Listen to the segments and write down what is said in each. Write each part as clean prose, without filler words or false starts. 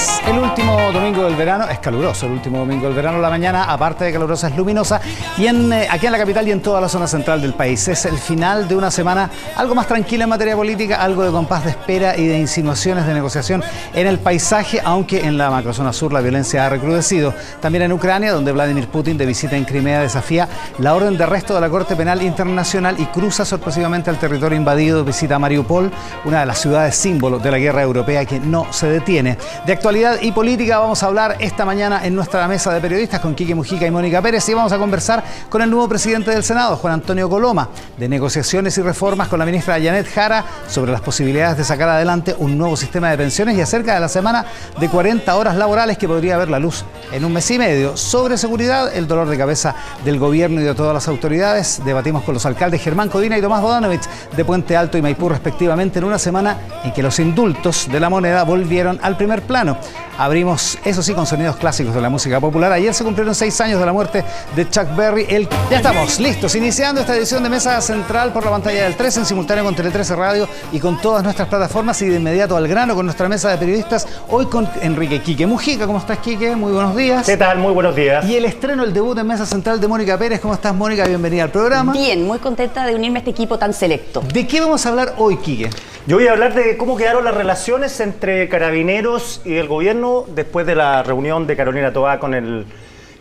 Es el último domingo del verano, es caluroso el último domingo del verano. La mañana, aparte de calurosa, es luminosa. Y aquí en la capital y en toda la zona central del país. Es el final de una semana algo más tranquila en materia política, algo de compás de espera y de insinuaciones de negociación en el paisaje, aunque en la macrozona sur la violencia ha recrudecido. También en Ucrania, donde Vladimir Putin, de visita en Crimea, desafía la orden de arresto de la Corte Penal Internacional y cruza sorpresivamente al territorio invadido, visita a Mariupol, una de las ciudades símbolo de la guerra europea que no se detiene. De actualidad y política vamos a hablar esta mañana en nuestra mesa de periodistas con Quique Mujica y Mónica Pérez, y vamos a conversar con el nuevo presidente del Senado, Juan Antonio Coloma, de negociaciones y reformas con la ministra Janet Jara sobre las posibilidades de sacar adelante un nuevo sistema de pensiones, y acerca de la semana de 40 horas laborales que podría ver la luz en un mes y medio. Sobre seguridad, el dolor de cabeza del gobierno y de todas las autoridades. Debatimos con los alcaldes Germán Codina y Tomás Bodanovich de Puente Alto y Maipú respectivamente, en una semana en que los indultos de la moneda volvieron al primer plano. Abrimos, eso sí, con sonidos clásicos de la música popular. Ayer se cumplieron 6 años de la muerte de Chuck Berry. Ya estamos listos, iniciando esta edición de Mesa Central por la pantalla del 13, en simultáneo con Tele 13 Radio y con todas nuestras plataformas, y de inmediato al grano con nuestra mesa de periodistas. Hoy con Enrique Quique Mujica. ¿Cómo estás, Quique? Muy buenos días. ¿Qué tal? Muy buenos días. Y el estreno, el debut en Mesa Central de Mónica Pérez. ¿Cómo estás, Mónica? Bienvenida al programa. Bien, muy contenta de unirme a este equipo tan selecto. ¿De qué vamos a hablar hoy, Quique? Yo voy a hablar de cómo quedaron las relaciones entre Carabineros y el gobierno después de la reunión de Carolina Toá con el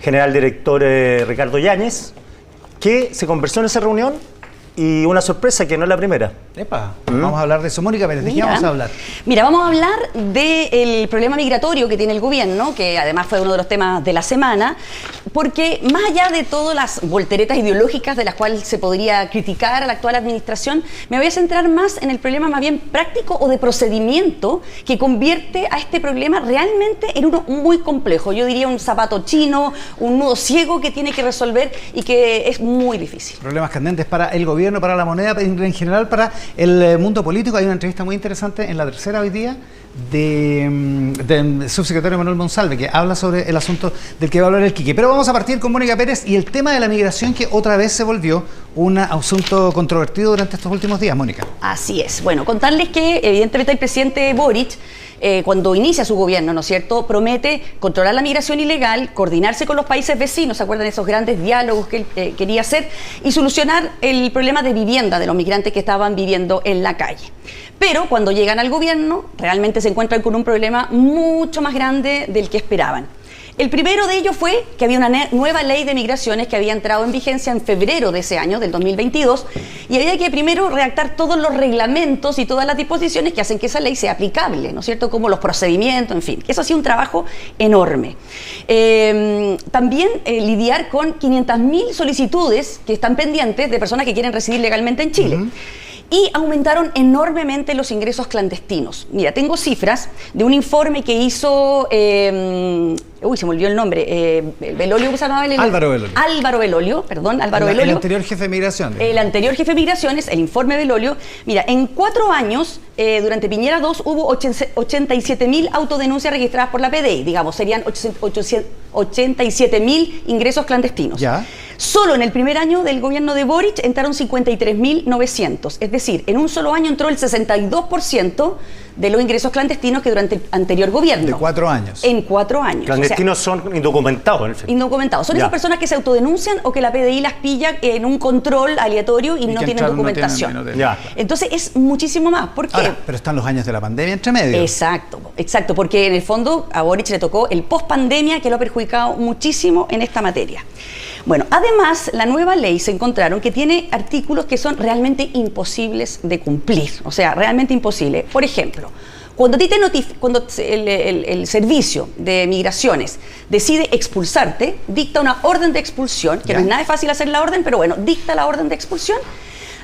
general director Ricardo Yáñez, que se conversó en esa reunión, y una sorpresa que no es la primera. Epa, vamos a hablar de eso. Mónica Pérez, ¿de qué vamos a hablar? Mira, vamos a hablar del problema migratorio que tiene el gobierno, que además fue uno de los temas de la semana, porque más allá de todas las volteretas ideológicas de las cuales se podría criticar a la actual administración, me voy a centrar más en el problema más bien práctico o de procedimiento que convierte a este problema realmente en uno muy complejo. Yo diría un zapato chino, un nudo ciego que tiene que resolver y que es muy difícil. Problemas candentes para el gobierno, para la moneda, en general para el mundo político. Hay una entrevista muy interesante en La Tercera hoy día del subsecretario Manuel Monsalve, que habla sobre el asunto del que va a hablar el Quique. Pero vamos a partir con Mónica Pérez y el tema de la migración, que otra vez se volvió un asunto controvertido durante estos últimos días, Mónica. Así es. Bueno, contarles que evidentemente el presidente Boric, cuando inicia su gobierno, ¿no es cierto?, promete controlar la migración ilegal, coordinarse con los países vecinos, ¿se acuerdan de esos grandes diálogos que él quería hacer? Y solucionar el problema de vivienda de los migrantes que estaban viviendo en la calle. Pero cuando llegan al gobierno, realmente se encuentran con un problema mucho más grande del que esperaban. El primero de ellos fue que había una nueva ley de migraciones que había entrado en vigencia en febrero de ese año, del 2022, y había que primero redactar todos los reglamentos y todas las disposiciones que hacen que esa ley sea aplicable, ¿no es cierto?, como los procedimientos, en fin. Eso ha sido un trabajo enorme. También lidiar con 500.000 solicitudes que están pendientes de personas que quieren residir legalmente en Chile. Y aumentaron enormemente los ingresos clandestinos. Mira, tengo cifras de un informe que hizo, se me olvidó el nombre, Belolio, Álvaro Belolio. Álvaro Belolio. El anterior jefe de migración. El anterior jefe de migraciones, el informe Belolio. Mira, en 4 años, durante Piñera II, hubo 87.000 autodenuncias registradas por la PDI, digamos, serían 87.000 ingresos clandestinos. Ya. Solo en el primer año del gobierno de Boric entraron 53.900, es decir, en un solo año entró el 62% de los ingresos clandestinos que durante el anterior gobierno. De 4 años. En 4 años. Clandestinos, o sea, son indocumentados, en fin. Indocumentados. Son esas personas que se autodenuncian o que la PDI las pilla en un control aleatorio y no tienen documentación. Entonces es muchísimo más. ¿Por qué? Ahora, pero están los años de la pandemia entre medio. Exacto, porque en el fondo a Boric le tocó el post-pandemia, que lo ha perjudicado muchísimo en esta materia. Bueno, además, la nueva ley se encontraron que tiene artículos que son realmente imposibles de cumplir, o sea, realmente imposibles. Por ejemplo, cuando a ti cuando el servicio de migraciones decide expulsarte, dicta una orden de expulsión, que no es nada fácil hacer la orden, pero bueno, dicta la orden de expulsión.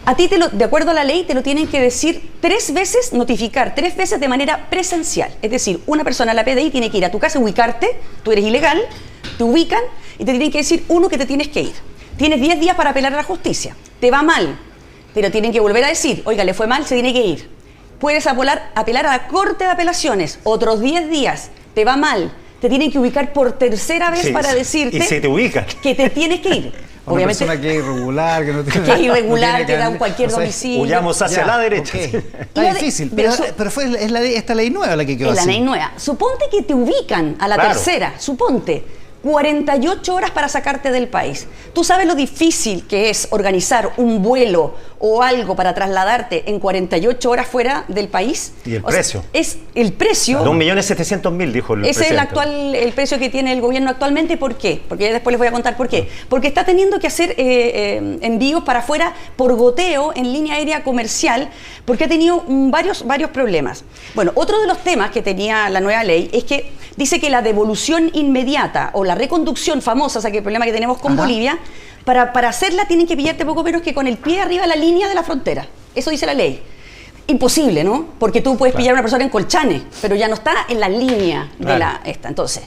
A ti, de acuerdo a la ley, te lo tienen que decir 3 veces, notificar 3 veces de manera presencial. Es decir, una persona de la PDI tiene que ir a tu casa, ubicarte, tú eres ilegal, te ubican y te tienen que decir, uno, que te tienes que ir. Tienes 10 días para apelar a la justicia. Te va mal, pero tienen que volver a decir, oiga, le fue mal, se tiene que ir. Puedes apelar a la Corte de Apelaciones, otros 10 días, te va mal, te tienen que ubicar por tercera vez para decirte y se te ubican. Que te tienes que ir. Una persona que es irregular, que no tiene... Que es irregular, no tiene que da un cualquier domicilio. Huyamos hacia la derecha. Okay. Está difícil, pero esta ley nueva la que quedó Es la así. ley nueva. Suponte que te ubican a la tercera, suponte. 48 horas para sacarte del país. ¿Tú sabes lo difícil que es organizar un vuelo o algo para trasladarte en 48 horas fuera del país? ¿Y el precio? Es el precio... 2.700.000, dijo el presidente. Ese es el precio que tiene el gobierno actualmente. ¿Por qué? Porque después les voy a contar por qué. Porque está teniendo que hacer envíos para afuera por goteo en línea aérea comercial, porque ha tenido varios problemas. Bueno, otro de los temas que tenía la nueva ley es que dice que la devolución inmediata o la reconducción famosa, o sea, que el problema que tenemos con Bolivia, para hacerla tienen que pillarte poco menos que con el pie arriba de la línea de la frontera. Eso dice la ley. Imposible, ¿no? Porque tú puedes pillar a una persona en Colchane, pero ya no está en la línea de la esta. Entonces,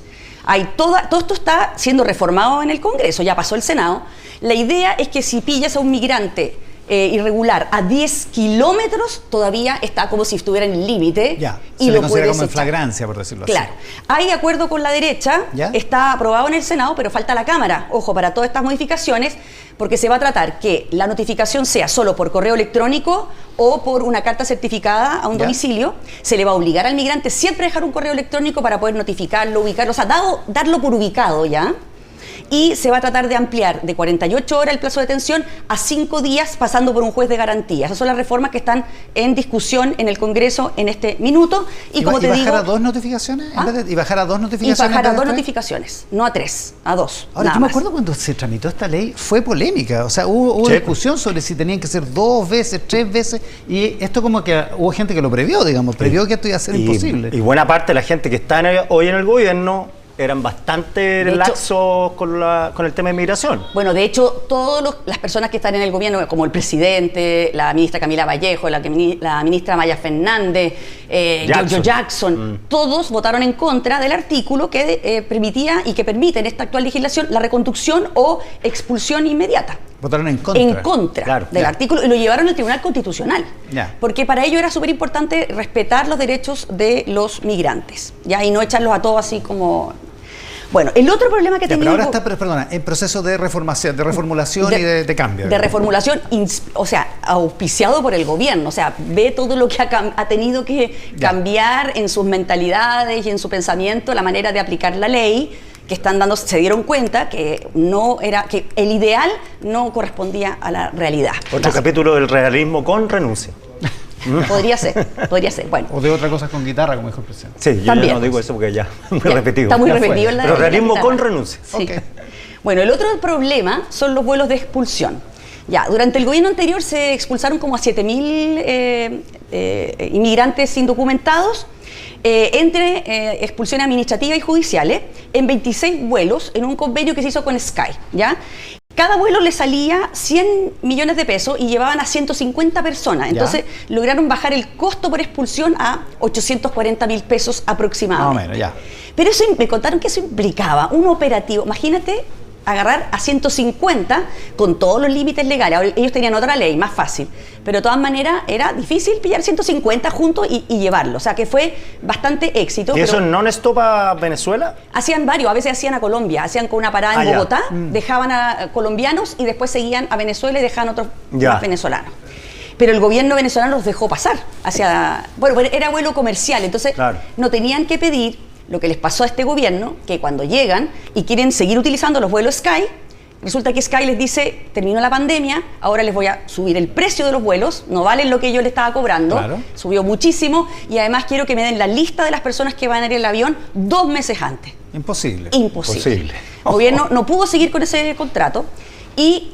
todo esto está siendo reformado en el Congreso, ya pasó el Senado. La idea es que si pillas a un migrante irregular a 10 kilómetros, todavía está como si estuviera en el límite. Y se lo considera como en flagrancia, por decirlo así. Claro. Hay acuerdo con la derecha, está aprobado en el Senado, pero falta la Cámara. Ojo, para todas estas modificaciones, porque se va a tratar que la notificación sea solo por correo electrónico o por una carta certificada a un domicilio. Se le va a obligar al migrante siempre a dejar un correo electrónico para poder notificarlo, ubicarlo, o sea, darlo por ubicado ya. Y se va a tratar de ampliar de 48 horas el plazo de detención a 5 días pasando por un juez de garantía. Esas son las reformas que están en discusión en el Congreso en este minuto. ¿Y bajar a 2 notificaciones? ¿Y bajar a 2 notificaciones? Y bajar a 2 notificaciones, no a 3, a 2. Ahora, yo me acuerdo cuando se tramitó esta ley, fue polémica. O sea, hubo discusión sobre si tenían que ser 2 veces, 3 veces. Y esto como que hubo gente que lo previó, digamos, previó que esto iba a ser imposible. Y buena parte de la gente que está hoy en el gobierno eran bastante laxos con el tema de inmigración. Bueno, de hecho, todas las personas que están en el gobierno, como el presidente, la ministra Camila Vallejo, la ministra Maya Fernández, Giorgio Jackson, todos votaron en contra del artículo que permitía y que permite en esta actual legislación la reconducción o expulsión inmediata. Votaron en contra. En contra del artículo y lo llevaron al Tribunal Constitucional. Porque para ello era súper importante respetar los derechos de los migrantes, y no echarlos a todos así como... Bueno, el otro problema que tenía... Pero ahora está, perdona, en proceso de reformulación y de cambio. De reformulación, o sea, auspiciado por el gobierno. O sea, ve todo lo que ha tenido que cambiar en sus mentalidades y en su pensamiento, la manera de aplicar la ley, que se dieron cuenta que que el ideal no correspondía a la realidad. Otro capítulo del realismo con renuncia. Podría ser. Bueno. O de otras cosas con guitarra, como dijo el presidente. Sí, yo ya no digo eso porque ya muy repetido. Está muy repetido. Pero realismo con renuncia. Sí. Bueno, el otro problema son los vuelos de expulsión. Durante el gobierno anterior se expulsaron como a 7.000 inmigrantes indocumentados entre expulsiones administrativas y judiciales en 26 vuelos en un convenio que se hizo con Sky, Cada vuelo le salía 100 millones de pesos y llevaban a 150 personas. Entonces lograron bajar el costo por expulsión a 840.000 pesos aproximadamente. Más o menos, Pero me contaron que eso implicaba un operativo. Imagínate agarrar a 150 con todos los límites legales. Ahora, ellos tenían otra ley, más fácil. Pero de todas maneras era difícil pillar 150 juntos y llevarlo. O sea que fue bastante éxito. ¿Y eso no stop a Venezuela? Hacían varios, a veces hacían a Colombia. Hacían con una parada en Bogotá, dejaban a colombianos y después seguían a Venezuela y dejaban otros más venezolanos. Pero el gobierno venezolano los dejó pasar bueno, era vuelo comercial, entonces no tenían que pedir. Lo que les pasó a este gobierno, que cuando llegan y quieren seguir utilizando los vuelos Sky, resulta que Sky les dice, terminó la pandemia, ahora les voy a subir el precio de los vuelos, no valen lo que yo les estaba cobrando, subió muchísimo, y además quiero que me den la lista de las personas que van a ir en el avión 2 meses antes. Imposible. El gobierno no pudo seguir con ese contrato y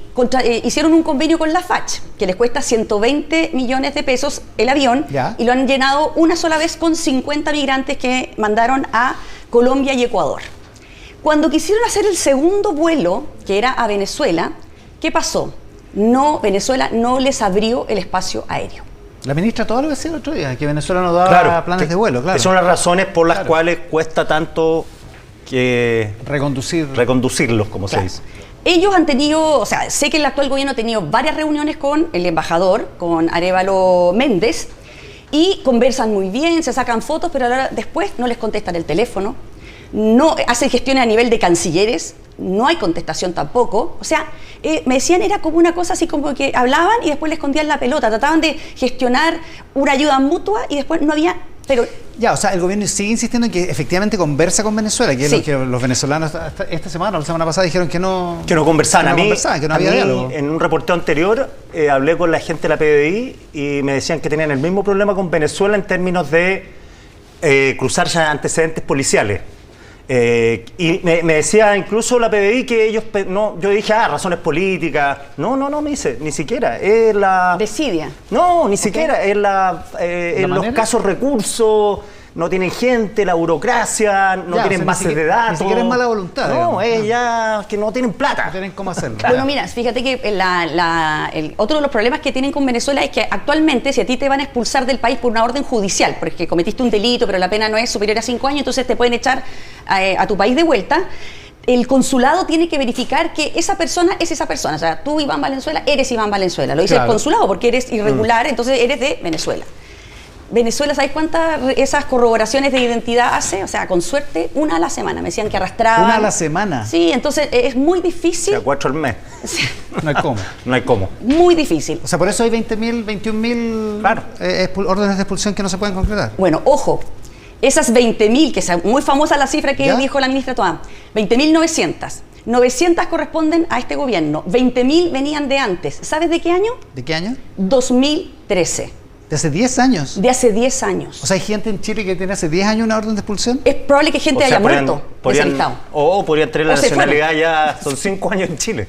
hicieron un convenio con la FACH, que les cuesta 120 millones de pesos el avión, y lo han llenado una sola vez con 50 migrantes que mandaron a Colombia y Ecuador. Cuando quisieron hacer el segundo vuelo, que era a Venezuela, ¿qué pasó? Venezuela no les abrió el espacio aéreo. La ministra todo lo decía el otro día, que Venezuela no daba planes de vuelo, Que son las razones por las cuales cuesta tanto que reconducirlos, como se dice. Ellos han tenido, o sea, sé que el actual gobierno ha tenido varias reuniones con el embajador, con Arévalo Méndez, y conversan muy bien, se sacan fotos, pero ahora después no les contestan el teléfono, no hacen gestiones a nivel de cancilleres, no hay contestación tampoco. O sea, me decían, era como una cosa así como que hablaban y después le escondían la pelota, trataban de gestionar una ayuda mutua y después no había... Pero ya, o sea, el gobierno sigue insistiendo en que efectivamente conversa con Venezuela, que es sí. lo que los venezolanos esta semana o la semana pasada dijeron que no conversaban. Que no había diálogo. En un reporteo anterior hablé con la gente de la PDI y me decían que tenían el mismo problema con Venezuela en términos de cruzar ya antecedentes policiales. Y me decía incluso la PDI que ellos, no, yo dije, razones políticas. No, me dice, ni siquiera. Es la... desidia. No, ni siquiera. Es en los casos recursos, no tienen gente, la burocracia, no tienen bases de datos. Ni siquiera es mala voluntad. No, es ya que no tienen plata. No tienen cómo hacerlo. Bueno, mira, fíjate que otro de los problemas que tienen con Venezuela es que actualmente si a ti te van a expulsar del país por una orden judicial, porque cometiste un delito pero la pena no es superior a 5 años, entonces te pueden echar a tu país de vuelta. El consulado tiene que verificar que esa persona es esa persona. O sea, tú, Iván Valenzuela, eres Iván Valenzuela. Lo dice el consulado porque eres irregular, entonces eres de Venezuela. Venezuela, ¿sabes cuántas esas corroboraciones de identidad hace? O sea, con suerte, una a la semana. Me decían que arrastraban. ¿Una a la semana? Sí, entonces es muy difícil. O sea, 4 al mes. No hay cómo. No hay cómo. Muy difícil. O sea, por eso hay 20.000, 21.000 órdenes de expulsión que no se pueden concretar. Bueno, ojo, esas 20.000, que es muy famosa la cifra que dijo la ministra Toá, 20.900. 900 corresponden a este gobierno. 20.000 venían de antes. ¿Sabes de qué año? ¿De qué año? 2013. ¿De hace 10 años? De hace 10 años. O sea, hay gente en Chile que tiene hace 10 años una orden de expulsión. Es probable que gente haya muerto de ese listado. O podrían tener la O se nacionalidad ya, son 5 años en Chile.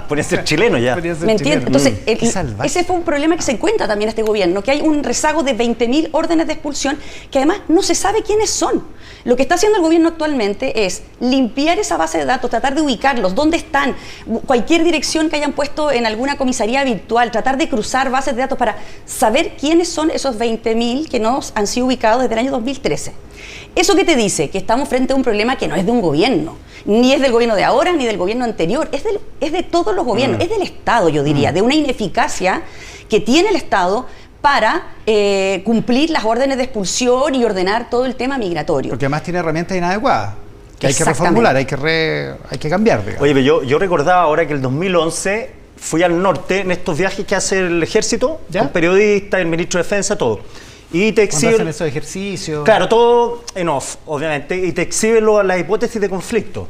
Podrían ser chilenos ya. ¿Me entiendes? Entonces, ese fue un problema que se encuentra también este gobierno, que hay un rezago de 20.000 órdenes de expulsión que además no se sabe quiénes son. Lo que está haciendo el gobierno actualmente es limpiar esa base de datos, tratar de ubicarlos, dónde están, cualquier dirección que hayan puesto en alguna comisaría virtual, tratar de cruzar bases de datos para saber quiénes son esos 20.000 que no han sido ubicados desde el año 2013. ¿Eso qué te dice? Que estamos frente a un problema que no es de un gobierno, ni es del gobierno de ahora, ni del gobierno anterior, es de todos los gobiernos, es del Estado, yo diría, de una ineficacia que tiene el Estado para cumplir las órdenes de expulsión y ordenar todo el tema migratorio. Porque además tiene herramientas inadecuadas, que hay que reformular, hay que cambiar. Digamos. Oye, yo recordaba ahora que el 2011 fui al norte en estos viajes que hace el ejército, con periodistas, el ministro de Defensa, todo. Y te exhiben... Cuando hacen esos ejercicios... Claro, todo en off, obviamente, y te exhiben las hipótesis de conflicto.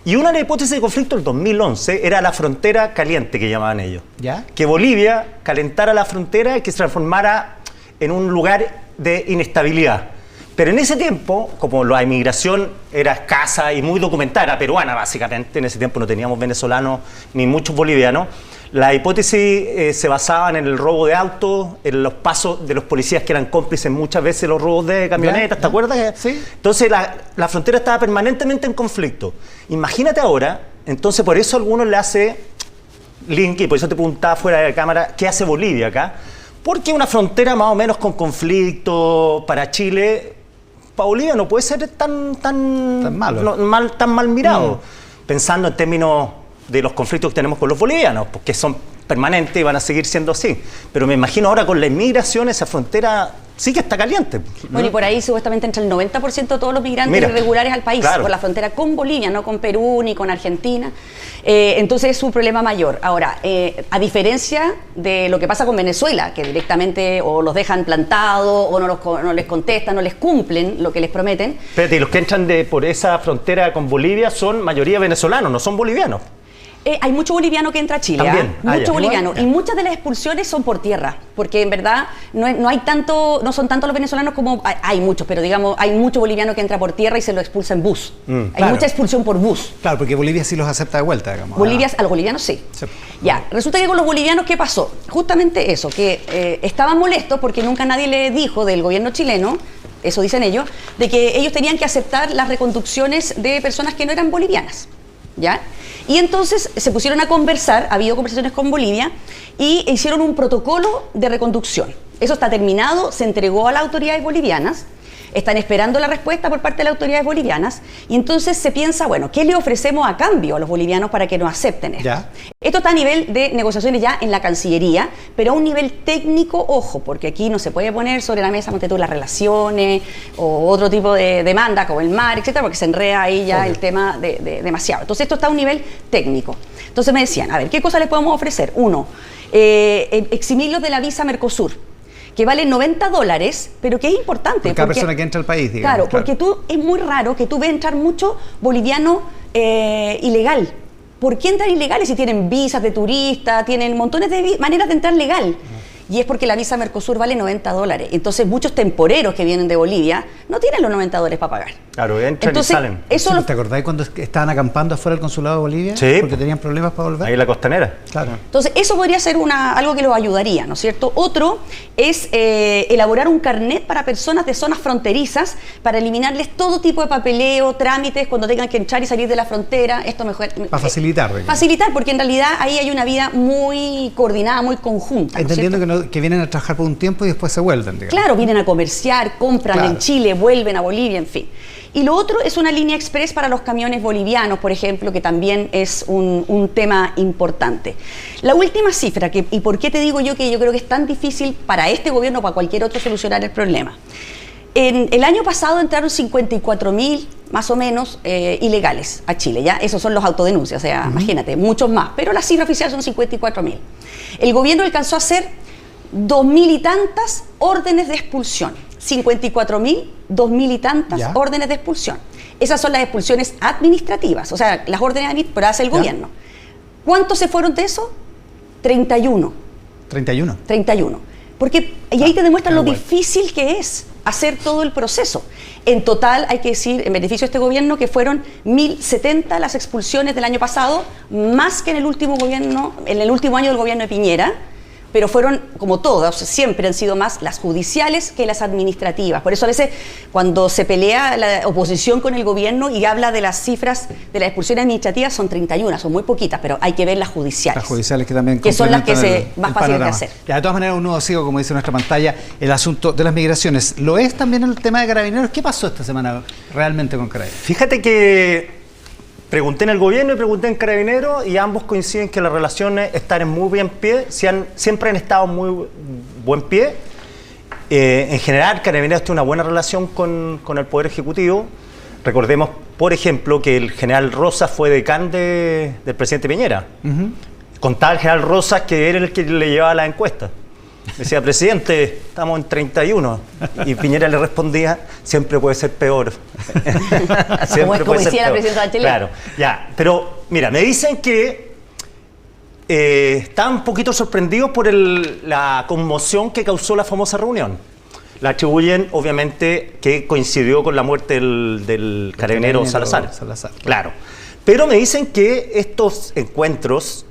Y una de las hipótesis de conflicto del 2011 era la frontera caliente, que llamaban ellos. ¿Ya? Que Bolivia calentara la frontera y que se transformara en un lugar de inestabilidad. Pero en ese tiempo, como la inmigración era escasa y muy documentada, era peruana básicamente, en ese tiempo no teníamos venezolanos ni muchos bolivianos, la hipótesis se basaba en el robo de autos, en los pasos de los policías que eran cómplices muchas veces los robos de camionetas, ¿te acuerdas? Sí. Entonces la frontera estaba permanentemente en conflicto. Imagínate ahora, entonces por eso a algunos le hace link, y por eso te preguntaba fuera de cámara, ¿qué hace Bolivia acá? Porque una frontera más o menos con conflicto para Chile, para Bolivia no puede ser tan malo, tan mal mirado, pensando en términos de los conflictos que tenemos con los bolivianos, porque son permanentes y van a seguir siendo así. Pero me imagino ahora con la inmigración esa frontera sí que está caliente. Bueno, y por ahí supuestamente entra el 90% de todos los migrantes irregulares al país, por la frontera con Bolivia, no con Perú ni con Argentina. Entonces es un problema mayor. Ahora, a diferencia de lo que pasa con Venezuela, que directamente o los dejan plantados o no les contestan, no les cumplen lo que les prometen. Espérate, y los que entran por esa frontera con Bolivia son mayoría venezolanos, no son bolivianos. Hay mucho boliviano que entra a Chile, también. Mucho boliviano. Y muchas de las expulsiones son por tierra, porque en verdad no son tanto los venezolanos como hay muchos, pero digamos, hay mucho boliviano que entra por tierra y se lo expulsa en bus. Hay mucha expulsión por bus. Claro, porque Bolivia sí los acepta de vuelta, digamos. A los bolivianos sí. Ya, resulta que con los bolivianos, ¿qué pasó? Justamente eso, que estaban molestos porque nunca nadie le dijo del gobierno chileno, eso dicen ellos, de que ellos tenían que aceptar las reconducciones de personas que no eran bolivianas. ¿Ya? Y entonces se pusieron a conversar, ha habido conversaciones con Bolivia y hicieron un protocolo de reconducción. Eso está terminado, se entregó a las autoridades bolivianas, están esperando la respuesta por parte de las autoridades bolivianas y entonces se piensa, bueno, ¿qué le ofrecemos a cambio a los bolivianos para que nos acepten esto? Ya. Esto está a nivel de negociaciones ya en la Cancillería, pero a un nivel técnico, ojo, porque aquí no se puede poner sobre la mesa, monte tú, las relaciones o otro tipo de demanda como el mar, etcétera, porque se enreda ahí ya el tema de demasiado. Entonces esto está a un nivel técnico. Entonces me decían, a ver, ¿qué cosas les podemos ofrecer? Uno, eximirlos de la visa Mercosur, que vale $90, pero que es importante. Por cada persona que entra al país, digamos. Claro, porque es muy raro que tú veas entrar mucho boliviano ilegal. ¿Por qué entran ilegales si tienen visas de turista, tienen montones de maneras de entrar legal? Y es porque la visa Mercosur vale $90. Entonces muchos temporeros que vienen de Bolivia no tienen los $90 para pagar. Claro, entran Entonces, y salen. Eso ¿Te acordás cuando estaban acampando afuera del consulado de Bolivia? Sí. Porque tenían problemas para volver. Ahí en la costanera. Claro. Entonces, eso podría ser algo que los ayudaría, ¿no es cierto? Otro es elaborar un carnet para personas de zonas fronterizas para eliminarles todo tipo de papeleo, trámites cuando tengan que entrar y salir de la frontera. Esto mejor. Para facilitar. Digamos. Facilitar, porque en realidad ahí hay una vida muy coordinada, muy conjunta. ¿no es Entendiendo cierto? que vienen a trabajar por un tiempo y después se vuelven, digamos. Claro, vienen a comerciar, compran Claro. en Chile, vuelven a Bolivia, en fin. Y lo otro es una línea express para los camiones bolivianos, por ejemplo, que también es un tema importante. La última cifra, ¿y por qué te digo yo que yo creo que es tan difícil para este gobierno o para cualquier otro solucionar el problema? En el año pasado entraron 54.000 más o menos ilegales a Chile, ¿ya? Esos son los autodenuncias, o sea, imagínate, muchos más, pero la cifra oficial son 54.000. El gobierno alcanzó a hacer 2.000 y tantas órdenes de expulsión. 54.000, 2.000 y tantas ¿Ya? órdenes de expulsión. Esas son las expulsiones administrativas, o sea, las órdenes administrativas hace el ¿Ya? gobierno. ¿Cuántos se fueron de eso? 31. 31. 31. Porque, y ahí te demuestran lo bueno. difícil que es hacer todo el proceso. En total, hay que decir, en beneficio de este gobierno, que fueron 1.070 las expulsiones del año pasado, más que en el último año del gobierno de Piñera, pero fueron, como todas, siempre han sido más las judiciales que las administrativas. Por eso a veces cuando se pelea la oposición con el gobierno y habla de las cifras de las expulsiones administrativas, son 31, son muy poquitas, pero hay que ver las judiciales. Las judiciales que también que son las que complementan más el fáciles de panorama. hacer. Ya, de todas maneras, un nuevo sigo, como dice nuestra pantalla, el asunto de las migraciones. ¿Lo es también el tema de Carabineros? ¿Qué pasó esta semana realmente con Carabineros? Fíjate que pregunté en el gobierno y pregunté en Carabineros y ambos coinciden que las relaciones están en muy buen pie, siempre han estado en muy buen pie. En general, Carabineros tiene una buena relación con el Poder Ejecutivo. Recordemos, por ejemplo, que el general Rosas fue decán del presidente Piñera. Contaba el general Rosas que era el que le llevaba las encuestas. Decía, presidente, estamos en 31. Y Piñera le respondía, siempre puede ser peor. Como decía la presidenta Bachelet. Claro, ya. Pero, mira, me dicen que están un poquito sorprendidos por la conmoción que causó la famosa reunión. La atribuyen, obviamente, que coincidió con la muerte del carabinero Salazar. Claro. Pero me dicen que estos encuentros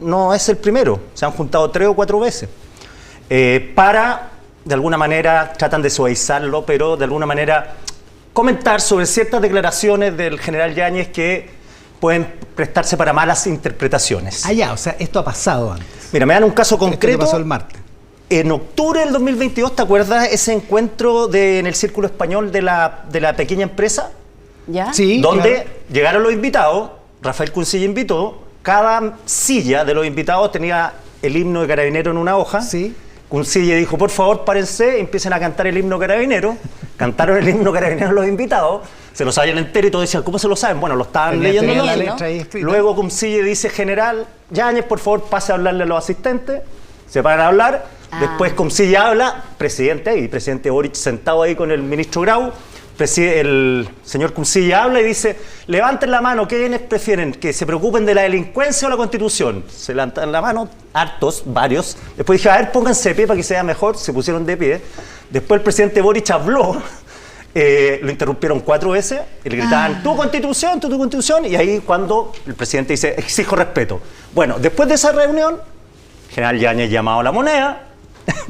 no es el primero. Se han juntado 3 o 4 veces. De alguna manera, tratan de suavizarlo, pero de alguna manera comentar sobre ciertas declaraciones del general Yáñez que pueden prestarse para malas interpretaciones. Ah, ya, o sea, esto ha pasado antes. Mira, me dan un caso Esto concreto. que pasó el martes. En octubre del 2022, ¿te acuerdas ese encuentro en el Círculo Español de la pequeña empresa? ¿Ya? Sí. Donde claro. llegaron los invitados, Rafael Cuncilla invitó, cada silla de los invitados tenía el himno de Carabinero en una hoja. Sí. Cuncilla dijo, por favor, párense, empiecen a cantar el himno Carabinero. Cantaron el himno Carabinero los invitados, se lo sabían entero y todos decían, ¿cómo se lo saben? Bueno, lo estaban leyendo. Tenía la ¿no? letra ahí escrita. Luego Cuncilla dice, general Yáñez, por favor, pase a hablarle a los asistentes. Se paran a hablar. Después Cuncilla habla, presidente Boric sentado ahí con el ministro Grau. El señor Cuncilla habla y dice, levanten la mano, ¿quiénes prefieren? ¿Que se preocupen de la delincuencia o la Constitución? Se levantan la mano, hartos, varios. Después dije, a ver, pónganse de pie para que sea mejor. Se pusieron de pie. Después el presidente Boric habló, lo interrumpieron 4 veces y le gritaban, tu Constitución. Y ahí cuando el presidente dice, exijo respeto. Bueno, después de esa reunión, el general Yáñez llamado a La Moneda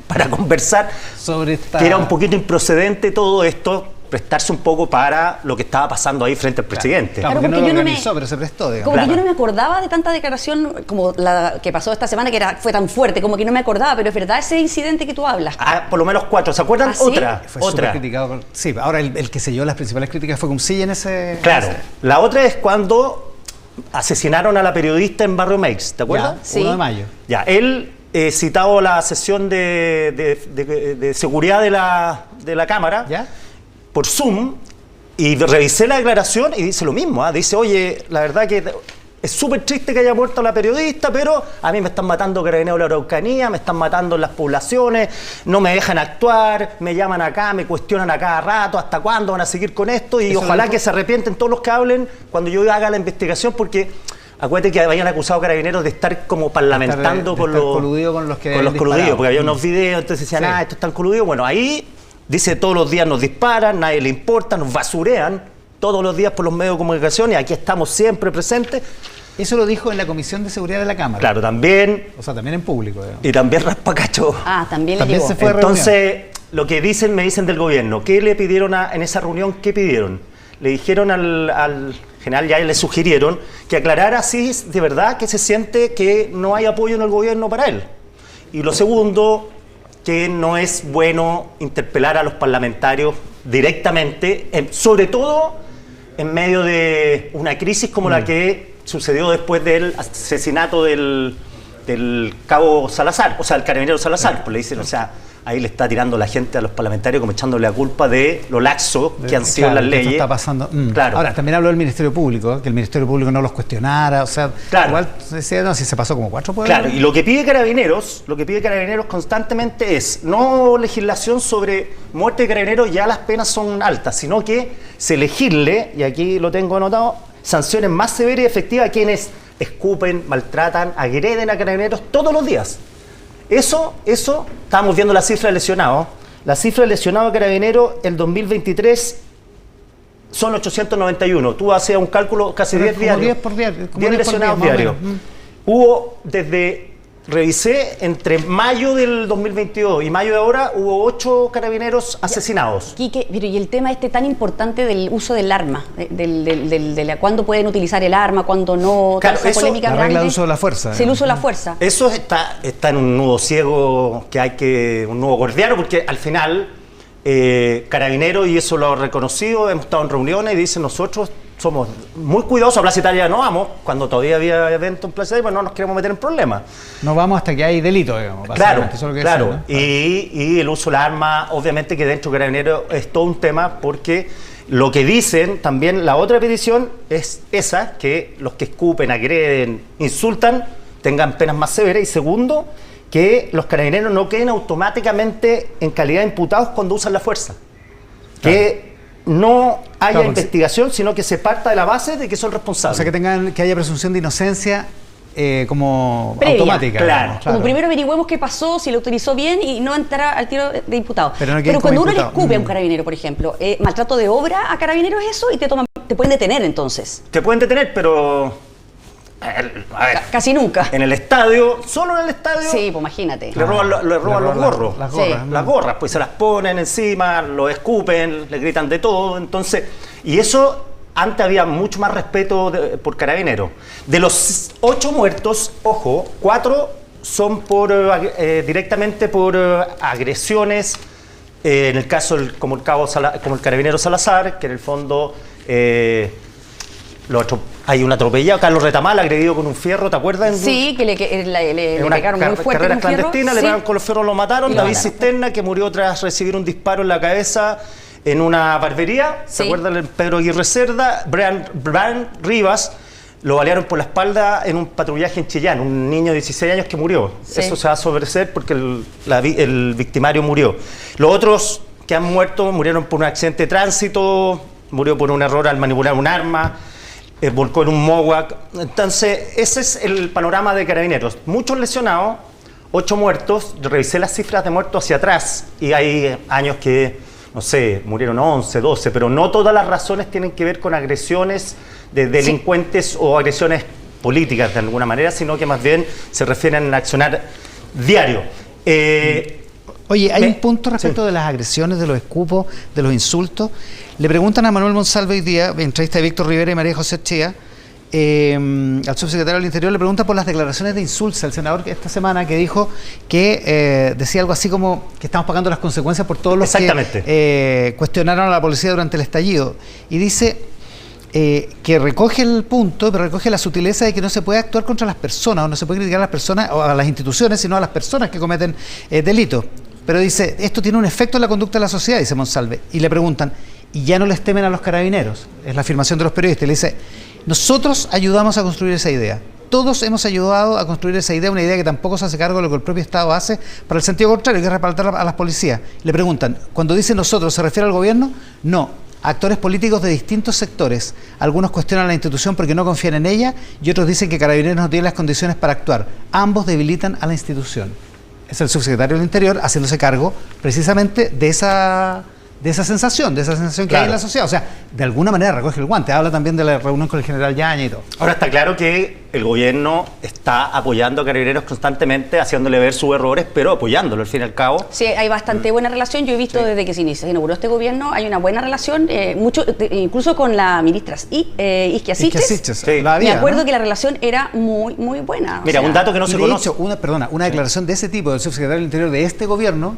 para conversar Sobre esta... que era un poquito improcedente todo esto, prestarse un poco para lo que estaba pasando ahí frente al presidente. Claro, porque no lo organizó, pero se prestó, digamos. Como que yo no me acordaba de tanta declaración como la que pasó esta semana, que fue tan fuerte, como que no me acordaba, pero es verdad ese incidente que tú hablas. Por lo menos 4. ¿Se acuerdan? ¿Ah, sí? Otra. Fue súper criticado. Sí, ahora el que selló las principales críticas fue Cumcilla en ese... Claro. La otra es cuando asesinaron a la periodista en Barrio Meix, ¿te acuerdas? Ya, Sí. 1 de mayo. Ya, él citado la sesión de seguridad de la Cámara ¿Ya? por Zoom y revisé la declaración y dice lo mismo. Dice, oye, la verdad que es súper triste que haya muerto la periodista, pero a mí me están matando carabineros de la Araucanía, me están matando en las poblaciones, no me dejan actuar, me llaman acá, me cuestionan a cada rato, ¿hasta cuándo van a seguir con esto? Y Eso ojalá que se arrepienten todos los que hablen cuando yo haga la investigación, porque acuérdate que habían acusado a carabineros de estar como parlamentando con los coludidos con los que con los habían coludidos, disparado. porque había unos videos, entonces decían, Sí. estos están coludidos. Bueno, ahí dice, todos los días nos disparan, nadie le importa, nos basurean todos los días por los medios de comunicación y aquí estamos siempre presentes. Eso lo dijo en la Comisión de Seguridad de la Cámara. Claro, también, O sea, también en público, digamos. y también Raspacacho. También le También llegó. se fue a Entonces, lo que me dicen del gobierno, ¿qué le pidieron en esa reunión? ¿Qué pidieron? Le dijeron al general Yáñez, le sugirieron que aclarara si de verdad que se siente que no hay apoyo en el gobierno para él. Y lo segundo, que no es bueno interpelar a los parlamentarios directamente, sobre todo en medio de una crisis como la que sucedió después del asesinato del cabo Salazar, o sea, el carabinero Salazar, pues le dicen, o sea, ahí le está tirando la gente a los parlamentarios como echándole la culpa de lo laxo que han sido Claro, las que esto leyes. está pasando. Claro. Ahora, también habló del Ministerio Público, que el Ministerio Público no los cuestionara, o sea, Claro. igual decía, no, si se pasó como 4 pueblos. Claro, y lo que pide Carabineros constantemente es no legislación sobre muerte de carabineros, ya las penas son altas, sino que se legisle, y aquí lo tengo anotado, sanciones más severas y efectivas a quienes escupen, maltratan, agreden a carabineros todos los días. Eso, estábamos viendo la cifra de lesionados. La cifra de lesionados de carabineros el 2023 son 891. Tú hacías un cálculo casi Pero 10 como diarios. 10 por día, como 10 10 por lesionados día, más o diarios. menos. Hubo revisé, entre mayo del 2022 y mayo de ahora, hubo 8 carabineros asesinados. Quique, pero y el tema tan importante del uso del arma, cuándo pueden utilizar el arma, cuándo no, Claro, toda esa eso, polémica la regla de grande. uso de la fuerza. Sí, el uso de la fuerza. Eso está en un nudo ciego un nudo gordiano, porque al final, Carabineros, y eso lo ha reconocido, hemos estado en reuniones y dicen, nosotros somos muy cuidadosos, a Plaza Italia no vamos, cuando todavía había evento en Plaza Italia, pues no nos queremos meter en problemas. No vamos hasta que hay delito, digamos. Claro, básicamente, eso es lo que claro. decía, ¿no? Y el uso del arma, obviamente que dentro de Carabineros es todo un tema, porque lo que dicen también, la otra petición es esa, que los que escupen, agreden, insultan, tengan penas más severas. Y segundo, que los carabineros no queden automáticamente en calidad de imputados cuando usan la fuerza. Que no haya Claro, investigación, sino que se parta de la base de que son O responsables. sea, que haya presunción de inocencia como Previa. automática. Claro. digamos, Como primero averigüemos qué pasó, si lo utilizó bien y no entrar al tiro de imputado. Pero no queden cuando como uno le imputado. escupe a un carabinero, por ejemplo, maltrato de obra a carabineros es eso y te pueden detener entonces. Te pueden detener, pero... a ver, Casi nunca. en el estadio, solo en el estadio, Sí, pues imagínate. le roban los gorros. Las Sí. gorras. Las gorras, pues se las ponen encima, lo escupen, le gritan de todo. Entonces, y eso, antes había mucho más respeto por Carabineros. De los 8 muertos, ojo, 4 son directamente por agresiones. En el caso, como el carabinero Salazar, que en el fondo hay un atropellado, Carlos Retamal, agredido con un fierro, ¿te acuerdas? Sí, que le En una pegaron muy fuerte carrera con un fierro. clandestina, le Sí. pegaron con los fierros, lo mataron. Y lo David mataron. Cisterna, que murió tras recibir un disparo en la cabeza en una barbería. ¿Se Sí. acuerdan? Pedro Aguirre Cerda. Brian Rivas, lo balearon por la espalda en un patrullaje en Chillán, un niño de 16 años que murió. Sí. Eso se va a sobreser porque el victimario murió. Los otros que han muerto murieron por un accidente de tránsito, murió por un error al manipular un arma, volcó en un MOWAC. Entonces, ese es el panorama de Carabineros. Muchos lesionados, 8 muertos. Yo revisé las cifras de muertos hacia atrás y hay años que, no sé, murieron 11, 12, pero no todas las razones tienen que ver con agresiones de delincuentes o agresiones políticas de alguna manera, sino que más bien se refieren a accionar diario. Oye, hay un punto respecto de las agresiones, de los escupos, de los insultos. Le preguntan a Manuel Monsalve hoy día, en entrevista de Víctor Rivera y María José Chía, al subsecretario del Interior, le pregunta por las declaraciones de Insulza, el senador esta semana que dijo que decía algo así como que estamos pagando las consecuencias por todos los que cuestionaron a la policía durante el estallido. Y dice que recoge el punto, pero recoge la sutileza de que no se puede actuar contra las personas, o no se puede criticar a las personas o a las instituciones, sino a las personas que cometen delitos. Pero dice, esto tiene un efecto en la conducta de la sociedad, dice Monsalve. Y le preguntan, ¿y ya no les temen a los carabineros? Es la afirmación de los periodistas. Y le dice, nosotros ayudamos a construir esa idea. Todos hemos ayudado a construir esa idea, una idea que tampoco se hace cargo de lo que el propio Estado hace, para el sentido contrario, que es respaldar a las policías. Le preguntan, cuando dice nosotros, ¿se refiere al gobierno? No, a actores políticos de distintos sectores. Algunos cuestionan la institución porque no confían en ella y otros dicen que Carabineros no tiene las condiciones para actuar. Ambos debilitan a la institución. Es el subsecretario del Interior haciéndose cargo precisamente de esa sensación que hay en la sociedad. O sea, de alguna manera recoge el guante. Habla también de la reunión con el general Yáñez y todo. Ahora está claro que el gobierno está apoyando a Carabineros constantemente, haciéndole ver sus errores, pero apoyándolo al fin y al cabo. Sí, hay bastante buena relación. Yo he visto desde que se inauguró este gobierno, hay una buena relación, incluso con la ministra Isquia Siches. Sí. Me acuerdo que la relación era muy, muy buena. Mira, un dato que no se conoce. De hecho, una declaración de ese tipo del subsecretario del Interior de este gobierno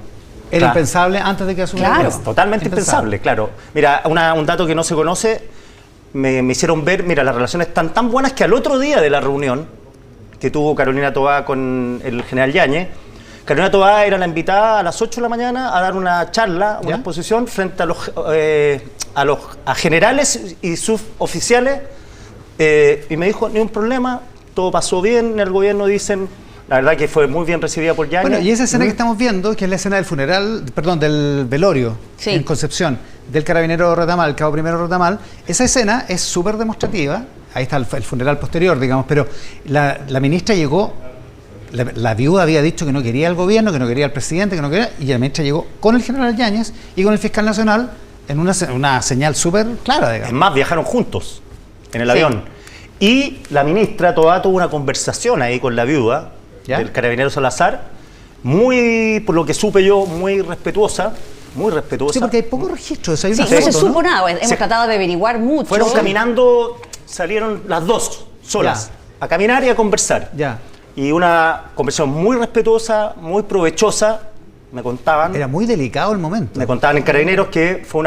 era impensable antes de que asumiera. Claro. Es totalmente impensable, claro. Mira, un dato que no se conoce, me hicieron ver, mira, las relaciones están tan buenas que al otro día de la reunión que tuvo Carolina Toá con el general Yáñez, Carolina Toá era la invitada a las 8 de la mañana a dar una charla, una exposición frente a generales y suboficiales, y me dijo, ni un problema, todo pasó bien, en el gobierno dicen. La verdad que fue muy bien recibida por Yáñez. Bueno, y esa escena que estamos viendo, que es la escena del funeral, perdón, del velorio en Concepción, del carabinero Retamal, el cabo primero Retamal, esa escena es súper demostrativa. Ahí está el funeral posterior, digamos, pero la ministra llegó, la viuda había dicho que no quería el gobierno, que no quería el presidente, que no quería, y la ministra llegó con el general Yáñez y con el fiscal nacional en una señal súper clara, digamos. Es más, viajaron juntos en el avión. Y la ministra tuvo una conversación ahí con la viuda, del carabinero Salazar, muy, por lo que supe yo, muy respetuosa. Sí, porque hay poco registro. No se supo nada. Hemos tratado de averiguar mucho. Fueron caminando, salieron las dos solas, a caminar y a conversar. Y una conversación muy respetuosa, muy provechosa, me contaban. Era muy delicado el momento. Me contaban en Carabineros que fue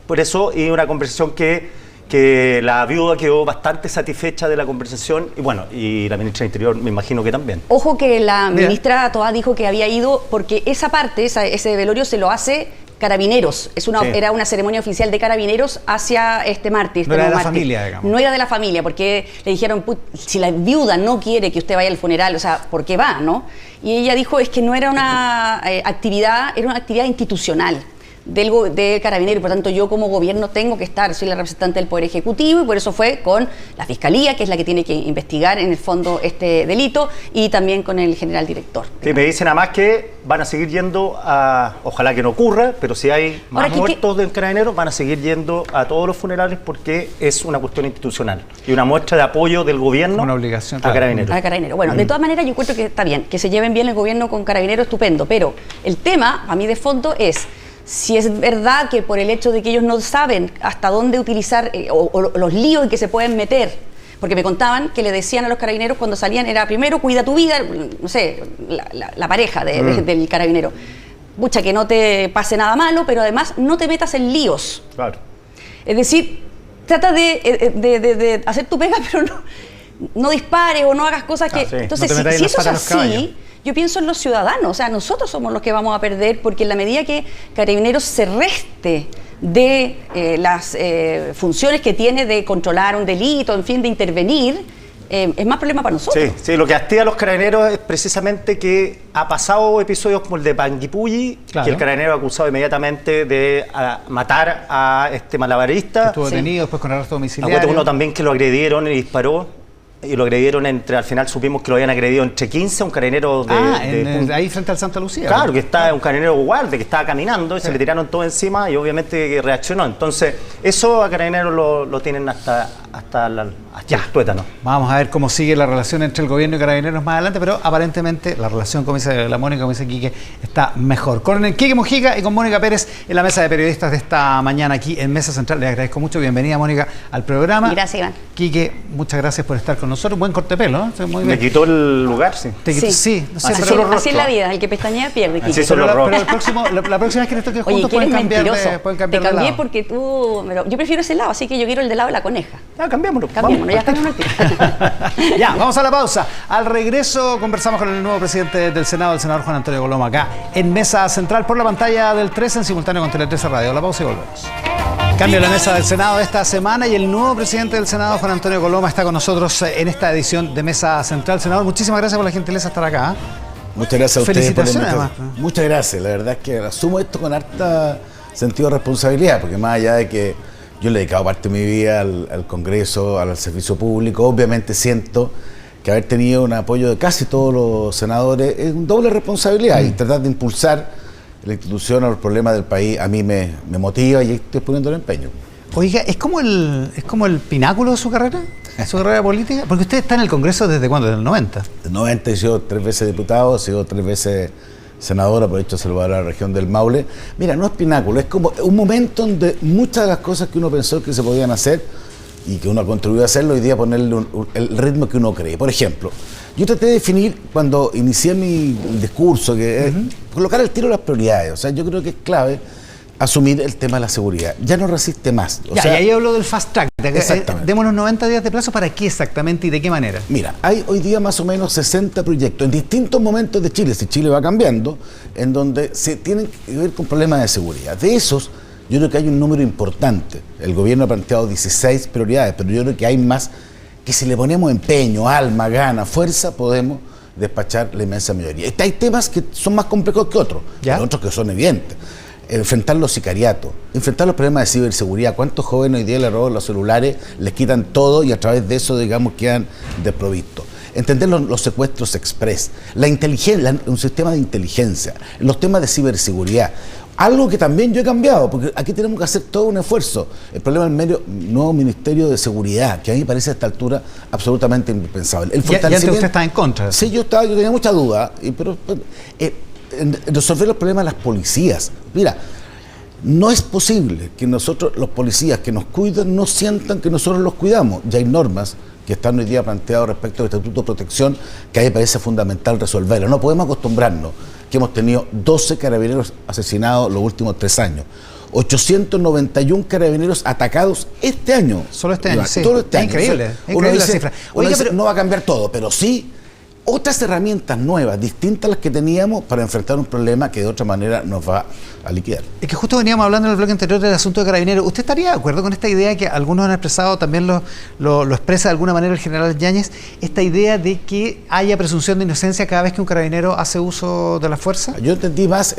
por eso, y una conversación que la viuda quedó bastante satisfecha de la conversación y la ministra del Interior me imagino que también. Ojo que la ministra Toá dijo que había ido porque esa parte, ese velorio se lo hace Carabineros. Era una ceremonia oficial de Carabineros hacia este mártir. No era de la familia, digamos. No era de la familia, porque le dijeron, si la viuda no quiere que usted vaya al funeral, o sea, ¿por qué va, no? Y ella dijo, es que no era una actividad, era una actividad institucional de Carabineros, por tanto yo como gobierno tengo que estar, soy la representante del Poder Ejecutivo y por eso fue con la Fiscalía, que es la que tiene que investigar en el fondo este delito, y también con el general director. Sí, me dicen además que van a seguir yendo ojalá que no ocurra, pero si hay más muertos de Carabineros, van a seguir yendo a todos los funerales porque es una cuestión institucional y una muestra de apoyo del gobierno, una obligación a Carabineros. A Carabineros. Bueno, de todas maneras yo encuentro que está bien, que se lleven bien el gobierno con Carabineros, estupendo, pero el tema, a mí de fondo, es si es verdad que por el hecho de que ellos no saben hasta dónde utilizar o los líos en que se pueden meter, porque me contaban que le decían a los carabineros cuando salían, era primero cuida tu vida, no sé, la pareja del carabinero, pucha, que no te pase nada malo, pero además no te metas en líos. Claro. Es decir, trata de hacer tu pega, pero no dispares o no hagas cosas que... Entonces, no si eso es así, yo pienso en los ciudadanos, o sea, nosotros somos los que vamos a perder, porque en la medida que Carabineros se reste de las funciones que tiene de controlar un delito, en fin, de intervenir, es más problema para nosotros. Sí, lo que hastiga a los carabineros es precisamente que ha pasado episodios como el de Panguipulli, que el carabinero acusado inmediatamente de matar a este malabarista. Que estuvo detenido después con arresto domiciliario. Acuérdate uno también que lo agredieron y disparó. y lo agredieron al final supimos que lo habían agredido entre 15 a un carabinero ahí frente al Santa Lucía. Claro, que está un carabinero guardia que estaba caminando y se le tiraron todo encima y obviamente reaccionó. Entonces, eso a carabineros lo tienen hasta el tuétano. Vamos a ver cómo sigue la relación entre el gobierno y carabineros más adelante, pero aparentemente la relación, como dice la Mónica, como dice Quique, está mejor. Con Quique Mojica y con Mónica Pérez en la mesa de periodistas de esta mañana aquí en Mesa Central. Les agradezco mucho. Bienvenida, Mónica, al programa. Gracias, Iván. Quique, muchas gracias por estar con nosotros. Buen corte de pelo, ¿no? Muy bien. Me quitó el lugar, sí. Sí, no sé, así es la vida, el que pestañea pierde. Así son los rostros. Pero la próxima vez que les toque Oye, juntos pueden cambiar de Te cambié lado. porque yo prefiero ese lado, así que yo quiero el del lado de la coneja. Cambiémoslo. Ya cambiamos el tiro. Ya, vamos a la pausa. Al regreso conversamos con el nuevo presidente del Senado, el senador Juan Antonio Coloma, acá en Mesa Central por la pantalla del 13 en simultáneo con Tele 13 Radio. La pausa y volvemos. Cambio en la mesa del Senado esta semana y el nuevo presidente del Senado, Juan Antonio Coloma, está con nosotros en esta edición de Mesa Central. Senador, muchísimas gracias por la gentileza de estar acá. Muchas gracias a ustedes por la invitación. Además. Muchas gracias, la verdad es que asumo esto con harta sentido de responsabilidad, porque más allá de que yo le he dedicado parte de mi vida al Congreso, al servicio público, obviamente siento que haber tenido un apoyo de casi todos los senadores es una doble responsabilidad y tratar de impulsar la institución a los problemas del país a mí me motiva y estoy poniendo el empeño. Oiga, ¿es como el pináculo de su carrera política? Porque usted está en el Congreso ¿desde cuándo? ¿Desde el 90? Desde el 90 he sido 3 veces diputado, he sido 3 veces senador, aprovecho de saludar a la región del Maule. Mira, no es pináculo, es como un momento donde muchas de las cosas que uno pensó que se podían hacer y que uno ha contribuido a hacerlo, hoy día ponerle el ritmo que uno cree. Por ejemplo, yo traté de definir cuando inicié mi discurso, que es colocar al tiro las prioridades. O sea, yo creo que es clave asumir el tema de la seguridad. Ya no resiste más. Y ahí hablo del fast track. Démonos 90 días de plazo, ¿para qué exactamente y de qué manera? Mira, hay hoy día más o menos 60 proyectos en distintos momentos de Chile, si Chile va cambiando, en donde se tienen que ver con problemas de seguridad. De esos, yo creo que hay un número importante. El gobierno ha planteado 16 prioridades, pero yo creo que hay más que si le ponemos empeño, alma, gana, fuerza, podemos despachar la inmensa mayoría. Hay temas que son más complejos que otros, pero otros que son evidentes. Enfrentar los sicariatos, enfrentar los problemas de ciberseguridad. ¿Cuántos jóvenes hoy día le roban los celulares, les quitan todo y a través de eso, digamos, quedan desprovistos? Entender los secuestros express, la inteligencia, un sistema de inteligencia, los temas de ciberseguridad. Algo que también yo he cambiado, porque aquí tenemos que hacer todo un esfuerzo. El problema del nuevo Ministerio de Seguridad, que a mí me parece a esta altura absolutamente indispensable. ¿Y antes usted está en contra? Sí, yo tenía mucha duda, pero resolver los problemas de las policías. Mira, no es posible que nosotros, los policías que nos cuidan, no sientan que nosotros los cuidamos. Ya hay normas que están hoy día planteadas respecto al Estatuto de Protección que a mí me parece fundamental resolverlo. No podemos acostumbrarnos que hemos tenido 12 carabineros asesinados los últimos 3 años. 891 carabineros atacados este año. Solo este año, sí. Todo este año. Increíble, increíble la cifra. Oiga, pero no va a cambiar todo, pero sí otras herramientas nuevas, distintas a las que teníamos para enfrentar un problema que de otra manera nos va a liquidar. Es que justo veníamos hablando en el bloque anterior del asunto de Carabineros. ¿Usted estaría de acuerdo con esta idea que algunos han expresado, también lo expresa de alguna manera el general Yáñez, esta idea de que haya presunción de inocencia cada vez que un carabinero hace uso de la fuerza? Yo entendí más,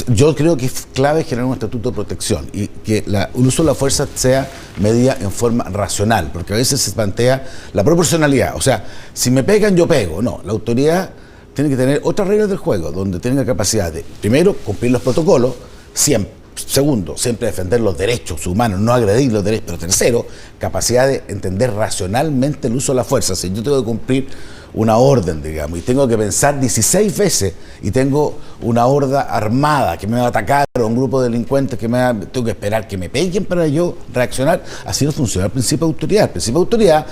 yo creo que es clave generar un estatuto de protección y que el uso de la fuerza sea medida en forma racional, porque a veces se plantea la proporcionalidad. O sea, si me pegan, yo pego. No, la autoridad tiene que tener otras reglas del juego, donde tenga capacidad de, primero, cumplir los protocolos, siempre. Segundo, siempre defender los derechos humanos, no agredir los derechos. Pero tercero, capacidad de entender racionalmente el uso de la fuerza. Si yo tengo que cumplir una orden, digamos, y tengo que pensar 16 veces y tengo una horda armada que me va a atacar o un grupo de delincuentes que tengo que esperar que me peguen para yo reaccionar, así no funciona el principio de autoridad. El principio de autoridad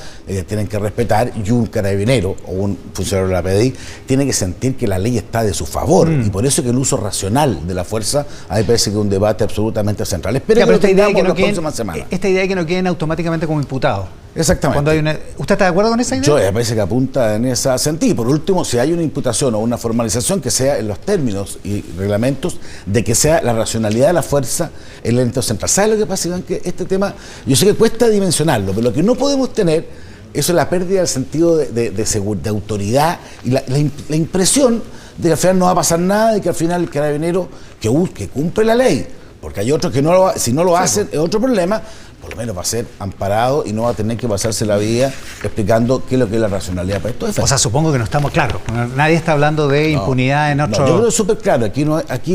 tienen que respetar, y un carabinero o un funcionario de la PDI tiene que sentir que la ley está de su favor, y por eso que el uso racional de la fuerza a mí me parece que es un debate absolutamente central. Espero que lo tengamos en las próximas semanas. Esta idea de que no queden automáticamente como imputados. Exactamente. ¿Usted está de acuerdo con esa idea? Yo me parece que apunta en ese sentido. Por último, si hay una imputación o una formalización, que sea en los términos y reglamentos de que sea la racionalidad de la fuerza el elemento central. ¿Sabe lo que pasa, Iván? Que este tema, yo sé que cuesta dimensionarlo, pero lo que no podemos tener, eso es la pérdida del sentido de autoridad y la impresión de que al final no va a pasar nada, de que al final el carabinero que cumple la ley, Porque hay otros que si no lo hacen es otro problema, por lo menos va a ser amparado y no va a tener que pasarse la vida explicando qué es lo que es la racionalidad para esto. O sea, supongo que no estamos claros. Nadie está hablando de impunidad en otro... No, yo creo que es súper claro. Aquí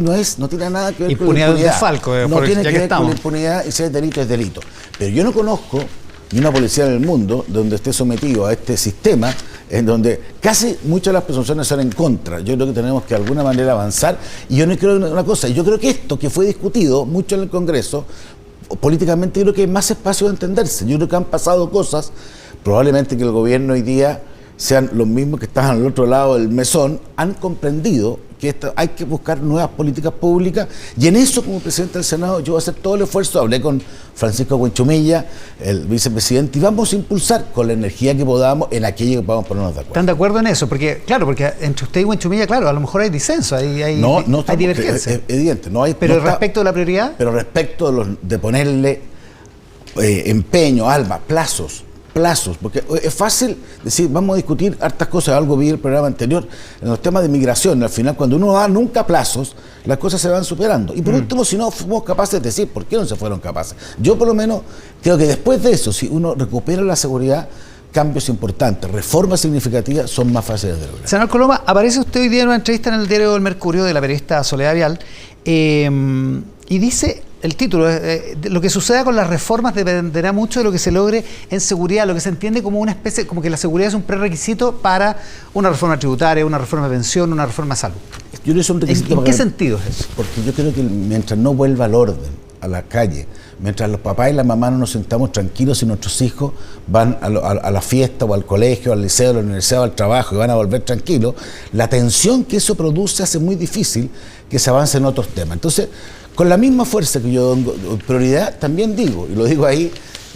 no tiene nada que ver impunidad con la impunidad. De Falco, no tiene que ver con la impunidad y si es delito, es delito. Pero yo no conozco ni una policía en el mundo donde esté sometido a este sistema en donde casi muchas de las presunciones son en contra. Yo creo que tenemos que de alguna manera avanzar. Y yo no creo una cosa, yo creo que esto que fue discutido mucho en el Congreso, políticamente creo que hay más espacio de entenderse. Yo creo que han pasado cosas, probablemente que el gobierno hoy día sean los mismos que estaban al otro lado del mesón, han comprendido que hay que buscar nuevas políticas públicas y en eso como presidente del Senado yo voy a hacer todo el esfuerzo. Hablé con Francisco Huenchumilla, el vicepresidente, y vamos a impulsar con la energía que podamos en aquello que podamos ponernos de acuerdo. ¿Están de acuerdo en eso? Porque entre usted y Huenchumilla, claro, a lo mejor hay disenso, hay divergencia. Es evidente. Pero respecto de la prioridad... Pero respecto de ponerle empeño, alma, plazos, porque es fácil decir, vamos a discutir hartas cosas, algo vi el programa anterior, en los temas de migración, al final cuando uno da nunca plazos, las cosas se van superando. Y por último, si no fuimos capaces de decir, ¿por qué no se fueron capaces? Yo por lo menos creo que después de eso, si uno recupera la seguridad, cambios importantes, reformas significativas son más fáciles de lograr. Senador Coloma, aparece usted hoy día en una entrevista en el diario El Mercurio de la periodista Soledad Vial y dice... El título, lo que suceda con las reformas dependerá mucho de lo que se logre en seguridad, lo que se entiende como una especie, como que la seguridad es un prerequisito para una reforma tributaria, una reforma de pensión, una reforma de salud. Yo creo que es un requisito. ¿En qué sentido es eso? Porque yo creo que mientras no vuelva al orden, a la calle, mientras los papás y las mamás no nos sentamos tranquilos y nuestros hijos van a la fiesta o al colegio, al liceo, a la universidad o al trabajo y van a volver tranquilos, la tensión que eso produce hace muy difícil que se avance en otros temas. Entonces, con la misma fuerza que yo doy prioridad, también digo, y lo digo ahí,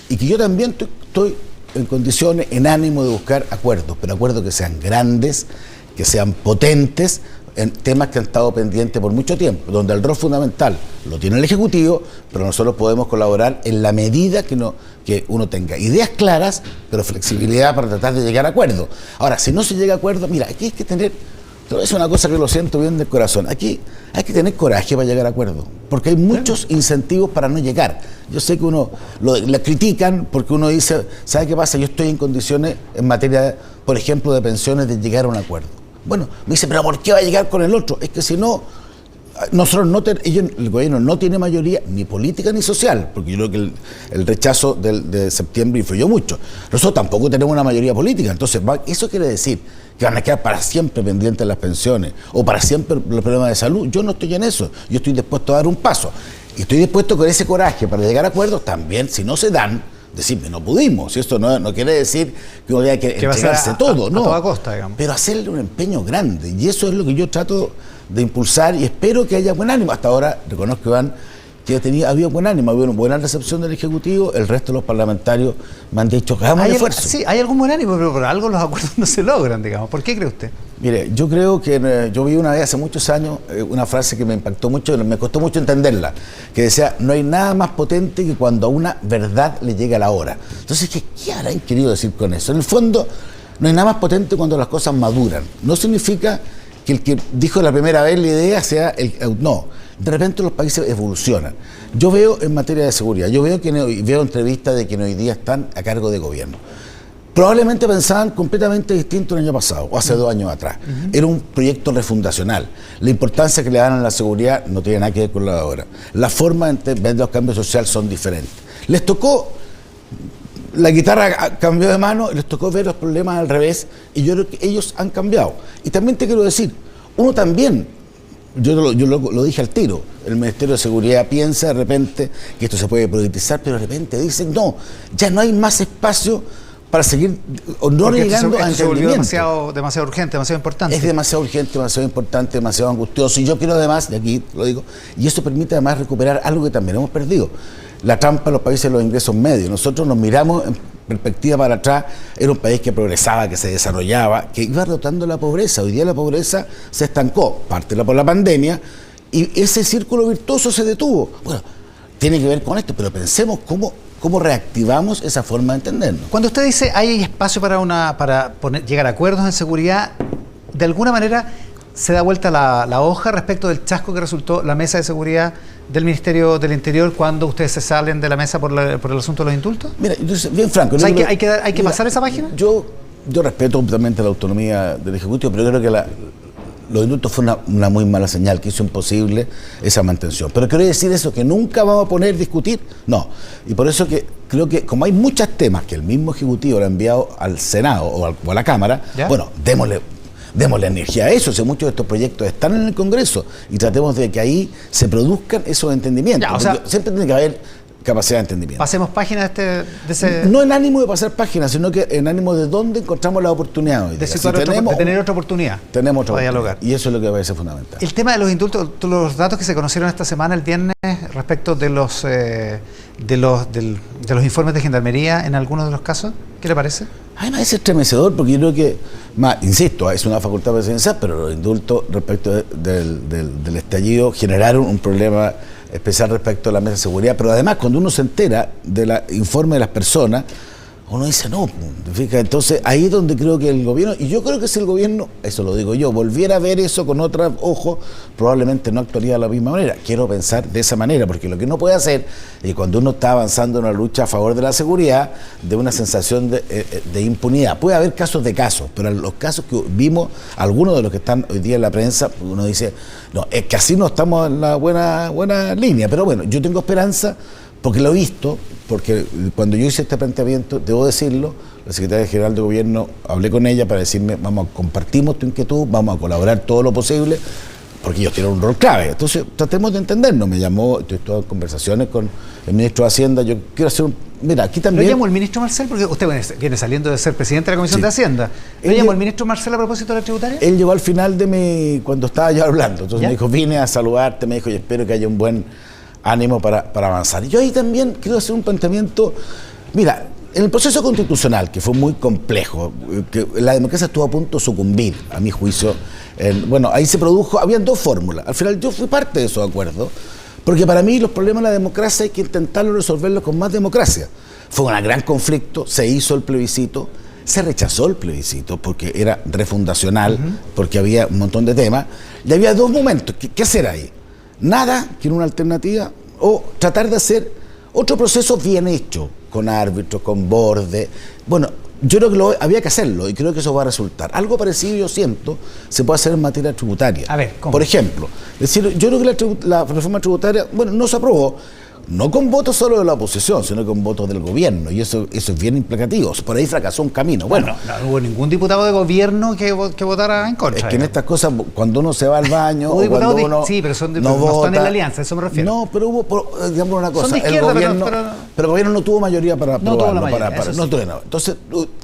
y que yo también estoy en condiciones, en ánimo de buscar acuerdos, pero acuerdos que sean grandes, que sean potentes, en temas que han estado pendientes por mucho tiempo, donde el rol fundamental lo tiene el Ejecutivo, pero nosotros podemos colaborar en la medida que uno tenga ideas claras, pero flexibilidad para tratar de llegar a acuerdos. Ahora, si no se llega a acuerdos, mira, aquí hay que tener... Es una cosa que lo siento bien del corazón. Aquí hay que tener coraje para llegar a acuerdos, porque hay muchos incentivos para no llegar. Yo sé que la critican porque uno dice, ¿sabe qué pasa? Yo estoy en condiciones en materia, por ejemplo, de pensiones, de llegar a un acuerdo. Bueno, me dice, ¿pero por qué va a llegar con el otro? Es que si no, el gobierno no tiene mayoría ni política ni social, porque yo creo que el rechazo de septiembre influyó mucho. Nosotros tampoco tenemos una mayoría política, entonces eso quiere decir que van a quedar para siempre pendientes las pensiones o para siempre los problemas de salud. Yo no estoy en eso, yo estoy dispuesto a dar un paso y estoy dispuesto con ese coraje para llegar a acuerdos también, si no se dan, decirme, no pudimos, y esto no quiere decir que uno tenga que entregarse todo, no, a toda costa, digamos. Pero hacerle un empeño grande, y eso es lo que yo trato de impulsar y espero que haya buen ánimo. Hasta ahora reconozco, Iván, que había buen ánimo, había una buena recepción del Ejecutivo, el resto de los parlamentarios me han dicho que hagamos el esfuerzo. Sí, hay algún buen ánimo, pero por algo los acuerdos no se logran, digamos. ¿Por qué cree usted? Mire, yo creo que yo vi una vez hace muchos años una frase que me impactó mucho, me costó mucho entenderla, que decía, no hay nada más potente que cuando a una verdad le llega la hora. Entonces, ¿qué habrán querido decir con eso? En el fondo, no hay nada más potente cuando las cosas maduran. No significa que el que dijo la primera vez la idea sea no. De repente los países evolucionan. Yo veo en materia de seguridad, veo entrevistas de quienes hoy día están a cargo de gobierno. Probablemente pensaban completamente distinto el año pasado o hace 2 años atrás. Era un proyecto refundacional. La importancia que le dan a la seguridad no tiene nada que ver con la de ahora. La forma de ver los cambios sociales son diferentes. Les tocó, la guitarra cambió de mano y les tocó ver los problemas al revés y yo creo que ellos han cambiado. Y también te quiero decir, uno también, yo lo dije al tiro, el Ministerio de Seguridad piensa de repente que esto se puede politizar, pero de repente dicen, no, ya no hay más espacio para seguir llegando a entendimiento. Demasiado urgente, demasiado importante. Es demasiado urgente, demasiado importante, demasiado angustioso. Y yo quiero además, de aquí lo digo, y esto permite además recuperar algo que también hemos perdido. La trampa de los países de los ingresos medios. Nosotros nos miramos en perspectiva para atrás, era un país que progresaba, que se desarrollaba, que iba derrotando la pobreza. Hoy día la pobreza se estancó, parte por la pandemia, y ese círculo virtuoso se detuvo. Bueno, tiene que ver con esto, pero pensemos cómo reactivamos esa forma de entendernos. Cuando usted dice hay espacio para llegar a acuerdos en seguridad, de alguna manera se da vuelta la hoja respecto del chasco que resultó la mesa de seguridad del Ministerio del Interior cuando ustedes se salen de la mesa por el asunto de los indultos? Mira, entonces, bien franco. O sea, no hay que pasar esa página. Yo respeto completamente la autonomía del Ejecutivo, pero creo que los indultos fue una muy mala señal, que hizo imposible esa mantención. Pero quiero decir eso, que nunca vamos a poner a discutir, no. Y por eso que creo que como hay muchos temas que el mismo Ejecutivo le ha enviado al Senado o a la Cámara, ¿ya? Bueno, démosle energía a eso, si muchos de estos proyectos están en el Congreso y tratemos de que ahí se produzcan esos entendimientos. Ya, o sea, siempre tiene que haber capacidad de entendimiento. Pasemos páginas de ese... No en ánimo de pasar páginas, sino que en ánimo de dónde encontramos la oportunidad hoy día. de tener otra oportunidad. Tenemos otra para oportunidad. dialogar. Y eso es lo que va a ser fundamental. El tema de los indultos, los datos que se conocieron esta semana, el viernes, respecto de los informes de gendarmería en algunos de los casos, ¿qué le parece? Además es estremecedor porque yo creo que, insisto, es una facultad presidencial, pero los indultos respecto del estallido generaron un problema especial respecto a la mesa de seguridad, pero además cuando uno se entera del informe de las personas, uno dice, no, fíjate, entonces ahí es donde creo que el gobierno, y yo creo que si el gobierno, eso lo digo yo, volviera a ver eso con otro ojo, probablemente no actuaría de la misma manera. Quiero pensar de esa manera, porque lo que no puede hacer es cuando uno está avanzando en una lucha a favor de la seguridad, de una sensación de impunidad. Puede haber casos de casos, pero en los casos que vimos, algunos de los que están hoy día en la prensa, uno dice, no, es que así no estamos en la buena línea, pero bueno, yo tengo esperanza, porque lo he visto, porque cuando yo hice este planteamiento, debo decirlo, la secretaria general de gobierno, hablé con ella para decirme, compartimos tu inquietud, vamos a colaborar todo lo posible, porque ellos tienen un rol clave. Entonces, tratemos de entendernos. Me llamó, estoy en conversaciones con el ministro de Hacienda, yo quiero hacer mira, aquí también... ¿Lo llamó el ministro Marcel? Porque usted viene saliendo de ser presidente de la Comisión de Hacienda. ¿Lo llamó el ministro Marcel a propósito de la tributaria? Él llegó al final cuando estaba yo hablando, entonces me dijo, vine a saludarte, me dijo, y espero que haya un buen ánimo para avanzar. Y yo ahí también quiero hacer un planteamiento. Mira, en el proceso constitucional, que fue muy complejo, que la democracia estuvo a punto de sucumbir, a mi juicio, ahí se produjo, habían dos fórmulas. Al final yo fui parte de esos acuerdos, porque para mí los problemas de la democracia hay que intentarlo resolverlos con más democracia. Fue un gran conflicto, se hizo el plebiscito, se rechazó el plebiscito porque era refundacional, porque había un montón de temas, y había dos momentos. ¿Qué hacer ahí? Nada, que era una alternativa, o tratar de hacer otro proceso bien hecho, con árbitros, con borde. Bueno, yo creo que había que hacerlo y creo que eso va a resultar. Algo parecido, yo siento, se puede hacer en materia tributaria. A ver, ¿cómo? Por ejemplo, yo creo que la reforma tributaria, no se aprobó, no con votos solo de la oposición, sino con votos del gobierno, y eso es bien implicativo. Por ahí fracasó un camino. Bueno, no hubo ningún diputado de gobierno que votara en contra. Es que en estas cosas, cuando uno se va al baño, hubo diputados cuando uno sí, pero no vota, están en la alianza, eso me refiero. No, pero hubo, digamos una cosa, son de izquierda, el gobierno, pero el gobierno no tuvo mayoría para aprobarlo. No tuvo nada. Entonces,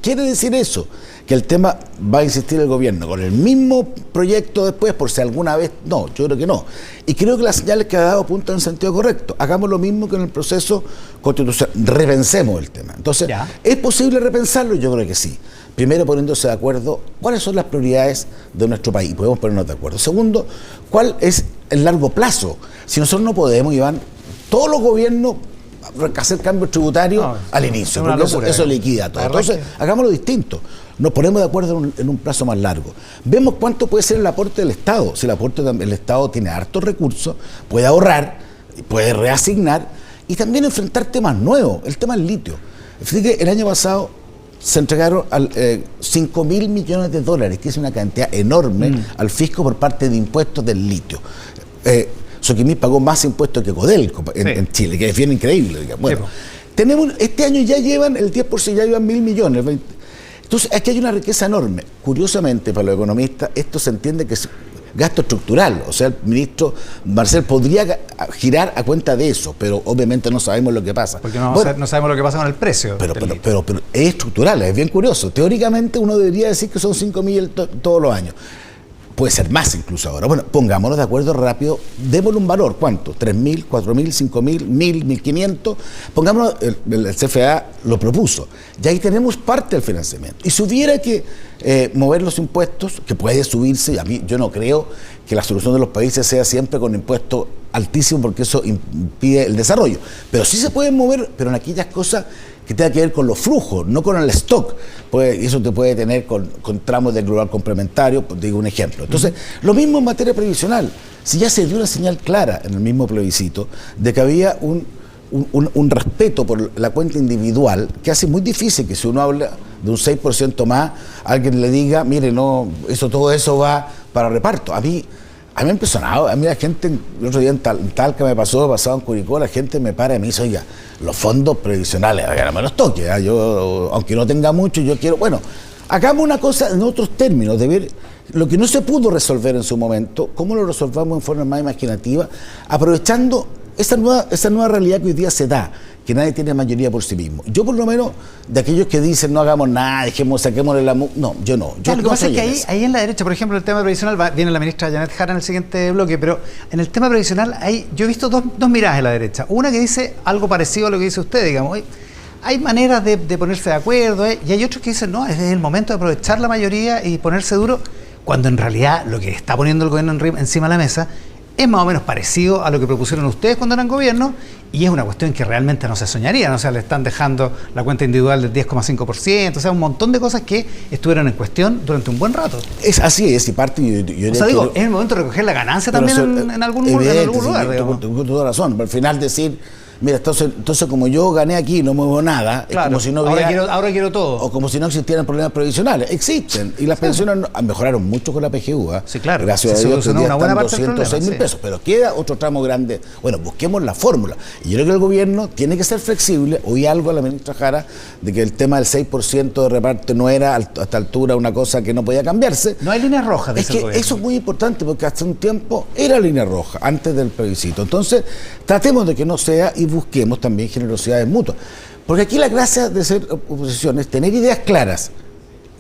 quiere decir eso, que el tema va a insistir el gobierno con el mismo proyecto después, por si alguna vez, no, yo creo que no. Y creo que las señales que ha dado apuntan en sentido correcto. Hagamos lo mismo que en el proceso constitucional, repensemos el tema. Entonces, ¿es posible repensarlo? Yo creo que sí. Primero, poniéndose de acuerdo cuáles son las prioridades de nuestro país, podemos ponernos de acuerdo. Segundo, cuál es el largo plazo. Si nosotros no podemos, Iván, todos los gobiernos hacer cambios tributarios al inicio, porque eso liquida todo. Entonces, hagámoslo distinto. Nos ponemos de acuerdo en un plazo más largo. Vemos cuánto puede ser el aporte del Estado. Si el aporte del Estado tiene hartos recursos, puede ahorrar, puede reasignar y también enfrentar temas nuevos. El tema del litio. Fíjate que el año pasado se entregaron 5.000 millones de dólares, que es una cantidad enorme al fisco por parte de impuestos del litio. Soquimich pagó más impuestos que Codelco en Chile, que es bien increíble. Digamos. Bueno, este año ya llevan el 10%, ya llevan 1.000 millones. Entonces, aquí hay una riqueza enorme. Curiosamente, para los economistas, esto se entiende que es gasto estructural. O sea, el ministro Marcel podría girar a cuenta de eso, pero obviamente no sabemos lo que pasa. Porque no sabemos lo que pasa con el precio. Pero es estructural, es bien curioso. Teóricamente uno debería decir que son 5.000 todos los años. Puede ser más incluso ahora. Bueno, pongámonos de acuerdo rápido, démosle un valor. ¿Cuánto? ¿3.000, 4.000, 5.000, 1.000, 1.500? Pongámonos, el CFA lo propuso. Y ahí tenemos parte del financiamiento. Y si hubiera que mover los impuestos, que puede subirse, a mí yo no creo que la solución de los países sea siempre con impuestos altísimos, porque eso impide el desarrollo. Pero sí se pueden mover, pero en aquellas cosas que tenga que ver con los flujos, no con el stock. Eso te puede tener con tramos del global complementario, digo un ejemplo. Entonces, lo mismo en materia previsional. Si ya se dio una señal clara en el mismo plebiscito de que había un respeto por la cuenta individual, que hace muy difícil que si uno habla de un 6% más, alguien le diga, mire, no, todo eso va para reparto. A mí me ha impresionado, a mí la gente, el otro día en Talca me pasado en Curicó, la gente me para y me dice, oiga, los fondos previsionales, no me los toque, yo, aunque no tenga mucho, yo quiero, bueno, hagamos una cosa en otros términos, de ver lo que no se pudo resolver en su momento, cómo lo resolvamos en forma más imaginativa, aprovechando esa nueva realidad que hoy día se da, que nadie tiene mayoría por sí mismo. Yo por lo menos, de aquellos que dicen no hagamos nada, saquémosle la... No, yo no. Yo lo que pasa es que ahí en la derecha, por ejemplo, el tema previsional, viene la ministra Janet Jara en el siguiente bloque, pero en el tema previsional yo he visto dos miradas en la derecha. Una que dice algo parecido a lo que dice usted, digamos. Hay maneras de ponerse de acuerdo, y hay otros que dicen, no, es el momento de aprovechar la mayoría y ponerse duro, cuando en realidad lo que está poniendo el gobierno encima de la mesa es más o menos parecido a lo que propusieron ustedes cuando eran gobierno, y es una cuestión que realmente no se soñaría, o sea, le están dejando la cuenta individual del 10,5%, o sea, un montón de cosas que estuvieron en cuestión durante un buen rato. Es así, y parte... Yo o sea, digo, es el momento de recoger la ganancia también en algún lugar. Tengo toda razón, pero al final decir... Mira, entonces como yo gané aquí y no muevo nada, claro, es como si no hubiera... Ahora quiero todo. O como si no existieran problemas previsionales. Existen. Y las pensiones mejoraron mucho con la PGU. Sí, claro. Gracias a Dios, que hoy día están 206.000 pesos. Sí. Pero queda otro tramo grande. Bueno, busquemos la fórmula. Y yo creo que el gobierno tiene que ser flexible. Oí algo a la ministra Jara de que el tema del 6% de reparto no era a esta altura una cosa que no podía cambiarse. No hay líneas rojas de ese gobierno. Eso es muy importante porque hace un tiempo era línea roja, antes del plebiscito. Entonces, tratemos de que no sea y busquemos también generosidades mutuas. Porque aquí la gracia de ser oposición es tener ideas claras,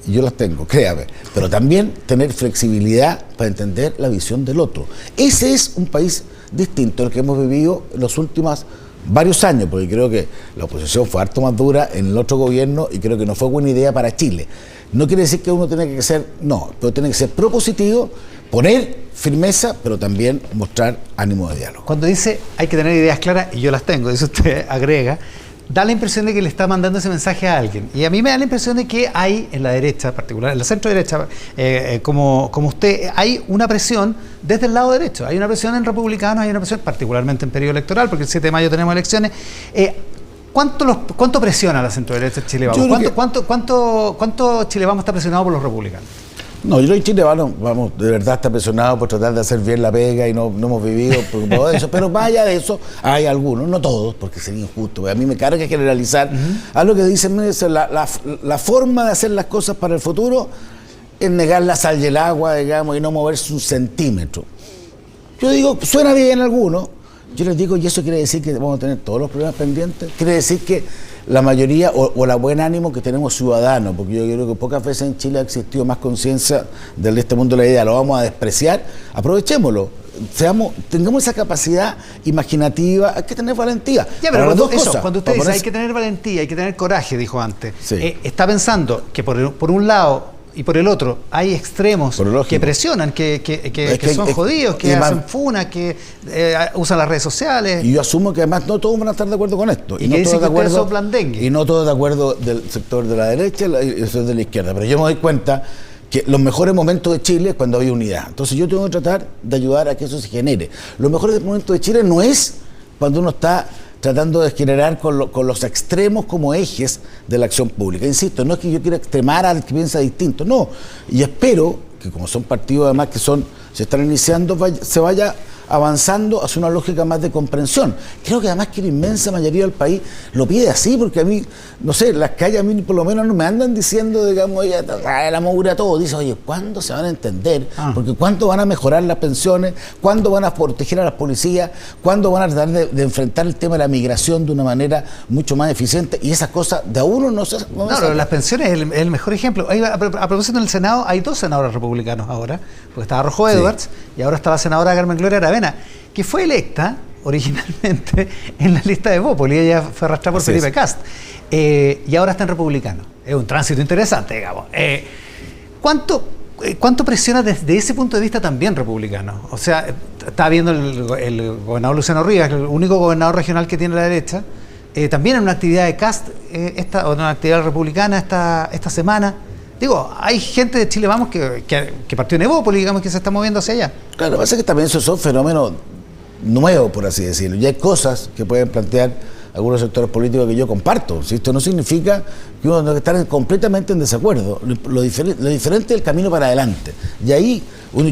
y yo las tengo, créame, pero también tener flexibilidad para entender la visión del otro. Ese es un país distinto al que hemos vivido en los últimos varios años, porque creo que la oposición fue harto más dura en el otro gobierno y creo que no fue buena idea para Chile. No quiere decir que uno tenga que ser, no, pero tiene que ser propositivo, poner firmeza, pero también mostrar ánimo de diálogo. Cuando dice hay que tener ideas claras, y yo las tengo, eso usted agrega, da la impresión de que le está mandando ese mensaje a alguien. Y a mí me da la impresión de que hay en la derecha, particular en la centro derecha, como usted, hay una presión desde el lado derecho. Hay una presión en republicanos, hay una presión particularmente en periodo electoral, porque el 7 de mayo tenemos elecciones. ¿Cuánto presiona la centro derecha Chile Vamos? ¿Cuánto Chile Vamos está presionado por los republicanos? No, yo creo que Chile vamos, de verdad está presionado por tratar de hacer bien la pega y no hemos vivido por eso, pero vaya de eso, hay algunos, no todos, porque sería injusto. A mí me carga generalizar. A lo que dicen, la forma de hacer las cosas para el futuro es negar la sal y el agua, digamos, y no moverse un centímetro. Yo digo, suena bien algunos. Yo les digo, ¿y eso quiere decir que vamos a tener todos los problemas pendientes? Quiere decir que la mayoría o la buen ánimo que tenemos ciudadanos, porque yo creo que pocas veces en Chile ha existido más conciencia de este mundo de la idea, lo vamos a despreciar, aprovechémoslo, tengamos esa capacidad imaginativa, hay que tener valentía. Ya, pero cuando usted dice hay que tener valentía, hay que tener coraje, dijo antes, sí. Está pensando que por un lado y por el otro hay extremos que presionan, que son jodidos, que hacen funas, que usan las redes sociales. Y yo asumo que además no todos van a estar de acuerdo con esto. Y no que dicen que ustedes son blandengue. Y no todos de acuerdo del sector de la derecha y el sector de la izquierda. Pero yo me doy cuenta que los mejores momentos de Chile es cuando había unidad. Entonces yo tengo que tratar de ayudar a que eso se genere. Los mejores momentos de Chile no es cuando uno está tratando de generar con los extremos como ejes de la acción pública. Insisto, no es que yo quiera extremar al que piensa distinto, no. Y espero que como son partidos además que se están iniciando, se vaya avanzando hacia una lógica más de comprensión. Creo que además que la inmensa mayoría del país lo pide así, porque a mí, no sé, las calles a mí por lo menos no me andan diciendo, digamos, oye, la mogura todo. Dice, oye, ¿cuándo se van a entender? Porque ¿cuándo van a mejorar las pensiones? ¿Cuándo van a proteger a las policías? ¿Cuándo van a tratar de enfrentar el tema de la migración de una manera mucho más eficiente? Y esas cosas de a uno no se... No, las pensiones es el mejor ejemplo. A propósito, en el Senado hay 2 senadores republicanos ahora, porque estaba Rojo Edwards y ahora está la senadora Carmen Gloria Aravena, que fue electa originalmente en la lista de Bópoli, y ella fue arrastrada por Felipe Kast, y ahora está en republicano. Es un tránsito interesante, digamos. ¿Cuánto presiona desde ese punto de vista también republicano? O sea, está viendo el gobernador Luciano Rivas, el único gobernador regional que tiene la derecha, también en una actividad de Kast, o una actividad republicana esta semana, Digo, hay gente de Chile Vamos que partió en Evópolis, digamos, que se está moviendo hacia allá. Claro, lo que pasa es que también esos son fenómenos nuevos, por así decirlo. Y hay cosas que pueden plantear algunos sectores políticos que yo comparto. ¿Sí? Esto no significa que uno tenga que estar completamente en desacuerdo. Lo diferente es el camino para adelante. Y ahí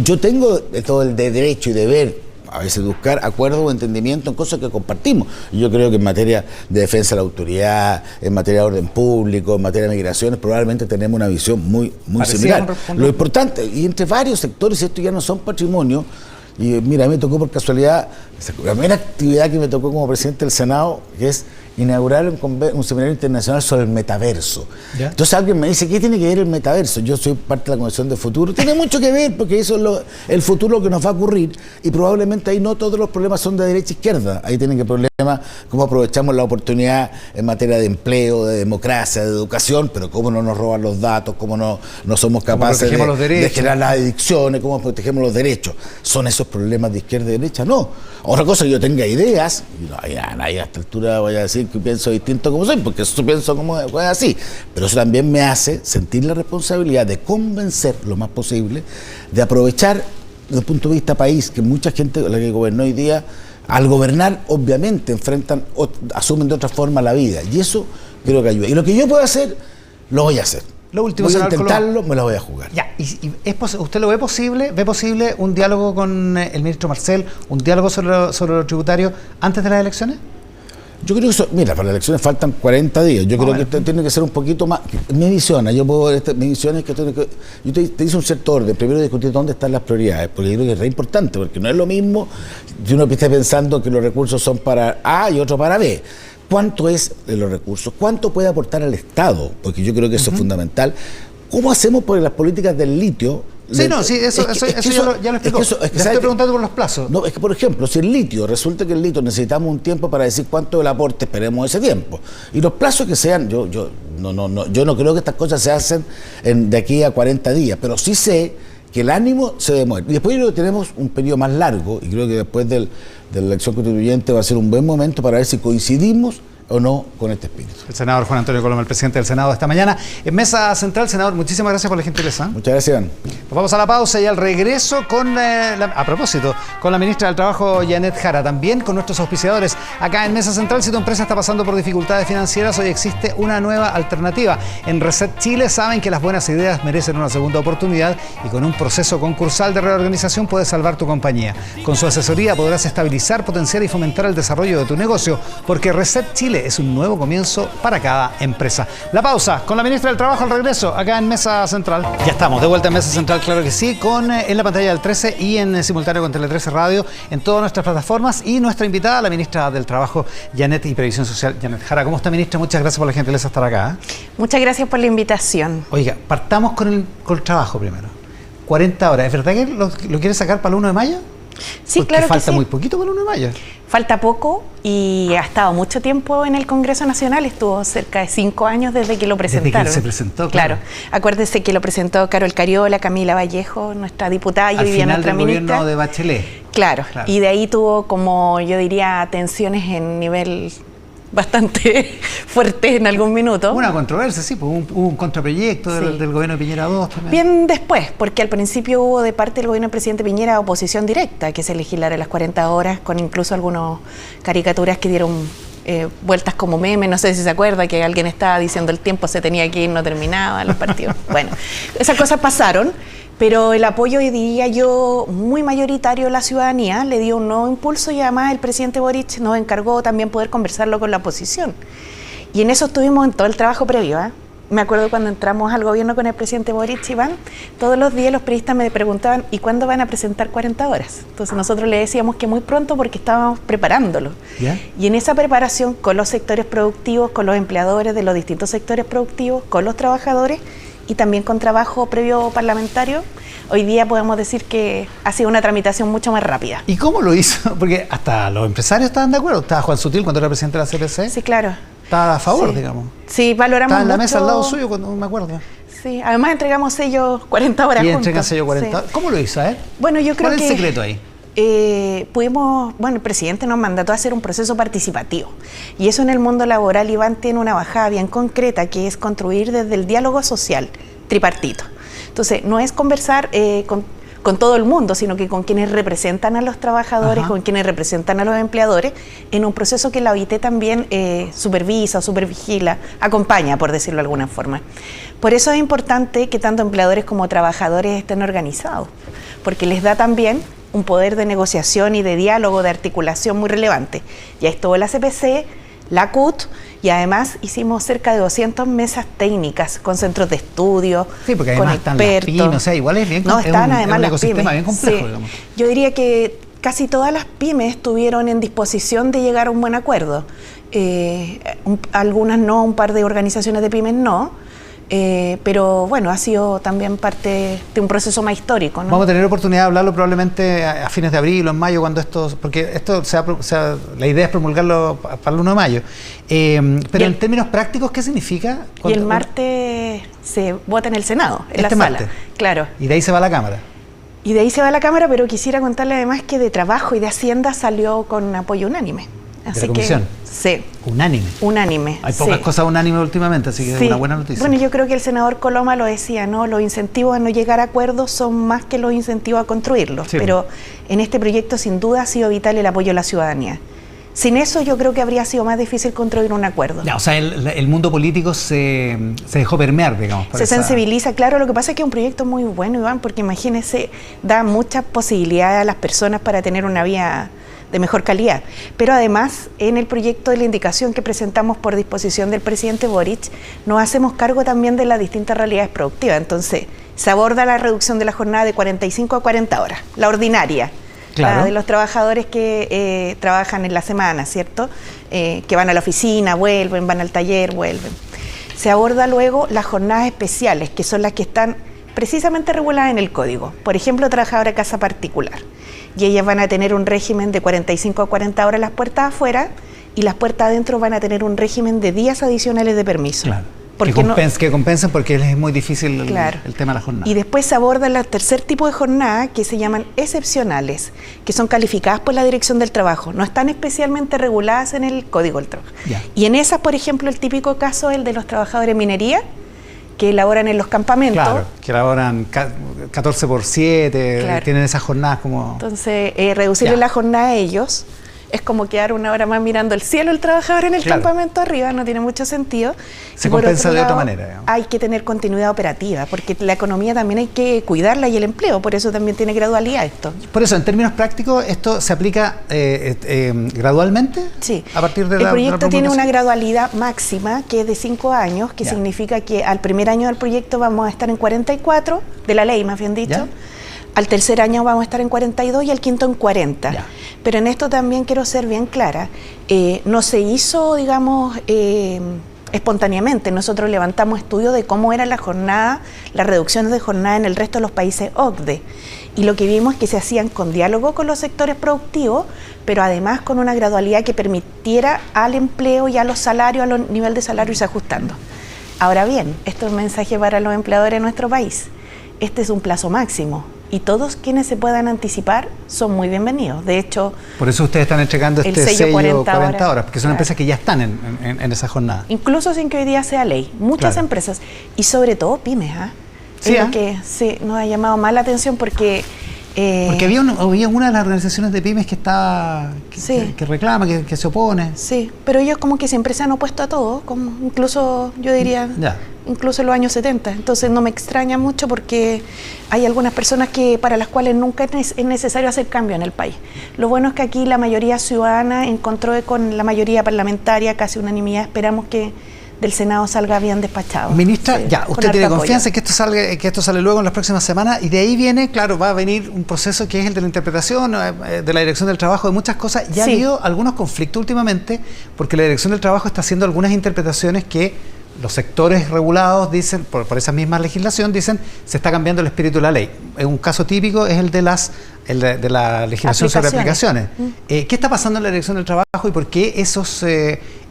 yo tengo todo el derecho y deber a veces buscar acuerdo o entendimiento en cosas que compartimos. Yo creo que en materia de defensa de la autoridad, en materia de orden público, en materia de migraciones, probablemente tenemos una visión muy similar. Lo importante, y entre varios sectores, esto ya no son patrimonio, y mira, a mí me tocó por casualidad, la primera actividad que me tocó como presidente del Senado, que es inaugurar un seminario internacional sobre el metaverso. ¿Ya? Entonces alguien me dice, ¿qué tiene que ver el metaverso? Yo soy parte de la Comisión de Futuro. Tiene mucho que ver, porque eso es el futuro que nos va a ocurrir, y probablemente ahí no todos los problemas son de derecha e izquierda. Ahí tienen que problemas cómo aprovechamos la oportunidad en materia de empleo, de democracia, de educación, pero cómo no nos roban los datos, cómo no somos capaces de generar las adicciones, cómo protegemos los derechos. ¿Son esos problemas de izquierda y derecha? No. Otra cosa que yo tenga ideas, y no, a esta altura voy a decir que pienso distinto como soy, porque eso pienso como es así, pero eso también me hace sentir la responsabilidad de convencer lo más posible, de aprovechar desde el punto de vista país, que mucha gente, la que gobernó hoy día, al gobernar obviamente asumen de otra forma la vida, y eso creo que ayuda. Y lo que yo puedo hacer, lo voy a hacer. Lo último, voy a intentarlo, me lo voy a jugar. Ya, ¿usted lo ve posible? ¿Ve posible un diálogo con el ministro Marcel, un diálogo sobre lo tributario antes de las elecciones? Yo creo que eso, mira, para las elecciones faltan 40 días. Yo creo que esto tiene que ser un poquito más. Mi visión, mi visión es que yo te hice un cierto orden. Primero discutir dónde están las prioridades, porque yo creo que es re importante, porque no es lo mismo si uno esté pensando que los recursos son para A y otro para B. ¿Cuánto es de los recursos? ¿Cuánto puede aportar al Estado? Porque yo creo que eso es fundamental. ¿Cómo hacemos por las políticas del litio? Eso ya lo explicó. Estoy preguntando por los plazos. No, es que, por ejemplo, si el litio, resulta que el litio necesitamos un tiempo para decir cuánto del aporte esperemos ese tiempo. Y los plazos que sean, yo no creo que estas cosas se hacen de aquí a 40 días, pero sí sé que el ánimo se demuestra. Y después yo creo que tenemos un periodo más largo, y creo que después de la elección constituyente va a ser un buen momento para ver si coincidimos o no con este espíritu. El senador Juan Antonio Coloma, el presidente del Senado esta mañana. En Mesa Central, senador, muchísimas gracias por la gentileza. Muchas gracias, Iván. Nos vamos a la pausa y al regreso con la ministra del Trabajo, Janet Jara, también con nuestros auspiciadores. Acá en Mesa Central, si tu empresa está pasando por dificultades financieras, hoy existe una nueva alternativa. En Reset Chile saben que las buenas ideas merecen una segunda oportunidad, y con un proceso concursal de reorganización puedes salvar tu compañía. Con su asesoría podrás estabilizar, potenciar y fomentar el desarrollo de tu negocio, porque Reset Chile es un nuevo comienzo para cada empresa. La pausa con la ministra del Trabajo al regreso, acá en Mesa Central. Ya estamos de vuelta en Mesa Central, claro que sí, en la pantalla del 13 y en simultáneo con Tele 13 Radio, en todas nuestras plataformas, y nuestra invitada, la ministra del Trabajo, Janet y Previsión Social, Janet Jara. ¿Cómo está, ministra? Muchas gracias por la gentileza de estar acá. Muchas gracias por la invitación. Oiga, partamos con el trabajo primero. 40 horas, ¿es verdad que lo quiere sacar para el 1 de mayo? Sí, porque claro que falta sí. muy poquito para el 1 de mayo. Falta poco, y ha estado mucho tiempo en el Congreso Nacional, estuvo cerca de 5 años desde que lo presentaron. Desde que se presentó, claro. Acuérdese que lo presentó Carol Cariola, Camila Vallejo, nuestra diputada, y hoy día nuestra ministra. Al final del gobierno de Bachelet. Claro, y de ahí tuvo, como yo diría, tensiones en nivel bastante fuerte en algún minuto. Una controversia, sí, pues hubo un contraproyecto del gobierno de Piñera 2 también. Bien después, porque al principio hubo de parte del gobierno del presidente Piñera oposición directa, que se legislara las 40 horas, con incluso algunas caricaturas que dieron vueltas como memes. No sé si se acuerda que alguien estaba diciendo el tiempo se tenía que ir, no terminaba los partidos. Bueno, esas cosas pasaron. Pero el apoyo, hoy día yo, muy mayoritario de la ciudadanía, le dio un nuevo impulso, y además el presidente Boric nos encargó también poder conversarlo con la oposición. Y en eso estuvimos en todo el trabajo previo. Me acuerdo cuando entramos al gobierno con el presidente Boric, Iván, todos los días los periodistas me preguntaban, ¿y cuándo van a presentar 40 horas? Entonces nosotros le decíamos que muy pronto, porque estábamos preparándolo. ¿Ya? Y en esa preparación con los sectores productivos, con los empleadores de los distintos sectores productivos, con los trabajadores, y también con trabajo previo parlamentario, hoy día podemos decir que ha sido una tramitación mucho más rápida. ¿Y cómo lo hizo? Porque hasta los empresarios estaban de acuerdo. Estaba Juan Sutil cuando era presidente de la CPC. Sí, claro. Estaba a favor, digamos. Sí, valoramos mucho. Estaba en la mesa al lado suyo, cuando me acuerdo. Sí, además entregamos sellos 40 horas juntos. Y entregan sellos 40 horas. ¿Cómo lo hizo, Bueno, yo creo que... ¿Cuál es el secreto ahí? El presidente nos mandató a hacer un proceso participativo, y eso en el mundo laboral, Iván, tiene una bajada bien concreta, que es construir desde el diálogo social, tripartito. Entonces, no es conversar con todo el mundo, sino que con quienes representan a los trabajadores, con quienes representan a los empleadores, en un proceso que la OIT también supervisa o supervigila, acompaña, por decirlo de alguna forma. Por eso es importante que tanto empleadores como trabajadores estén organizados, porque les da también un poder de negociación y de diálogo, de articulación muy relevante. Ya estuvo la CPC, la CUT, y además hicimos cerca de 200 mesas técnicas con centros de estudio, sí, porque con además están las pymes, o sea, igual es bien un ecosistema bien complejo, digamos. Yo diría que casi todas las pymes estuvieron en disposición de llegar a un buen acuerdo. Algunas no, un par de organizaciones de pymes no. Pero bueno, ha sido también parte de un proceso más histórico, ¿no? Vamos a tener oportunidad de hablarlo probablemente a fines de abril o en mayo, cuando porque esto la idea es promulgarlo para el 1 de mayo. Pero en términos prácticos, ¿qué significa? Y el martes se vota en el Senado, en la sala. Martes. Claro. Y de ahí se va a la Cámara. Y de ahí se va a la Cámara, pero quisiera contarle además que de Trabajo y de Hacienda salió con apoyo unánime. Así ¿de la comisión? Sí. Unánime. Hay pocas cosas unánimes últimamente, así que es una buena noticia. Bueno, yo creo que el senador Coloma lo decía, ¿no? Los incentivos a no llegar a acuerdos son más que los incentivos a construirlos. Sí. Pero en este proyecto sin duda ha sido vital el apoyo de la ciudadanía. Sin eso yo creo que habría sido más difícil construir un acuerdo. Ya, o sea, el mundo político se dejó permear, digamos. Se sensibiliza, claro. Lo que pasa es que es un proyecto muy bueno, Iván, porque imagínese, da muchas posibilidades a las personas para tener una vida de mejor calidad. Pero además, en el proyecto de la indicación que presentamos por disposición del presidente Boric, nos hacemos cargo también de las distintas realidades productivas. Entonces, se aborda la reducción de la jornada de 45 a 40 horas, la ordinaria, claro, de los trabajadores que trabajan en la semana, ¿cierto? Que van a la oficina, vuelven, van al taller, vuelven. Se aborda luego las jornadas especiales, que son las que están precisamente reguladas en el código. Por ejemplo, trabajadora de casa particular. Y ellas van a tener un régimen de 45 a 40 horas las puertas afuera, y las puertas adentro van a tener un régimen de días adicionales de permiso. Claro. Que compensen, porque es muy difícil el tema de la jornada. Y después se aborda el tercer tipo de jornada, que se llaman excepcionales, que son calificadas por la Dirección del Trabajo. No están especialmente reguladas en el Código del Trabajo. Ya. Y en esas, por ejemplo, el típico caso es el de los trabajadores de minería, que elaboran en los campamentos. Claro, que elaboran 14x7, claro, tienen esas jornadas como... Entonces, reducirle la jornada a ellos es como quedar una hora más mirando el cielo el trabajador en el campamento arriba, no tiene mucho sentido. Se compensa de otra manera, digamos. Hay que tener continuidad operativa, porque la economía también hay que cuidarla, y el empleo, por eso también tiene gradualidad esto. Por eso, en términos prácticos, ¿esto se aplica gradualmente? Sí. A partir de el proyecto tiene una gradualidad máxima, que es de 5 años, que significa que al primer año del proyecto vamos a estar en 44, de la ley más bien dicho. Al tercer año vamos a estar en 42 y al quinto en 40. Ya. Pero en esto también quiero ser bien clara. No se hizo, digamos, espontáneamente. Nosotros levantamos estudios de cómo era la jornada, las reducciones de jornada en el resto de los países OCDE. Y lo que vimos es que se hacían con diálogo con los sectores productivos, pero además con una gradualidad que permitiera al empleo y a los salarios, a los niveles de salario, irse ajustando. Ahora bien, esto es un mensaje para los empleadores de nuestro país. Este es un plazo máximo, y todos quienes se puedan anticipar son muy bienvenidos. De hecho, por eso ustedes están entregando este sello 40 horas, porque son empresas que ya están en esa jornada. Incluso sin que hoy día sea ley. Muchas empresas, y sobre todo pymes, es lo que nos ha llamado más la atención, porque había una de las organizaciones de pymes que estaba que reclama, que se opone. Sí, pero ellos como que siempre se han opuesto a todo, como incluso yo diría, incluso en los años 70. Entonces no me extraña mucho, porque hay algunas personas para las cuales nunca es necesario hacer cambio en el país. Lo bueno es que aquí la mayoría ciudadana encontró con la mayoría parlamentaria casi unanimidad. Esperamos que del Senado salga bien despachado. Ministra, usted tiene confianza en que esto sale luego en las próximas semanas, y de ahí viene, claro, va a venir un proceso que es el de la interpretación, de la Dirección del Trabajo, de muchas cosas. Ya ha habido algunos conflictos últimamente, porque la Dirección del Trabajo está haciendo algunas interpretaciones que los sectores regulados dicen, por esa misma legislación, dicen se está cambiando el espíritu de la ley. Un caso típico es el de la legislación sobre aplicaciones. ¿Qué está pasando en la Dirección del Trabajo, y por qué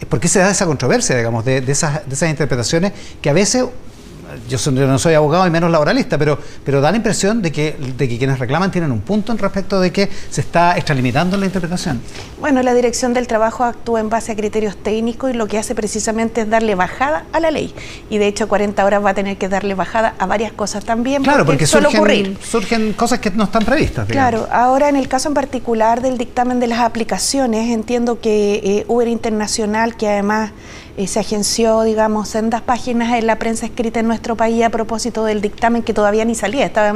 por qué se da esa controversia, digamos, de esas interpretaciones que a veces yo no soy abogado y menos laboralista, pero da la impresión de que quienes reclaman tienen un punto en respecto de que se está extralimitando la interpretación. Bueno, la Dirección del Trabajo actúa en base a criterios técnicos y lo que hace precisamente es darle bajada a la ley. Y de hecho 40 horas va a tener que darle bajada a varias cosas también. Claro, porque suele ocurrir. Surgen cosas que no están previstas. Digamos. Claro, ahora en el caso en particular del dictamen de las aplicaciones, entiendo que Uber Internacional, que además se agenció, digamos, sendas páginas en la prensa escrita en nuestro país a propósito del dictamen que todavía ni salía, estaba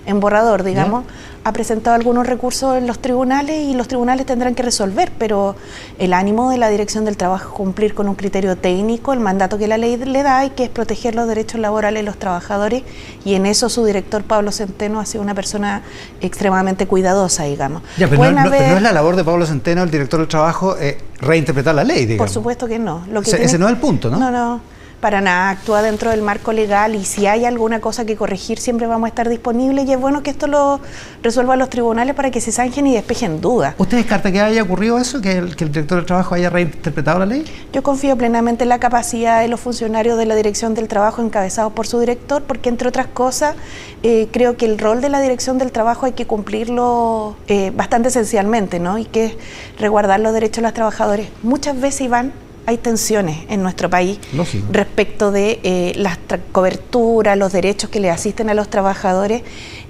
en borrador, digamos, ha presentado algunos recursos en los tribunales y los tribunales tendrán que resolver, pero el ánimo de la Dirección del Trabajo es cumplir con un criterio técnico, el mandato que la ley le da y que es proteger los derechos laborales de los trabajadores, y en eso su director Pablo Centeno ha sido una persona extremadamente cuidadosa, digamos. Ya, pero no es la labor de Pablo Centeno, el director del Trabajo, reinterpretar la ley, digamos. Por supuesto que no. Ese no es el punto, ¿no? No. Para nada, actúa dentro del marco legal y si hay alguna cosa que corregir siempre vamos a estar disponibles y es bueno que esto lo resuelvan los tribunales para que se zanjen y despejen dudas. ¿Usted descarta que haya ocurrido eso, que el director del Trabajo haya reinterpretado la ley? Yo confío plenamente en la capacidad de los funcionarios de la Dirección del Trabajo encabezados por su director, porque entre otras cosas creo que el rol de la Dirección del Trabajo hay que cumplirlo bastante esencialmente, ¿no? Y que es resguardar los derechos de los trabajadores. Muchas veces, Iván, hay tensiones en nuestro país. Lógico. Respecto de las coberturas, los derechos que le asisten a los trabajadores,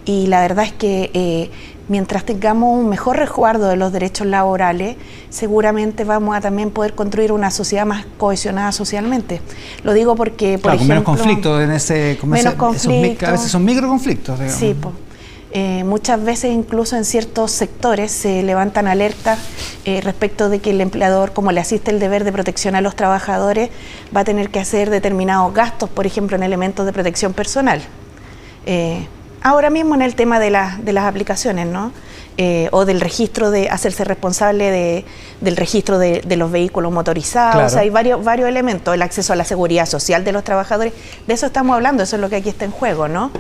y la verdad es que mientras tengamos un mejor resguardo de los derechos laborales, seguramente vamos a también poder construir una sociedad más cohesionada socialmente. Lo digo porque, por ejemplo... menos conflictos en ese... a veces son microconflictos, digamos. Sí, muchas veces incluso en ciertos sectores se levantan alertas respecto de que el empleador, como le asiste el deber de protección a los trabajadores, va a tener que hacer determinados gastos, por ejemplo, en elementos de protección personal. Ahora mismo en el tema de las aplicaciones, ¿no? O del registro, de hacerse responsable del registro de los vehículos motorizados. Claro. O sea, hay varios elementos, el acceso a la seguridad social de los trabajadores, de eso estamos hablando, eso es lo que aquí está en juego, ¿no?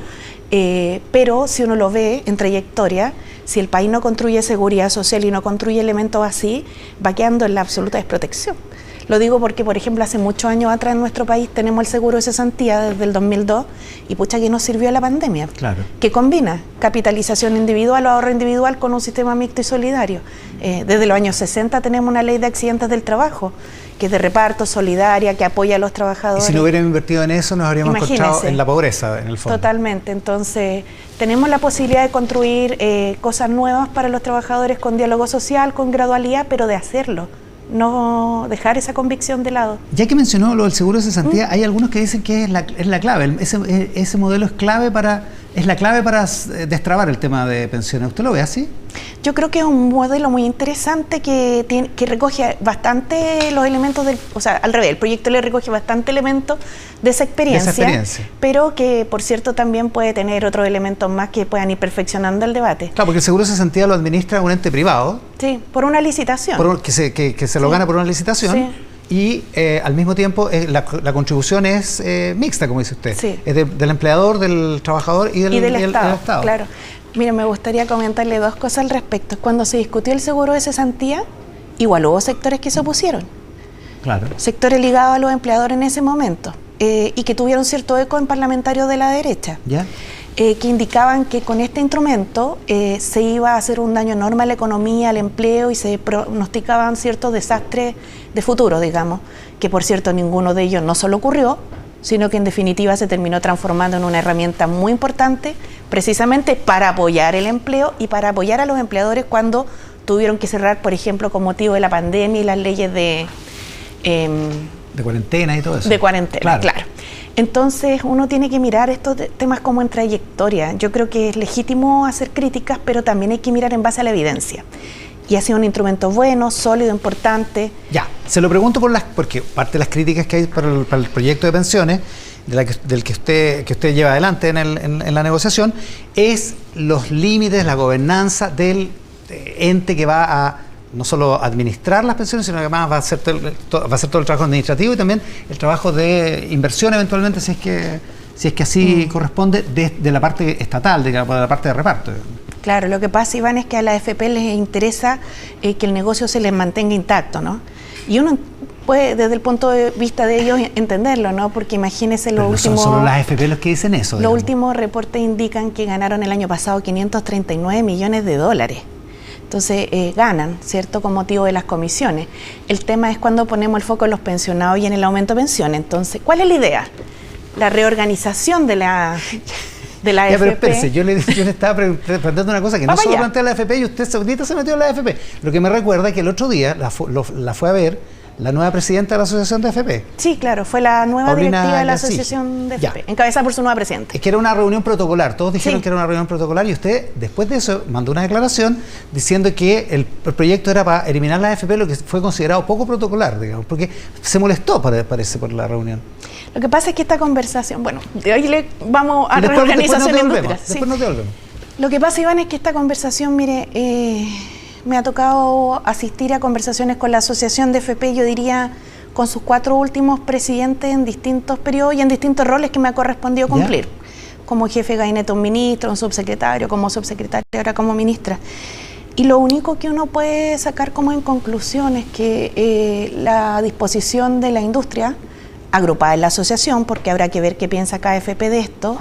Pero si uno lo ve en trayectoria, si el país no construye seguridad social y no construye elementos así, va quedando en la absoluta desprotección. Lo digo porque, por ejemplo, hace muchos años atrás en nuestro país tenemos el seguro de cesantía desde el 2002 y pucha que nos sirvió la pandemia. Claro. Que combina capitalización individual o ahorro individual con un sistema mixto y solidario. Desde los años 60 tenemos una ley de accidentes del trabajo que es de reparto, solidaria, que apoya a los trabajadores. Y si no hubiéramos invertido en eso, nos habríamos encontrado en la pobreza, en el fondo. Totalmente. Entonces, tenemos la posibilidad de construir cosas nuevas para los trabajadores con diálogo social, con gradualidad, pero de hacerlo. No dejar esa convicción de lado. Ya que mencionó lo del seguro de cesantía, hay algunos que dicen que es la clave. Ese modelo es la clave para destrabar el tema de pensiones. ¿Usted lo ve así? Yo creo que es un modelo muy interesante que recoge bastante los elementos o sea, al revés, el proyecto le recoge bastante elementos de esa experiencia, pero que, por cierto, también puede tener otros elementos más que puedan ir perfeccionando el debate. Claro, porque el seguro de cesantía lo administra un ente privado. Sí, por una licitación. Que se lo gana por una licitación. Sí. Y al mismo tiempo la contribución es mixta, como dice usted. Sí. Es del empleador, del trabajador y del Estado. Claro. Mira, me gustaría comentarle dos cosas al respecto. Cuando se discutió el seguro de cesantía, igual hubo sectores que se opusieron. Claro. Sectores ligados a los empleadores en ese momento y que tuvieron cierto eco en parlamentarios de la derecha. ¿Ya? Que indicaban que con este instrumento se iba a hacer un daño enorme a la economía, al empleo y se pronosticaban ciertos desastres de futuro, digamos, que por cierto ninguno de ellos no solo ocurrió, sino que en definitiva se terminó transformando en una herramienta muy importante precisamente para apoyar el empleo y para apoyar a los empleadores cuando tuvieron que cerrar, por ejemplo, con motivo de la pandemia y las leyes de cuarentena y todo eso. De cuarentena, claro. Entonces uno tiene que mirar estos temas como en trayectoria. Yo creo que es legítimo hacer críticas, pero también hay que mirar en base a la evidencia. Y ha sido un instrumento bueno, sólido, importante. Ya, se lo pregunto porque parte de las críticas que hay para el proyecto de pensiones, del que usted lleva adelante en la negociación, es los límites, la gobernanza del ente que va a no solo administrar las pensiones, sino que además va a hacer todo el trabajo administrativo y también el trabajo de inversión eventualmente, si es que así corresponde, de la parte estatal, de la parte de reparto. Claro, lo que pasa, Iván, es que a la AFP les interesa que el negocio se les mantenga intacto, ¿no? Y uno puede, desde el punto de vista de ellos, entenderlo, ¿no? Porque imagínense Pero no son solo las AFP los que dicen eso. Los últimos reportes indican que ganaron el año pasado 539 millones de dólares. Entonces ganan, ¿cierto?, con motivo de las comisiones. El tema es cuando ponemos el foco en los pensionados y en el aumento de pensiones. Entonces, ¿cuál es la idea? La reorganización de la AFP. Pero espérese, yo le estaba preguntando una cosa que no solo plantea la AFP y usted ahorita se metió en la AFP. Lo que me recuerda es que el otro día la fue a ver la nueva presidenta de la Asociación de AFP. Sí, claro, fue la nueva Paulina directiva de la Yancich. Asociación de AFP, encabezada por su nueva presidenta. Es que era una reunión protocolar, todos dijeron Sí. que era una reunión protocolar y usted, después de eso, mandó una declaración diciendo que el proyecto era para eliminar la AFP, lo que fue considerado poco protocolar, digamos, porque se molestó, parece, por la reunión. Lo que pasa es que esta conversación, bueno, de hoy vamos a Después reorganización nos industrial. Después nos devolvemos. Lo que pasa, Iván, es que esta conversación, mire, me ha tocado asistir a conversaciones con la Asociación de AFP, yo diría, con sus 4 últimos presidentes en distintos periodos y en distintos roles que me ha correspondido cumplir. ¿Ya? Como jefe de gabinete de un ministro, un subsecretario, como subsecretaria, ahora como ministra. Y lo único que uno puede sacar como en conclusión es que la disposición de la industria, agrupada en la asociación, porque habrá que ver qué piensa cada AFP de esto,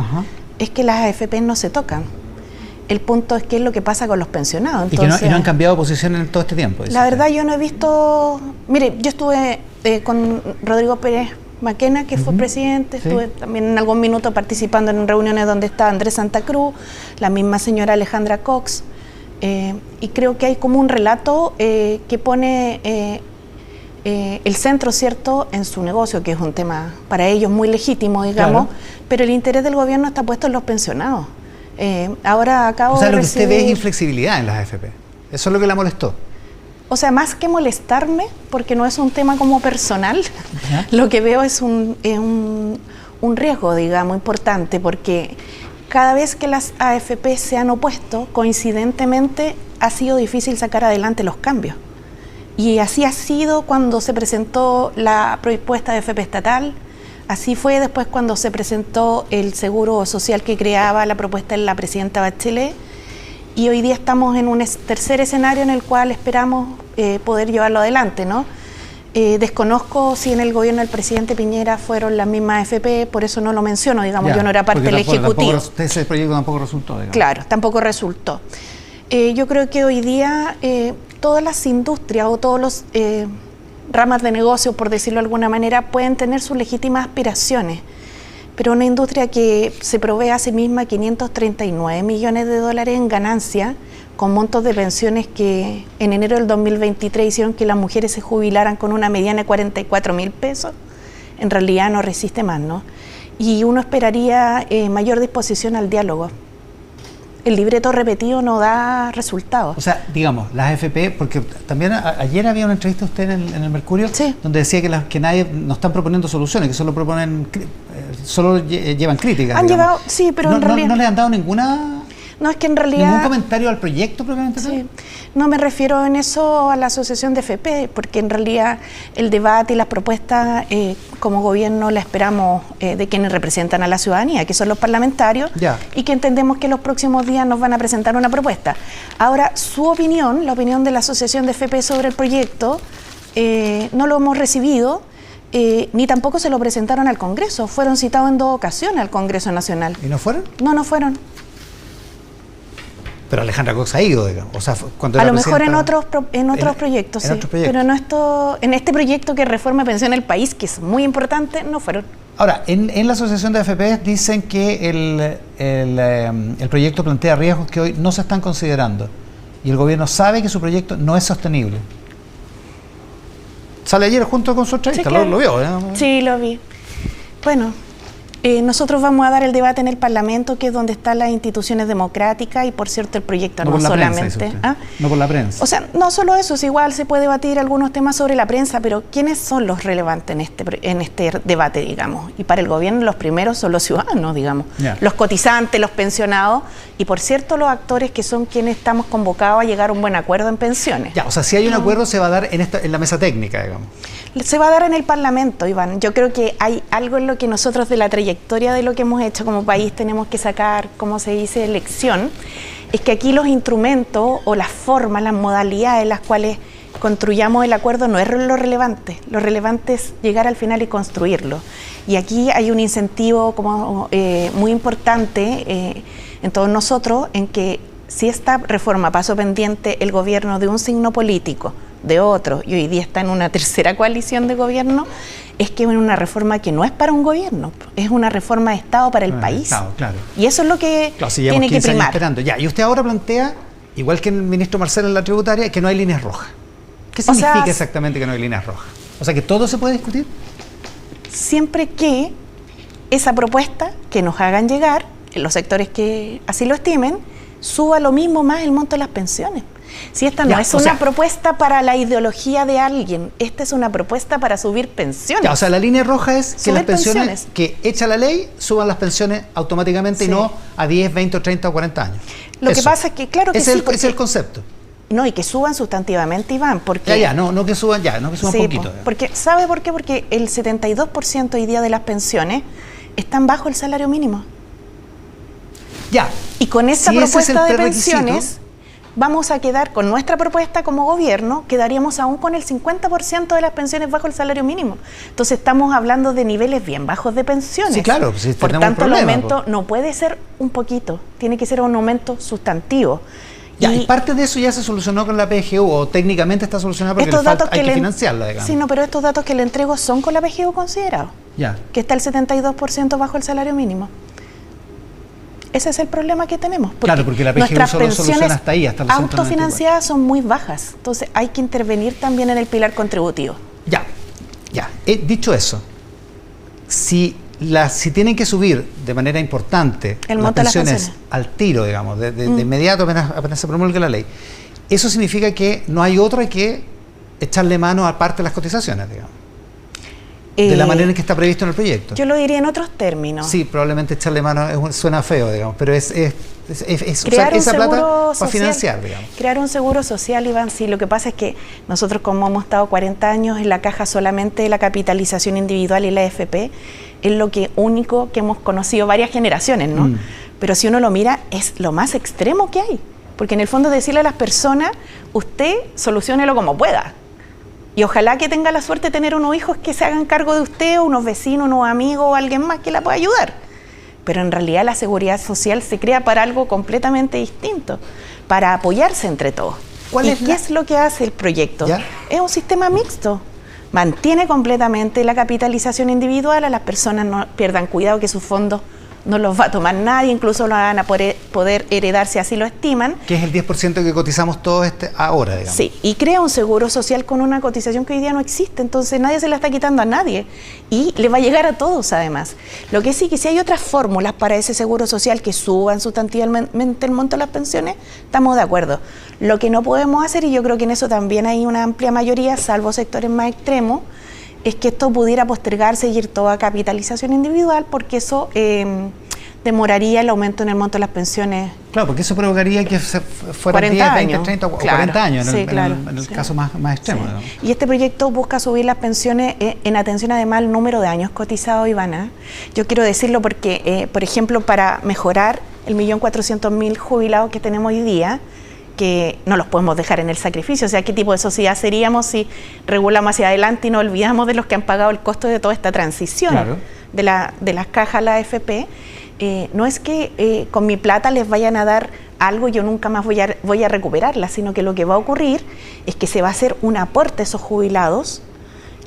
es que las AFP no se tocan. El punto es qué es lo que pasa con los pensionados. Entonces, y no han cambiado posición en todo este tiempo. La verdad yo no he visto... Mire, yo estuve con Rodrigo Pérez Maquena, que fue presidente, estuve también en algún minuto participando en reuniones donde está Andrés Santa Cruz, la misma señora Alejandra Cox, y creo que hay como un relato que pone el centro, ¿cierto?, en su negocio, que es un tema para ellos muy legítimo, digamos, pero el interés del gobierno está puesto en los pensionados. Ahora acabo de lo que recibir... usted ve es inflexibilidad en las AFP. Eso es lo que la molestó. O sea, más que molestarme, porque no es un tema como personal, lo que veo es un riesgo, digamos, importante, porque cada vez que las AFP se han opuesto, coincidentemente ha sido difícil sacar adelante los cambios. Y así ha sido cuando se presentó la propuesta de AFP estatal, así fue después cuando se presentó el seguro social que creaba la propuesta de la presidenta Bachelet, y hoy día estamos en un tercer escenario en el cual esperamos poder llevarlo adelante, ¿no? Desconozco si en el gobierno del presidente Piñera fueron las mismas AFP, por eso no lo menciono, digamos, yo no era parte del Ejecutivo. Ese proyecto tampoco resultó, digamos. Claro, tampoco resultó. Yo creo que hoy día todas las industrias o todos los ramas de negocio, por decirlo de alguna manera, pueden tener sus legítimas aspiraciones, pero una industria que se provee a sí misma 539 millones de dólares en ganancia, con montos de pensiones que en enero del 2023 hicieron que las mujeres se jubilaran con una mediana de 44.000 pesos, en realidad no resiste más, ¿no? Y uno esperaría mayor disposición al diálogo. El libreto repetido no da resultados. O sea, digamos, las AFP, porque también ayer había una entrevista a usted en el Mercurio, donde decía que nadie no están proponiendo soluciones, que solo proponen, solo llevan críticas. Han llevado, sí, pero en realidad... ¿No le han dado ninguna... No, es que en realidad... ¿Ningún comentario al proyecto propiamente tal? Sí. No me refiero en eso a la asociación de AFP, porque en realidad el debate y las propuestas como gobierno la esperamos de quienes representan a la ciudadanía, que son los parlamentarios, y que entendemos que los próximos días nos van a presentar una propuesta. Ahora, su opinión, la opinión de la asociación de AFP sobre el proyecto, no lo hemos recibido, ni tampoco se lo presentaron al Congreso. Fueron citados en 2 ocasiones al Congreso Nacional. ¿Y no fueron? No fueron. Pero Alejandra Cox ha ido, digamos. O sea, cuando a lo mejor en otros proyectos, sí. Pero no en este proyecto que reforma pensión el país, que es muy importante, no fueron. Ahora, en la Asociación de AFP dicen que el proyecto plantea riesgos que hoy no se están considerando. Y el gobierno sabe que su proyecto no es sostenible. Sale ayer junto con su entrevista, sí, claro. ¿Lo vio? Sí, lo vi. Bueno, nosotros vamos a dar el debate en el Parlamento, que es donde están las instituciones democráticas, y por cierto el proyecto no solamente... No por la prensa. O sea, no solo eso, es igual se puede debatir algunos temas sobre la prensa, pero ¿quiénes son los relevantes en este debate, digamos? Y para el gobierno los primeros son los ciudadanos, digamos, los cotizantes, los pensionados, y por cierto los actores que son quienes estamos convocados a llegar a un buen acuerdo en pensiones. O sea, si hay un acuerdo se va a dar en la mesa técnica, digamos. Se va a dar en el Parlamento, Iván. Yo creo que hay algo en lo que nosotros de la trayectoria de lo que hemos hecho como país tenemos que sacar, como se dice, lección, es que aquí los instrumentos o las formas, las modalidades en las cuales construyamos el acuerdo no es lo relevante es llegar al final y construirlo. Y aquí hay un incentivo como muy importante en todos nosotros, en que si esta reforma pasó pendiente el gobierno de un signo político, de otro, y hoy día está en una tercera coalición de gobierno, es que es una reforma que no es para un gobierno, es una reforma de Estado para el país. Estado, claro. Y eso es lo que si tiene que primar. Esperando. Ya, y usted ahora plantea, igual que el ministro Marcelo en la tributaria, que no hay líneas rojas. ¿Qué significa exactamente que no hay líneas rojas? O sea, que todo se puede discutir. Siempre que esa propuesta que nos hagan llegar, en los sectores que así lo estimen, suba lo mismo más el monto de las pensiones. Si esta no es una propuesta para la ideología de alguien, esta es una propuesta para subir pensiones. Ya, o sea, la línea roja es que subir las pensiones, que echa la ley, suban las pensiones automáticamente y no a 10, 20, 30 o 40 años. Lo que pasa es que, claro que ese es el concepto. No, y que suban sustantivamente, Iván, porque... No que suban poquito. Porque, ¿sabe por qué? Porque el 72% hoy día de las pensiones están bajo el salario mínimo. Ya. Y con esta propuesta de pensiones vamos a quedar, con nuestra propuesta como gobierno, quedaríamos aún con el 50% de las pensiones bajo el salario mínimo. Entonces estamos hablando de niveles bien bajos de pensiones. Sí, claro. Si por tanto, el aumento no puede ser un poquito, tiene que ser un aumento sustantivo. Ya, y parte de eso ya se solucionó con la PGU, o técnicamente está solucionado porque hay que financiarla, digamos. Sí, no, pero estos datos que le entrego son con la PGU considerados. Ya. Que está el 72% bajo el salario mínimo. Ese es el problema que tenemos. Claro, porque la PGU solo soluciona hasta ahí, hasta los autofinanciadas son muy bajas. Entonces hay que intervenir también en el pilar contributivo. Ya. Dicho eso, si tienen que subir de manera importante las pensiones al tiro, digamos, de inmediato apenas se promulgue la ley, eso significa que no hay otra que echarle mano a parte de las cotizaciones, digamos. De la manera en que está previsto en el proyecto. Yo lo diría en otros términos. Sí, probablemente echarle mano suena feo, digamos, pero es crear usar esa plata social, para financiar, digamos. Crear un seguro social, Iván, sí, lo que pasa es que nosotros, como hemos estado 40 años en la caja, solamente la capitalización individual y la AFP es lo único que hemos conocido varias generaciones, ¿no? Pero si uno lo mira, es lo más extremo que hay, porque en el fondo es decirle a las personas, usted soluciónelo como pueda. Y ojalá que tenga la suerte de tener unos hijos que se hagan cargo de usted, o unos vecinos, unos amigos, o alguien más que la pueda ayudar. Pero en realidad la seguridad social se crea para algo completamente distinto, para apoyarse entre todos. ¿Qué es lo que hace el proyecto? ¿Ya? Es un sistema mixto. Mantiene completamente la capitalización individual, a las personas no pierdan cuidado que sus fondos no los va a tomar nadie, incluso lo van a poder heredar si así lo estiman. Que es el 10% que cotizamos todos ahora, digamos. Sí, y crea un seguro social con una cotización que hoy día no existe, entonces nadie se la está quitando a nadie y le va a llegar a todos además. Lo que sí, que si hay otras fórmulas para ese seguro social que suban sustantivamente el monto de las pensiones, estamos de acuerdo. Lo que no podemos hacer, y yo creo que en eso también hay una amplia mayoría, salvo sectores más extremos, es que esto pudiera postergarse y ir toda capitalización individual, porque eso demoraría el aumento en el monto de las pensiones. Claro, porque eso provocaría que fueran 10, 20, 30 o 40 años en el caso más extremo. Sí. ¿No? Y este proyecto busca subir las pensiones en atención además al número de años cotizados, Ivana. Yo quiero decirlo porque, por ejemplo, para mejorar el 1.400.000 jubilados que tenemos hoy día, que no los podemos dejar en el sacrificio. O sea, ¿qué tipo de sociedad seríamos si regulamos hacia adelante y nos olvidamos de los que han pagado el costo de toda esta transición? Claro. de las cajas a la AFP? No es que con mi plata les vayan a dar algo y yo nunca más voy a recuperarla, sino que lo que va a ocurrir es que se va a hacer un aporte a esos jubilados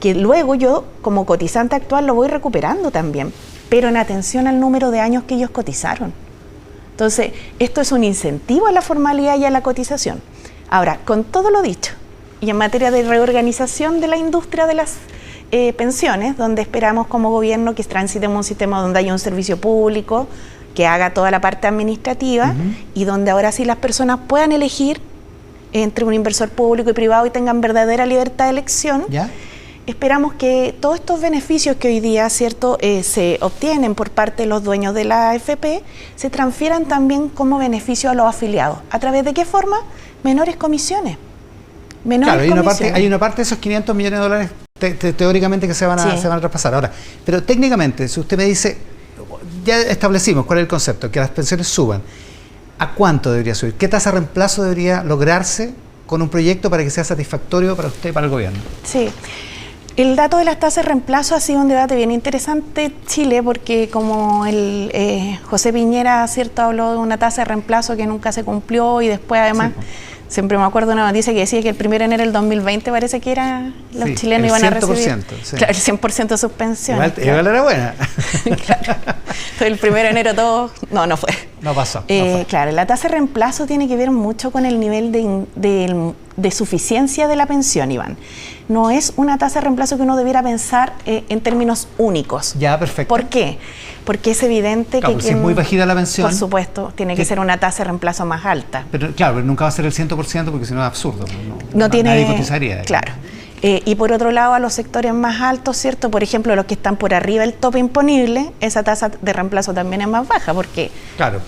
que luego yo, como cotizante actual, lo voy recuperando también, pero en atención al número de años que ellos cotizaron. Entonces, esto es un incentivo a la formalidad y a la cotización. Ahora, con todo lo dicho, y en materia de reorganización de la industria de las pensiones, donde esperamos como gobierno que transitemos un sistema donde haya un servicio público, que haga toda la parte administrativa, y donde ahora sí las personas puedan elegir entre un inversor público y privado y tengan verdadera libertad de elección. ¿Ya? Esperamos que todos estos beneficios que hoy día, ¿cierto?, se obtienen por parte de los dueños de la AFP, se transfieran también como beneficio a los afiliados. ¿A través de qué forma? Menores comisiones. Claro, hay una parte de esos 500 millones de dólares teóricamente que se van a traspasar. Ahora, pero técnicamente, si usted me dice, ya establecimos cuál es el concepto, que las pensiones suban, ¿a cuánto debería subir? ¿Qué tasa de reemplazo debería lograrse con un proyecto para que sea satisfactorio para usted y para el gobierno. Sí. El dato de las tasas de reemplazo ha sido un debate bien interesante en Chile, porque como José Piñera, ¿cierto?, habló de una tasa de reemplazo que nunca se cumplió, y después además, siempre me acuerdo de una noticia que decía que el 1 de enero del 2020 parece que era los chilenos iban a recibir claro, el 100% de suspensión. Igual era buena. Claro. Entonces el 1 de enero todo... No fue. No pasó. No fue. Claro, la tasa de reemplazo tiene que ver mucho con el nivel de suficiencia de la pensión, Iván. No es una tasa de reemplazo que uno debiera pensar en términos únicos. Ya, perfecto. ¿Por qué? Porque es evidente que... Si es muy bajita la pensión... Por supuesto, tiene que ser una tasa de reemplazo más alta. Pero claro, pero nunca va a ser el 100% porque si no es absurdo. No tiene... Nadie cotizaría. Claro. Y por otro lado, a los sectores más altos, ¿cierto? Por ejemplo, los que están por arriba del tope imponible, esa tasa de reemplazo también es más baja, porque... Claro.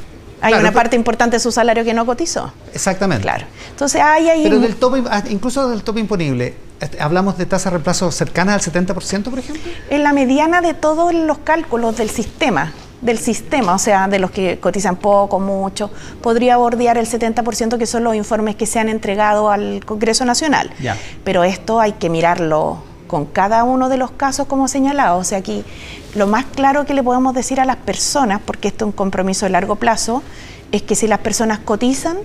Hay una parte importante de su salario que no cotizó. Exactamente. Claro. Entonces hay... Pero del tope, incluso del tope imponible, ¿hablamos de tasas de reemplazo cercanas al 70%, por ejemplo? En la mediana de todos los cálculos del sistema, o sea, de los que cotizan poco, mucho, podría bordear el 70%, que son los informes que se han entregado al Congreso Nacional. Ya. Pero esto hay que mirarlo con cada uno de los casos como señalado. O sea, aquí lo más claro que le podemos decir a las personas, porque esto es un compromiso de largo plazo, es que si las personas cotizan,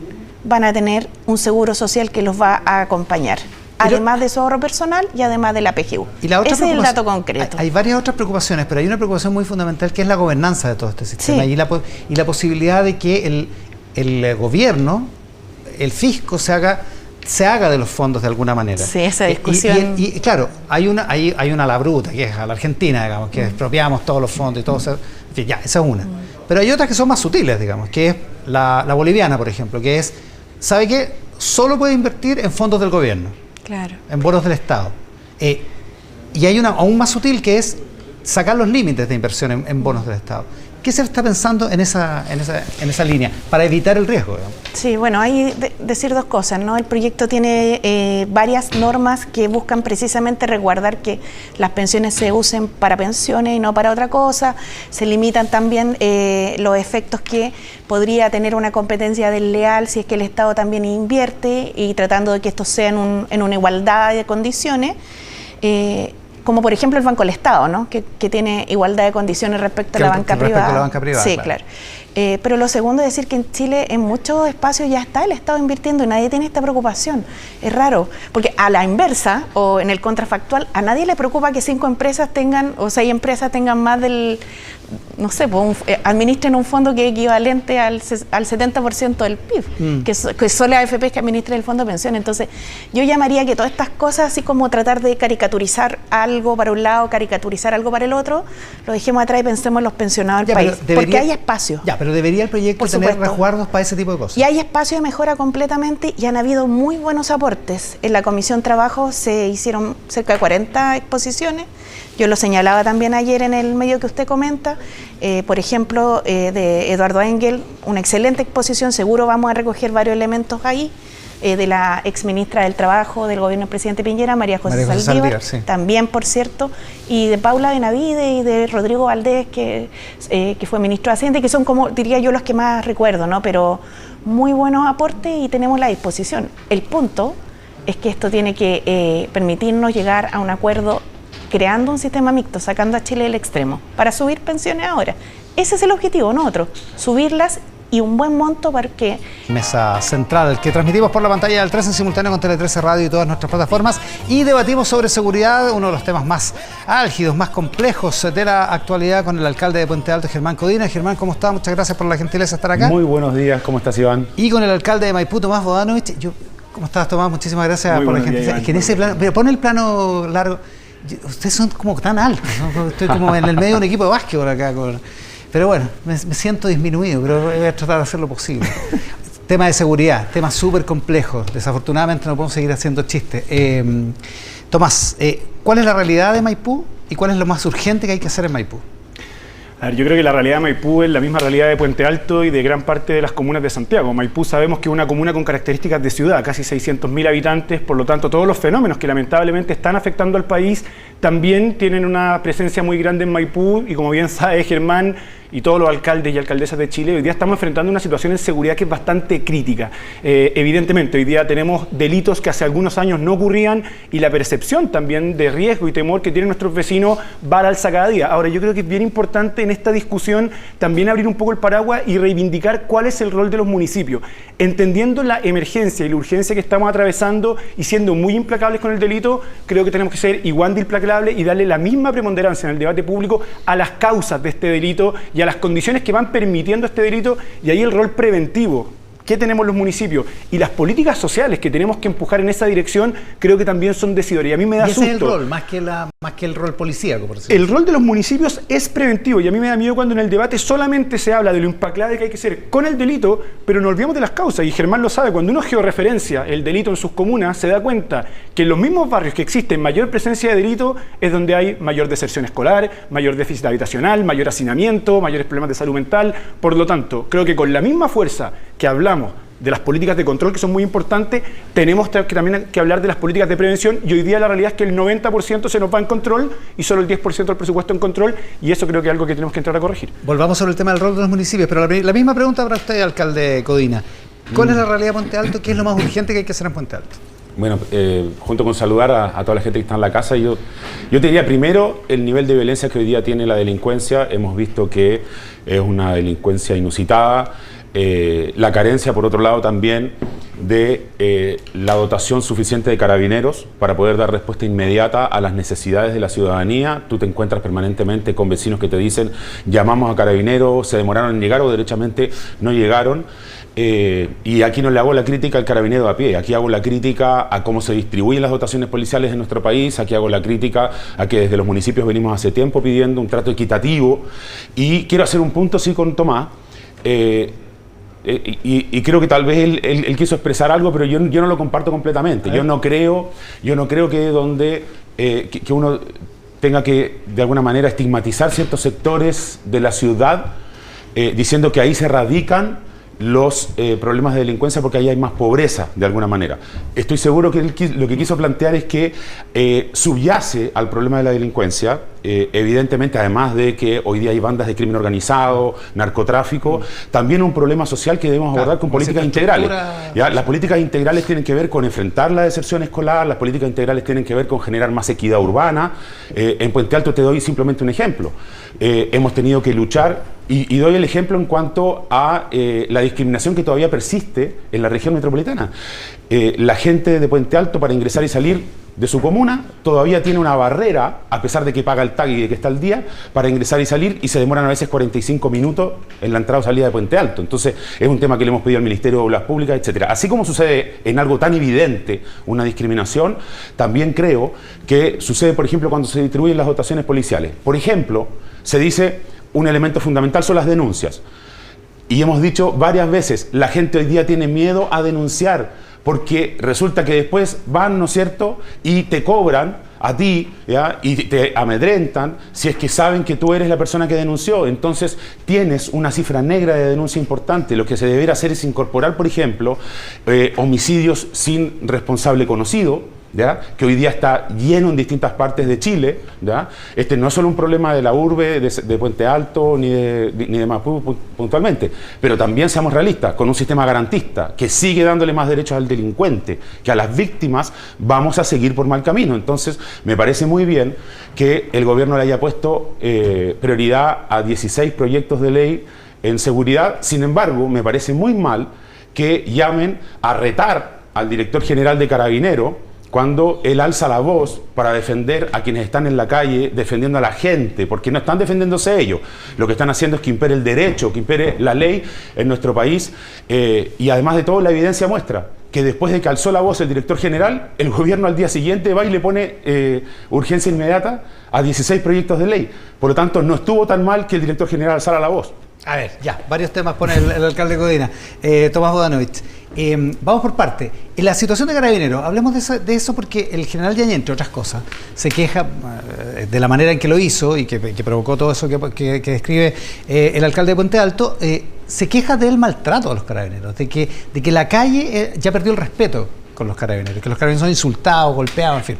van a tener un seguro social que los va a acompañar, además de su ahorro personal y además de la PGU. Y la otra ese es el dato concreto. Hay varias otras preocupaciones, pero hay una preocupación muy fundamental que es la gobernanza de todo este sistema, sí, y la posibilidad de que el gobierno, el fisco, se haga de los fondos de alguna manera. Sí, esa discusión. Y claro, hay una a la bruta, que es a la Argentina, digamos, que expropiamos todos los fondos y todo eso. En fin, ya, esa es una. Pero hay otras que son más sutiles, digamos, que es la boliviana, por ejemplo, que es, ¿sabe qué? Solo puede invertir en fondos del gobierno. Claro. En bonos del Estado. Y hay una aún más sutil, que es sacar los límites de inversión en bonos del Estado. ¿Qué se está pensando en esa línea para evitar el riesgo, digamos? Sí, bueno, hay decir dos cosas, ¿no? El proyecto tiene varias normas que buscan precisamente resguardar que las pensiones se usen para pensiones y no para otra cosa. Se limitan también los efectos que podría tener una competencia desleal si es que el Estado también invierte, y tratando de que esto sea en una igualdad de condiciones. Como por ejemplo el Banco del Estado, ¿no? que tiene igualdad de condiciones respecto a la banca privada. Sí, claro. Pero lo segundo es decir que en Chile en muchos espacios ya está el Estado invirtiendo y nadie tiene esta preocupación. Es raro, porque a la inversa o en el contrafactual, a nadie le preocupa que 5 empresas tengan o 6 empresas tengan más del, no sé, pues administren un fondo que es equivalente al 70% del PIB, que son las AFPs que administran el fondo de pensión. Entonces yo llamaría que todas estas cosas, así como tratar de caricaturizar algo para un lado, caricaturizar algo para el otro, lo dejemos atrás y pensemos en los pensionados del país, porque hay espacio. Ya, pero debería el proyecto tener resguardos para ese tipo de cosas. Y hay espacio de mejora completamente, y han habido muy buenos aportes. En la Comisión Trabajo se hicieron cerca de 40 exposiciones. Yo lo señalaba también ayer en el medio que usted comenta, por ejemplo, de Eduardo Engel, una excelente exposición, seguro vamos a recoger varios elementos ahí, de la exministra del Trabajo del gobierno del presidente Piñera, María José Saldívar, sí, también, por cierto, y de Paula Benavide y de Rodrigo Valdés, que fue ministro de Hacienda, que son, como diría yo, los que más recuerdo, ¿no? Pero muy buenos aportes y tenemos la disposición. El punto es que esto tiene que permitirnos llegar a un acuerdo creando un sistema mixto, sacando a Chile del extremo, para subir pensiones ahora. Ese es el objetivo, no otro, subirlas y un buen monto para que... Mesa central, que transmitimos por la pantalla del 13 en simultáneo con Tele 13 Radio y todas nuestras plataformas, y debatimos sobre seguridad, uno de los temas más álgidos, más complejos de la actualidad, con el alcalde de Puente Alto, Germán Codina. Germán, ¿cómo está? Muchas gracias por la gentileza de estar acá. Muy buenos días, ¿cómo estás, Iván? Y con el alcalde de Maipú, Tomás Bodanovich. ¿Cómo estás, Tomás? Muchísimas gracias por la gentileza. Es que en ese plano, pero pon el plano largo. Ustedes son como tan altos, ¿no? Estoy como en el medio de un equipo de básquetbol acá. Pero bueno, me siento disminuido, pero voy a tratar de hacer lo posible. Tema de seguridad, tema súper complejo. Desafortunadamente no podemos seguir haciendo chistes. Tomás, ¿cuál es la realidad de Maipú y cuál es lo más urgente que hay que hacer en Maipú? A ver, yo creo que la realidad de Maipú es la misma realidad de Puente Alto y de gran parte de las comunas de Santiago. Maipú sabemos que es una comuna con características de ciudad, casi 600.000 habitantes, por lo tanto todos los fenómenos que lamentablemente están afectando al país también tienen una presencia muy grande en Maipú y como bien sabe Germán y todos los alcaldes y alcaldesas de Chile, hoy día estamos enfrentando una situación en seguridad que es bastante crítica. Evidentemente, hoy día tenemos delitos que hace algunos años no ocurrían y la percepción también de riesgo y temor que tienen nuestros vecinos va al alza cada día. Ahora, yo creo que es bien importante en esta discusión también abrir un poco el paraguas y reivindicar cuál es el rol de los municipios, entendiendo la emergencia y la urgencia que estamos atravesando y siendo muy implacables con el delito. Creo que tenemos que ser igual de implacables y darle la misma preponderancia en el debate público a las causas de este delito y a las condiciones que van permitiendo este delito, y ahí el rol preventivo que tenemos los municipios y las políticas sociales que tenemos que empujar en esa dirección, creo que también son decidores. Y a mí me da susto. Ese es el rol, más que el rol policíaco, por decirlo. El rol de los municipios es preventivo, y a mí me da miedo cuando en el debate solamente se habla de lo implacable que hay que ser con el delito, pero nos olvidamos de las causas. Y Germán lo sabe, cuando uno georreferencia el delito en sus comunas, se da cuenta que en los mismos barrios que existen mayor presencia de delito es donde hay mayor deserción escolar, mayor déficit habitacional, mayor hacinamiento, mayores problemas de salud mental. Por lo tanto, creo que con la misma fuerza que hablamos de las políticas de control, que son muy importantes, tenemos que también que hablar de las políticas de prevención, y hoy día la realidad es que el 90% se nos va en control y solo el 10% del presupuesto en control, y eso creo que es algo que tenemos que entrar a corregir. Volvamos sobre el tema del rol de los municipios, pero la misma pregunta para usted, alcalde Codina. ¿Cuál es la realidad de Puente Alto? ¿Qué es lo más urgente que hay que hacer en Puente Alto? Bueno, junto con saludar a toda la gente que está en la casa, yo te diría primero el nivel de violencia que hoy día tiene la delincuencia. Hemos visto que es una delincuencia inusitada. La carencia, por otro lado, también de la dotación suficiente de carabineros para poder dar respuesta inmediata a las necesidades de la ciudadanía. Tú te encuentras permanentemente con vecinos que te dicen: llamamos a carabineros, se demoraron en llegar o derechamente no llegaron. Y aquí no le hago la crítica al carabinero a pie, aquí hago la crítica a cómo se distribuyen las dotaciones policiales en nuestro país, aquí hago la crítica a que desde los municipios venimos hace tiempo pidiendo un trato equitativo. Y quiero hacer un punto sí con Tomás. Y creo que tal vez él quiso expresar algo, pero yo no lo comparto completamente. Yo no creo que donde que uno tenga que de alguna manera estigmatizar ciertos sectores de la ciudad diciendo que ahí se radican los problemas de delincuencia porque ahí hay más pobreza de alguna manera. Estoy seguro que lo que quiso plantear es que subyace al problema de la delincuencia, evidentemente, además de que hoy día hay bandas de crimen organizado, narcotráfico, también un problema social que debemos abordar con políticas integrales. ¿Ya? Las políticas integrales tienen que ver con enfrentar la deserción escolar, las políticas integrales tienen que ver con generar más equidad urbana. En Puente Alto te doy simplemente un ejemplo. Hemos tenido que luchar, y doy el ejemplo en cuanto a la discriminación que todavía persiste en la región metropolitana. La gente de Puente Alto, para ingresar y salir de su comuna, todavía tiene una barrera, a pesar de que paga el tag y de que está al día, para ingresar y salir, y se demoran a veces 45 minutos en la entrada o salida de Puente Alto. Entonces, es un tema que le hemos pedido al Ministerio de Obras Públicas, etcétera. Así como sucede en algo tan evidente una discriminación, también creo que sucede, por ejemplo, cuando se distribuyen las dotaciones policiales. Por ejemplo, se dice un elemento fundamental son las denuncias. Y hemos dicho varias veces, la gente hoy día tiene miedo a denunciar, porque resulta que después van, ¿no es cierto?, y te cobran a ti, ¿ya?, y te amedrentan si es que saben que tú eres la persona que denunció. Entonces tienes una cifra negra de denuncia importante. Lo que se debería hacer es incorporar, por ejemplo, homicidios sin responsable conocido, ¿ya?, que hoy día está lleno en distintas partes de Chile, ¿ya? Este no es solo un problema de la urbe, de Puente Alto, ni de Maipú puntualmente, pero también, seamos realistas, con un sistema garantista que sigue dándole más derechos al delincuente que a las víctimas, vamos a seguir por mal camino. Entonces, me parece muy bien que el gobierno le haya puesto prioridad a 16 proyectos de ley en seguridad. Sin embargo, me parece muy mal que llamen a retar al director general de Carabineros cuando él alza la voz para defender a quienes están en la calle, defendiendo a la gente, porque no están defendiéndose ellos. Lo que están haciendo es que impere el derecho, que impere la ley en nuestro país. Y además de todo, la evidencia muestra que después de que alzó la voz el director general, el gobierno al día siguiente va y le pone urgencia inmediata a 16 proyectos de ley. Por lo tanto, no estuvo tan mal que el director general alzara la voz. A ver, ya, varios temas pone el alcalde Codina. Tomás Bodanovich. Vamos por parte. En la situación de Carabineros, hablemos de eso porque el general Yañez, entre otras cosas, se queja de la manera en que lo hizo y que provocó todo eso que describe el alcalde de Puente Alto. Se queja del maltrato a los carabineros, de que la calle ya perdió el respeto con los carabineros, que los carabineros son insultados, golpeados, en fin.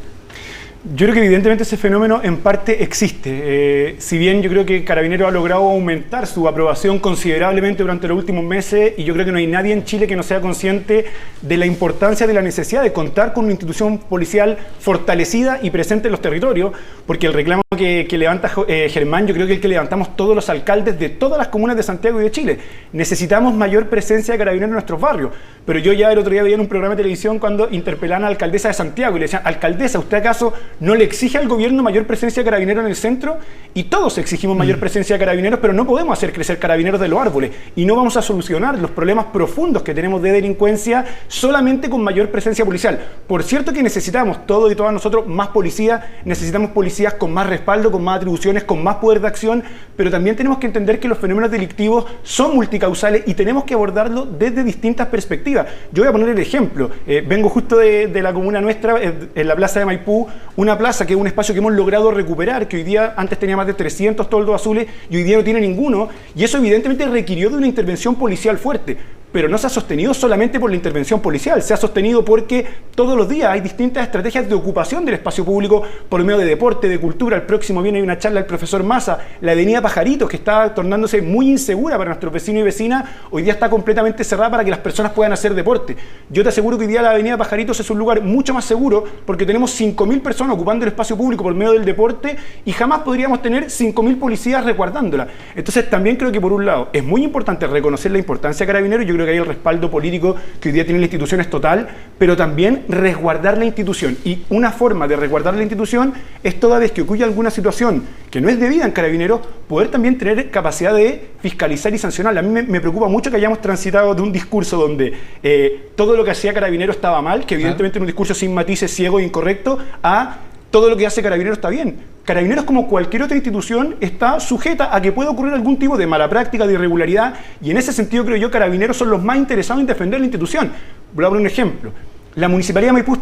Yo creo que evidentemente ese fenómeno en parte existe. Si bien yo creo que Carabineros ha logrado aumentar su aprobación considerablemente durante los últimos meses, y yo creo que no hay nadie en Chile que no sea consciente de la importancia de la necesidad de contar con una institución policial fortalecida y presente en los territorios, porque el reclamo que levanta Germán, yo creo que es el que levantamos todos los alcaldes de todas las comunas de Santiago y de Chile. Necesitamos mayor presencia de Carabineros en nuestros barrios. Pero yo ya el otro día veía en un programa de televisión cuando interpelaban a la alcaldesa de Santiago y le decían: alcaldesa, ¿usted acaso no le exige al gobierno mayor presencia de Carabineros en el centro? Y todos exigimos mayor presencia de Carabineros, pero no podemos hacer crecer Carabineros de los árboles. Y no vamos a solucionar los problemas profundos que tenemos de delincuencia solamente con mayor presencia policial. Por cierto que necesitamos, todos y todas nosotros, más policía, necesitamos policías con más respaldo, con más atribuciones, con más poder de acción, pero también tenemos que entender que los fenómenos delictivos son multicausales y tenemos que abordarlo desde distintas perspectivas. Yo voy a poner el ejemplo. Vengo justo de la comuna nuestra, en la plaza de Maipú, una plaza que es un espacio que hemos logrado recuperar, que hoy día antes tenía más de 300 toldos azules y hoy día no tiene ninguno, y eso evidentemente requirió de una intervención policial fuerte. Pero no se ha sostenido solamente por la intervención policial, se ha sostenido porque todos los días hay distintas estrategias de ocupación del espacio público por medio de deporte, de cultura. El próximo viene una charla del profesor Massa, la avenida Pajaritos, que está tornándose muy insegura para nuestros vecinos y vecinas, hoy día está completamente cerrada para que las personas puedan hacer deporte. Yo te aseguro que hoy día la avenida Pajaritos es un lugar mucho más seguro porque tenemos 5.000 personas ocupando el espacio público por medio del deporte y jamás podríamos tener 5.000 policías resguardándola. Entonces también creo que por un lado es muy importante reconocer la importancia de Carabineros. Yo creo que hay el respaldo político que hoy día tiene la institución es total, pero también resguardar la institución. Y una forma de resguardar la institución es toda vez que ocurra alguna situación que no es debida en Carabineros, poder también tener capacidad de fiscalizar y sancionar. A mí me preocupa mucho que hayamos transitado de un discurso donde todo lo que hacía Carabineros estaba mal, que evidentemente es un discurso sin matices, ciego e incorrecto, a todo lo que hace Carabineros está bien. Carabineros, como cualquier otra institución, está sujeta a que pueda ocurrir algún tipo de mala práctica, de irregularidad, y en ese sentido creo yo que Carabineros son los más interesados en defender la institución. Voy a poner un ejemplo. La Municipalidad de Maipú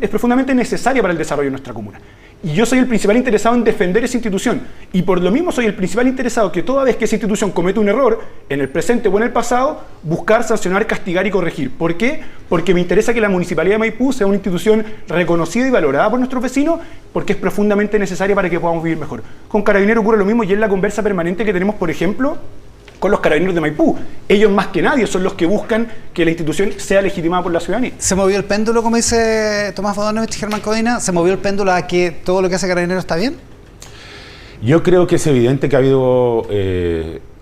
es profundamente necesaria para el desarrollo de nuestra comuna. Y yo soy el principal interesado en defender esa institución. Y por lo mismo soy el principal interesado que toda vez que esa institución comete un error, en el presente o en el pasado, buscar, sancionar, castigar y corregir. ¿Por qué? Porque me interesa que la Municipalidad de Maipú sea una institución reconocida y valorada por nuestros vecinos, porque es profundamente necesaria para que podamos vivir mejor. Con Carabineros ocurre lo mismo y es la conversa permanente que tenemos, por ejemplo, con los Carabineros de Maipú. Ellos más que nadie son los que buscan que la institución sea legitimada por la ciudadanía. ¿Se movió el péndulo, como dice Tomás Bodanovich y Germán Codina? ¿Se movió el péndulo a que todo lo que hace Carabineros está bien? Yo creo que es evidente que ha habido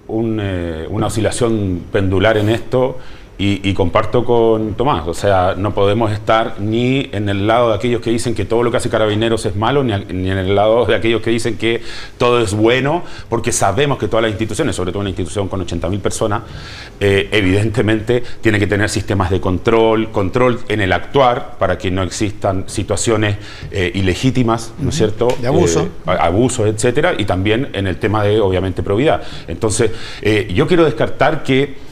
una oscilación pendular en esto y comparto con Tomás. O sea, no podemos estar ni en el lado de aquellos que dicen que todo lo que hace Carabineros es malo, ni en el lado de aquellos que dicen que todo es bueno, porque sabemos que todas las instituciones, sobre todo una institución con 80.000 personas, evidentemente tiene que tener sistemas de control en el actuar para que no existan situaciones ilegítimas, ¿no es cierto? De abuso. Abusos, etcétera, y también en el tema de, obviamente, probidad. Entonces, yo quiero descartar que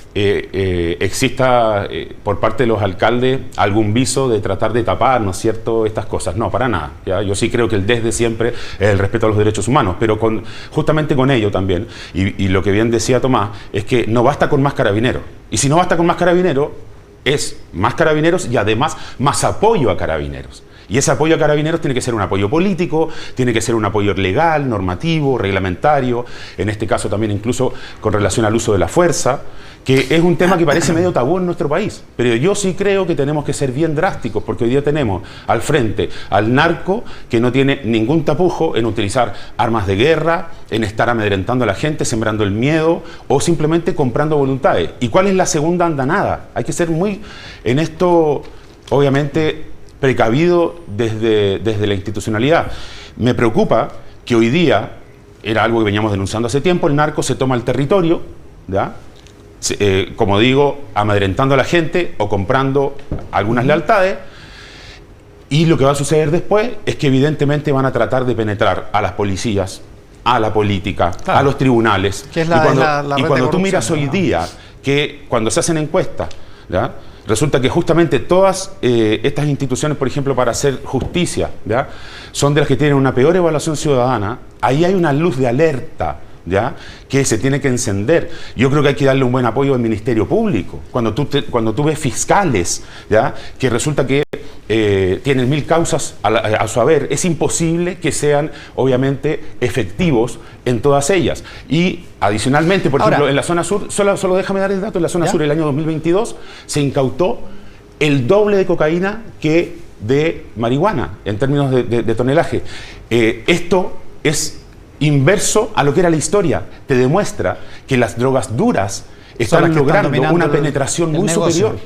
exista por parte de los alcaldes algún viso de tratar de tapar, ¿no es cierto?, estas cosas. No, para nada. ¿ya? Yo sí creo que el desde siempre es el respeto a los derechos humanos, pero justamente con ello también, y lo que bien decía Tomás, es que no basta con más Carabineros. Y si no basta con más Carabineros, es más Carabineros y además más apoyo a Carabineros. Y ese apoyo a Carabineros tiene que ser un apoyo político, tiene que ser un apoyo legal, normativo, reglamentario, en este caso también incluso con relación al uso de la fuerza, que es un tema que parece medio tabú en nuestro país. Pero yo sí creo que tenemos que ser bien drásticos, porque hoy día tenemos al frente al narco que no tiene ningún tapujo en utilizar armas de guerra, en estar amedrentando a la gente, sembrando el miedo o simplemente comprando voluntades. ¿Y cuál es la segunda andanada? Hay que ser muy, en esto, obviamente, precavido desde la institucionalidad. Me preocupa que hoy día, era algo que veníamos denunciando hace tiempo, el narco se toma el territorio, ¿ya? Como digo, amedrentando a la gente o comprando algunas lealtades, y lo que va a suceder después es que evidentemente van a tratar de penetrar a las policías, a la política, claro, a los tribunales. Que es y cuando tú miras hoy día que cuando se hacen encuestas, ¿ya?, resulta que justamente todas estas instituciones, por ejemplo, para hacer justicia, ¿ya?, son de las que tienen una peor evaluación ciudadana. Ahí hay una luz de alerta, ¿ya?, que se tiene que encender. Yo creo que hay que darle un buen apoyo al Ministerio Público. Cuando tú ves fiscales, ¿ya?, que resulta que tienen 1000 causas a su haber. Es imposible que sean, obviamente, efectivos en todas ellas. Y adicionalmente, por ejemplo, en la zona sur, solo déjame dar el dato, en la zona sur el año 2022 se incautó el doble de cocaína que de marihuana en términos de tonelaje. Esto es inverso a lo que era la historia. Te demuestra que las drogas duras están logrando una penetración muy superior.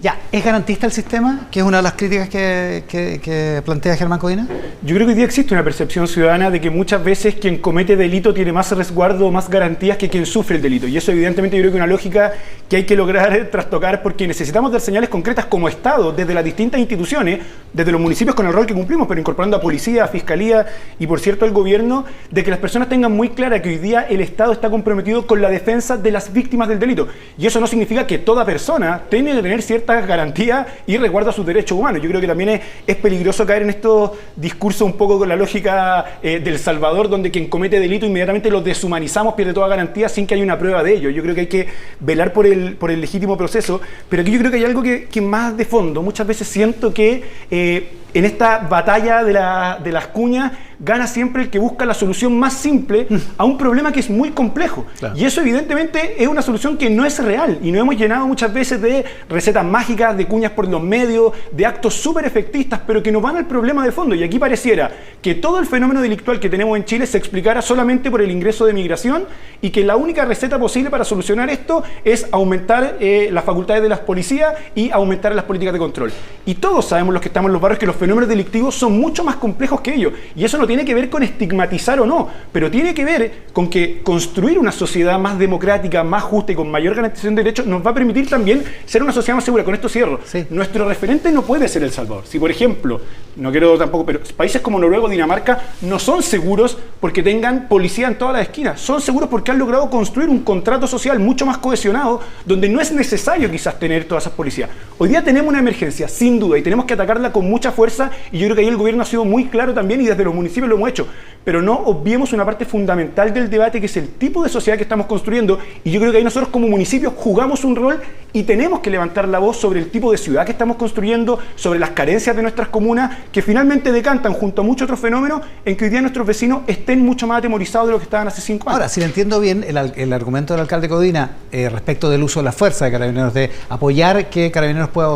Ya, ¿es garantista el sistema? Que es una de las críticas que plantea Germán Codina. Yo creo que hoy día existe una percepción ciudadana de que muchas veces quien comete delito tiene más resguardo o más garantías que quien sufre el delito. Y eso evidentemente yo creo que es una lógica que hay que lograr trastocar, porque necesitamos dar señales concretas como Estado, desde las distintas instituciones, desde los municipios con el rol que cumplimos, pero incorporando a policía, a fiscalía y por cierto al gobierno, de que las personas tengan muy clara que hoy día el Estado está comprometido con la defensa de las víctimas del delito. Y eso no significa que toda persona tiene que tener ciertas garantías y resguardo a sus derechos humanos. Yo creo que también es peligroso caer en estos discursos un poco con la lógica del Salvador, donde quien comete delito inmediatamente lo deshumanizamos, pierde toda garantía sin que haya una prueba de ello. Yo creo que hay que velar por el legítimo proceso, pero aquí yo creo que hay algo que más de fondo. Muchas veces siento que en esta batalla de las cuñas gana siempre el que busca la solución más simple a un problema que es muy complejo. Claro. Y eso evidentemente es una solución que no es real y nos hemos llenado muchas veces de recetas mágicas, de cuñas por los medios, de actos súper efectistas, pero que no van al problema de fondo. Y aquí pareciera que todo el fenómeno delictual que tenemos en Chile se explicara solamente por el ingreso de migración y que la única receta posible para solucionar esto es aumentar las facultades de las policías y aumentar las políticas de control. Y todos sabemos, los que estamos en los barrios, que los fenómenos delictivos son mucho más complejos que ello. Y eso no tiene que ver con estigmatizar o no, pero tiene que ver con que construir una sociedad más democrática, más justa y con mayor garantización de derechos nos va a permitir también ser una sociedad más segura. Con esto cierro. Sí. Nuestro referente no puede ser El Salvador. Si, por ejemplo, no quiero tampoco, pero países como Noruega o Dinamarca no son seguros porque tengan policía en todas las esquinas. Son seguros porque han logrado construir un contrato social mucho más cohesionado, donde no es necesario quizás tener todas esas policías. Hoy día tenemos una emergencia, sin duda, y tenemos que atacarla con mucha fuerza, y yo creo que ahí el gobierno ha sido muy claro también, y desde los municipios lo hemos hecho. Pero no obviemos una parte fundamental del debate, que es el tipo de sociedad que estamos construyendo, y yo creo que ahí nosotros como municipios jugamos un rol y tenemos que levantar la voz sobre el tipo de ciudad que estamos construyendo, sobre las carencias de nuestras comunas, que finalmente decantan junto a muchos otros fenómenos en que hoy día nuestros vecinos estén mucho más atemorizados de lo que estaban hace 5 años. Ahora, si le entiendo bien, el argumento del alcalde Codina respecto del uso de la fuerza de Carabineros, de apoyar que Carabineros pueda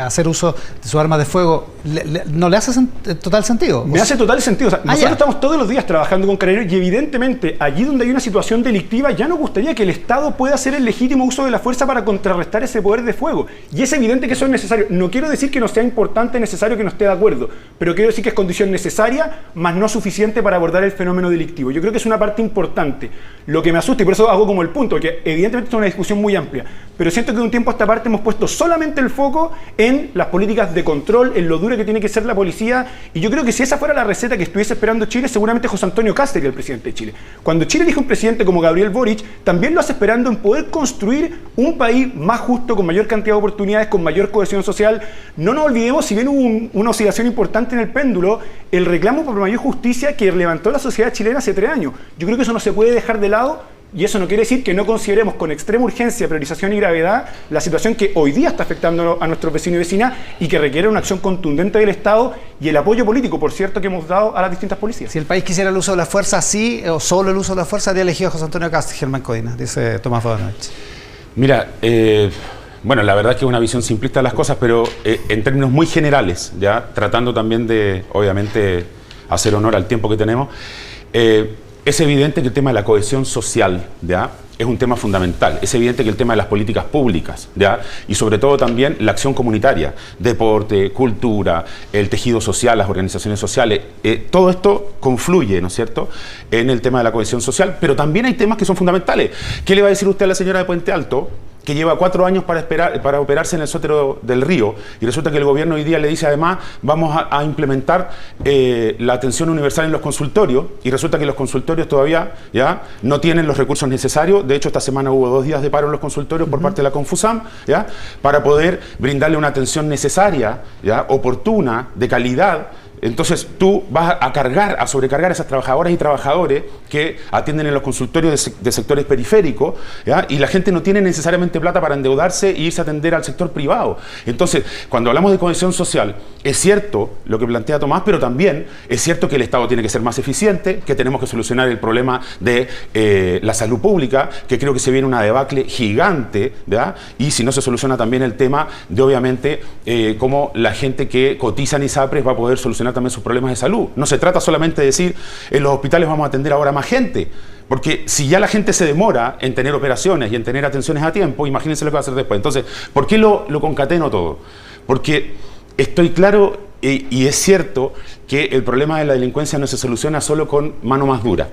hacer uso de su arma de fuego, ¿no le hace total sentido? Me hace total sentido. O sea, nosotros estamos todos los días trabajando con Carabineros y evidentemente allí donde hay una situación delictiva ya nos gustaría que el Estado pueda hacer el legítimo uso de la fuerza para contrarrestar ese poder de fuego. Y es evidente que eso es necesario. No quiero decir que no sea importante, necesario, que no esté de acuerdo, pero quiero decir que es condición necesaria, más no suficiente para abordar el fenómeno delictivo. Yo creo que es una parte importante. Lo que me asusta, y por eso hago como el punto, que evidentemente es una discusión muy amplia, pero siento que de un tiempo a esta parte hemos puesto solamente el foco en las políticas de control, en lo dura que tiene que ser la policía, y yo creo que si esa fuera la receta que estuviese esperando Chile, seguramente José Antonio Kast sería el presidente de Chile. Cuando Chile elige un presidente como Gabriel Boric, también lo hace esperando en poder construir un país más justo, con mayor cantidad de oportunidades, con mayor cohesión social. No nos olvidemos, si bien hubo una oscilación importante en el péndulo, el reclamo por mayor justicia que levantó la sociedad chilena hace 3 años. Yo creo que eso no se puede dejar de lado. Y eso no quiere decir que no consideremos con extrema urgencia, priorización y gravedad la situación que hoy día está afectando a nuestros vecinos y vecinas y que requiere una acción contundente del Estado y el apoyo político, por cierto, que hemos dado a las distintas policías. Si el país quisiera el uso de la fuerza, sí, o solo el uso de la fuerza, habría elegido a José Antonio Kast, Germán Codina, dice Tomás Bodanovich. Mira, bueno, la verdad es que es una visión simplista de las cosas, pero en términos muy generales, ya tratando también de, obviamente, hacer honor al tiempo que tenemos, es evidente que el tema de la cohesión social, ¿ya?, es un tema fundamental. Es evidente que el tema de las políticas públicas, ¿ya?, y sobre todo también la acción comunitaria, deporte, cultura, el tejido social, las organizaciones sociales, todo esto confluye, ¿no es cierto?, en el tema de la cohesión social, pero también hay temas que son fundamentales. ¿Qué le va a decir usted a la señora de Puente Alto, que lleva 4 años para operarse en el Sótero del Río, y resulta que el gobierno hoy día le dice además vamos a implementar la atención universal en los consultorios, y resulta que los consultorios todavía ya no tienen los recursos necesarios? De hecho, esta semana hubo 2 días de paro en los consultorios por parte de la Confusam, ¿ya?, para poder brindarle una atención necesaria, ya, oportuna, de calidad, Entonces tú vas a sobrecargar a esas trabajadoras y trabajadores que atienden en los consultorios de sectores periféricos, ¿ya? Y la gente no tiene necesariamente plata para endeudarse e irse a atender al sector privado. Entonces, cuando hablamos de cohesión social, es cierto lo que plantea Tomás, pero también es cierto que el Estado tiene que ser más eficiente, que tenemos que solucionar el problema de la salud pública, que creo que se viene una debacle gigante, ¿ya? Y si no se soluciona también el tema de, obviamente, cómo la gente que cotiza en ISAPRES va a poder solucionar también sus problemas de salud. No se trata solamente de decir, en los hospitales vamos a atender ahora más gente, porque si ya la gente se demora en tener operaciones y en tener atenciones a tiempo, imagínense lo que va a hacer después. Entonces, ¿por qué lo concateno todo? Porque estoy claro y es cierto que el problema de la delincuencia no se soluciona solo con mano más dura.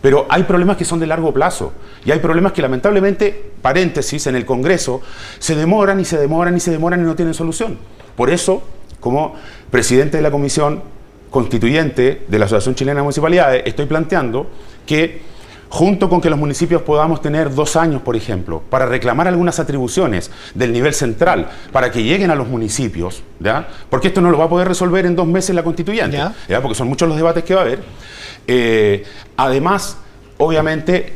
Pero hay problemas que son de largo plazo y hay problemas que lamentablemente, paréntesis, en el Congreso se demoran y se demoran y se demoran y no tienen solución. Por eso, como presidente de la Comisión Constituyente de la Asociación Chilena de Municipalidades, estoy planteando que junto con que los municipios podamos tener 2 años, por ejemplo, para reclamar algunas atribuciones del nivel central, para que lleguen a los municipios, ¿ya? Porque esto no lo va a poder resolver en 2 meses la Constituyente, ¿ya? Porque son muchos los debates que va a haber. Además, obviamente,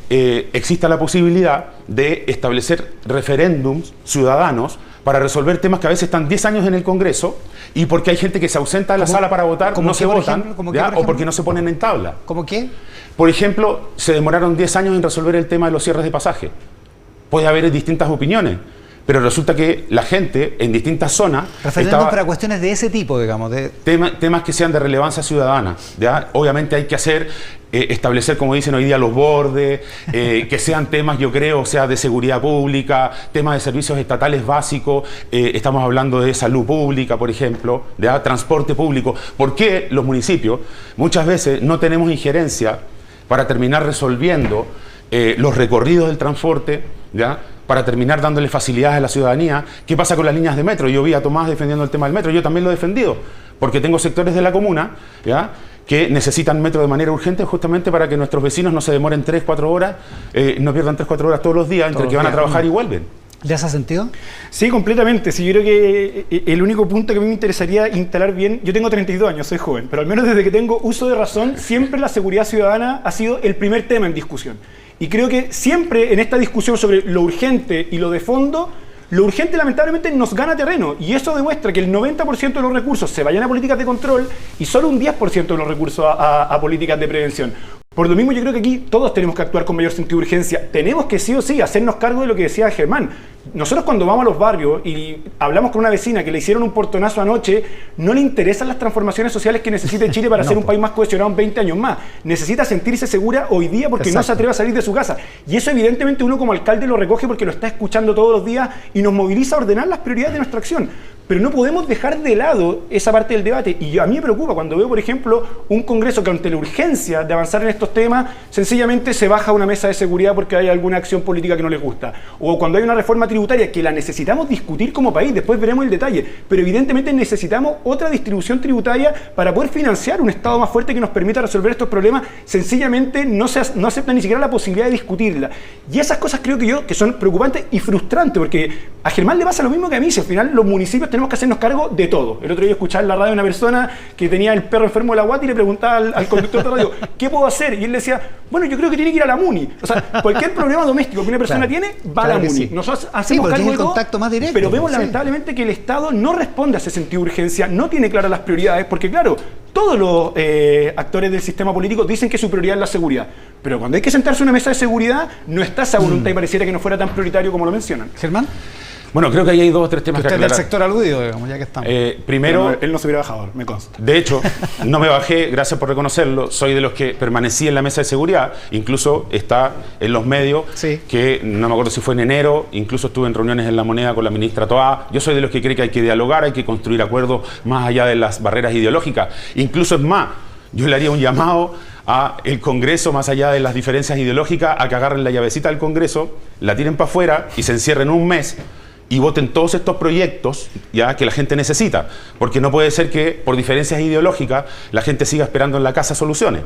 exista la posibilidad de establecer referéndums ciudadanos para resolver temas que a veces están 10 años en el Congreso y porque hay gente que se ausenta de la sala para votar, no se votan, o porque no se ponen en tabla. ¿Cómo qué? Por ejemplo, se demoraron 10 años en resolver el tema de los cierres de pasaje. Puede haber distintas opiniones, pero resulta que la gente en distintas zonas... Referéndum para cuestiones de ese tipo, digamos. Temas que sean de relevancia ciudadana, ¿ya? Obviamente hay que establecer, como dicen hoy día, los bordes, que sean temas, yo creo, o sea, de seguridad pública, temas de servicios estatales básicos, estamos hablando de salud pública, por ejemplo, de transporte público. ¿Por qué los municipios muchas veces no tenemos injerencia para terminar resolviendo los recorridos del transporte, ¿ya? Para terminar dándole facilidades a la ciudadanía? ¿Qué pasa con las líneas de metro? Yo vi a Tomás defendiendo el tema del metro, yo también lo he defendido, porque tengo sectores de la comuna, ¿ya?, que necesitan metro de manera urgente justamente para que nuestros vecinos no se demoren 3-4 horas, no pierdan 3-4 horas todos los días entre que van a trabajar y vuelven. ¿Le hace sentido? Sí, completamente. Sí, yo creo que el único punto que a mí me interesaría instalar bien, yo tengo 32 años, soy joven, pero al menos desde que tengo uso de razón, siempre la seguridad ciudadana ha sido el primer tema en discusión. Y creo que siempre en esta discusión sobre lo urgente y lo de fondo, lo urgente lamentablemente nos gana terreno y eso demuestra que el 90% de los recursos se vayan a políticas de control y solo un 10% de los recursos a políticas de prevención. Por lo mismo yo creo que aquí todos tenemos que actuar con mayor sentido de urgencia. Tenemos que sí o sí hacernos cargo de lo que decía Germán. Nosotros cuando vamos a los barrios y hablamos con una vecina que le hicieron un portonazo anoche, no le interesan las transformaciones sociales que necesita Chile para ser un país más cohesionado en 20 años más. Necesita sentirse segura hoy día porque no se atreve a salir de su casa. Y eso evidentemente uno como alcalde lo recoge porque lo está escuchando todos los días y nos moviliza a ordenar las prioridades de nuestra acción. Pero no podemos dejar de lado esa parte del debate. Y a mí me preocupa cuando veo, por ejemplo, un Congreso que ante la urgencia de avanzar en estos temas, sencillamente se baja una mesa de seguridad porque hay alguna acción política que no les gusta. O cuando hay una reforma tributaria que la necesitamos discutir como país, después veremos el detalle. Pero evidentemente necesitamos otra distribución tributaria para poder financiar un Estado más fuerte que nos permita resolver estos problemas. Sencillamente no aceptan ni siquiera la posibilidad de discutirla. Y esas cosas creo que son preocupantes y frustrantes, porque a Germán le pasa lo mismo que a mí. Si al final los municipios tenemos que hacernos cargo de todo. El otro día escuchaba en la radio a una persona que tenía el perro enfermo de la guata y le preguntaba al conductor de radio, ¿qué puedo hacer? Y él le decía, bueno, yo creo que tiene que ir a la MUNI. O sea, cualquier problema doméstico que una persona tiene, va a la MUNI. Nosotros hacemos cargo de todo, contacto más directo, pero vemos lamentablemente que el Estado no responde a ese sentido de urgencia, no tiene claras las prioridades, porque claro, todos los actores del sistema político dicen que su prioridad es la seguridad, pero cuando hay que sentarse en una mesa de seguridad, no está esa voluntad y pareciera que no fuera tan prioritario como lo mencionan. Germán. Bueno, creo que ahí hay 2 o 3 temas que aclarar. Usted es del sector aludido, digamos, ya que estamos. Primero, no, él no se hubiera bajado, me consta. De hecho, no me bajé, gracias por reconocerlo. Soy de los que permanecí en la mesa de seguridad. Incluso está en los medios, sí, que no me acuerdo si fue en enero, incluso estuve en reuniones en La Moneda con la ministra Toá. Yo soy de los que cree que hay que dialogar, hay que construir acuerdos más allá de las barreras ideológicas. Incluso es más, yo le haría un llamado a el Congreso, más allá de las diferencias ideológicas, a que agarren la llavecita del Congreso, la tiren para afuera y se encierren un mes y voten todos estos proyectos ya que la gente necesita, porque no puede ser que por diferencias ideológicas la gente siga esperando en la casa soluciones.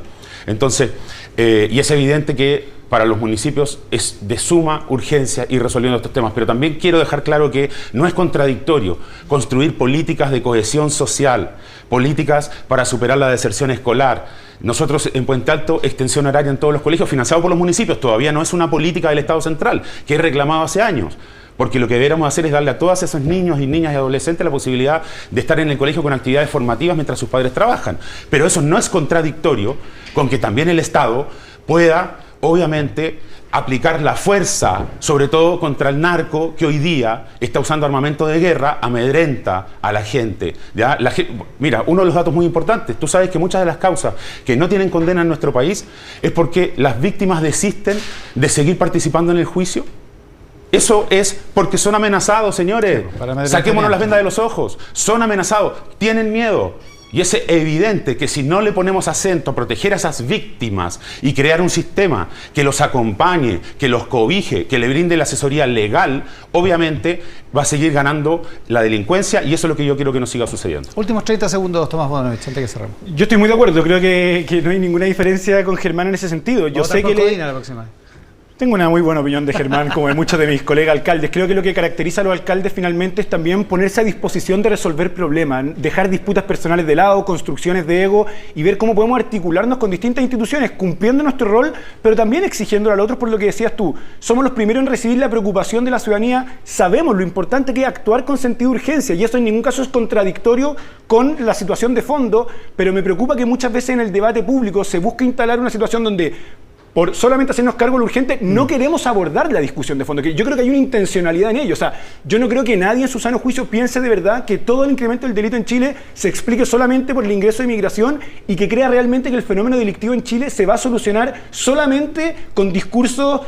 Entonces, y es evidente que para los municipios es de suma urgencia ir resolviendo estos temas, pero también quiero dejar claro que no es contradictorio construir políticas de cohesión social, políticas para superar la deserción escolar. Nosotros en Puente Alto, extensión horaria en todos los colegios, financiado por los municipios, todavía no es una política del Estado central, que he reclamado hace años. Porque lo que deberíamos hacer es darle a todos esos niños y niñas y adolescentes la posibilidad de estar en el colegio con actividades formativas mientras sus padres trabajan. Pero eso no es contradictorio con que también el Estado pueda, obviamente, aplicar la fuerza, sobre todo contra el narco, que hoy día está usando armamento de guerra, amedrenta a la gente. ¿Ya? Mira, uno de los datos muy importantes, tú sabes que muchas de las causas que no tienen condena en nuestro país es porque las víctimas desisten de seguir participando en el juicio. Eso es porque son amenazados, señores. Saquémonos las vendas de los ojos. Son amenazados, tienen miedo. Y es evidente que si no le ponemos acento a proteger a esas víctimas y crear un sistema que los acompañe, que los cobije, que le brinde la asesoría legal, obviamente va a seguir ganando la delincuencia, y eso es lo que yo quiero que nos siga sucediendo. Últimos 30 segundos, Tomás Bodanovich, antes que cerremos. Yo estoy muy de acuerdo, creo que no hay ninguna diferencia con Germán en ese sentido. Yo sé que la próxima. Tengo una muy buena opinión de Germán, como de muchos de mis colegas alcaldes. Creo que lo que caracteriza a los alcaldes finalmente es también ponerse a disposición de resolver problemas, dejar disputas personales de lado, construcciones de ego y ver cómo podemos articularnos con distintas instituciones, cumpliendo nuestro rol, pero también exigiéndolo al otro por lo que decías tú. Somos los primeros en recibir la preocupación de la ciudadanía, sabemos lo importante que es actuar con sentido de urgencia, y eso en ningún caso es contradictorio con la situación de fondo, pero me preocupa que muchas veces en el debate público se busca instalar una situación donde por solamente hacernos cargo de lo urgente, no queremos abordar la discusión de fondo. Que yo creo que hay una intencionalidad en ello. O sea, yo no creo que nadie en su sano juicio piense de verdad que todo el incremento del delito en Chile se explique solamente por el ingreso de migración y que crea realmente que el fenómeno delictivo en Chile se va a solucionar solamente con discursos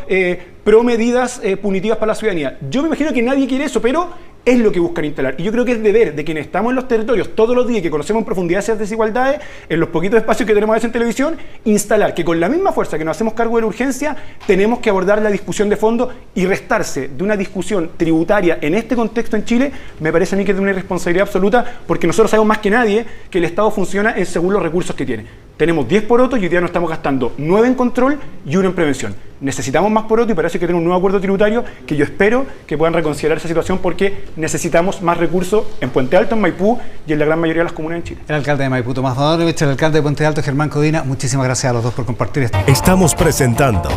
pro medidas punitivas para la ciudadanía. Yo me imagino que nadie quiere eso, pero es lo que buscan instalar. Y yo creo que es deber de quienes estamos en los territorios todos los días y que conocemos en profundidad esas desigualdades, en los poquitos espacios que tenemos a veces en televisión, instalar que con la misma fuerza que nos hacemos cargo de la urgencia, tenemos que abordar la discusión de fondo y restarse de una discusión tributaria en este contexto en Chile, me parece a mí que es de una irresponsabilidad absoluta, porque nosotros sabemos más que nadie que el Estado funciona según los recursos que tiene. Tenemos 10 porotos y hoy día nos estamos gastando 9 en control y 1 en prevención. Necesitamos más porotos y para eso hay que tener un nuevo acuerdo tributario que yo espero que puedan reconsiderar esa situación, porque necesitamos más recursos en Puente Alto, en Maipú y en la gran mayoría de las comunas en Chile. El alcalde de Maipú, Tomás Bodanovich, el alcalde de Puente Alto, Germán Codina, muchísimas gracias a los dos por compartir esto. Estamos presentando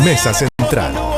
Mesa Central.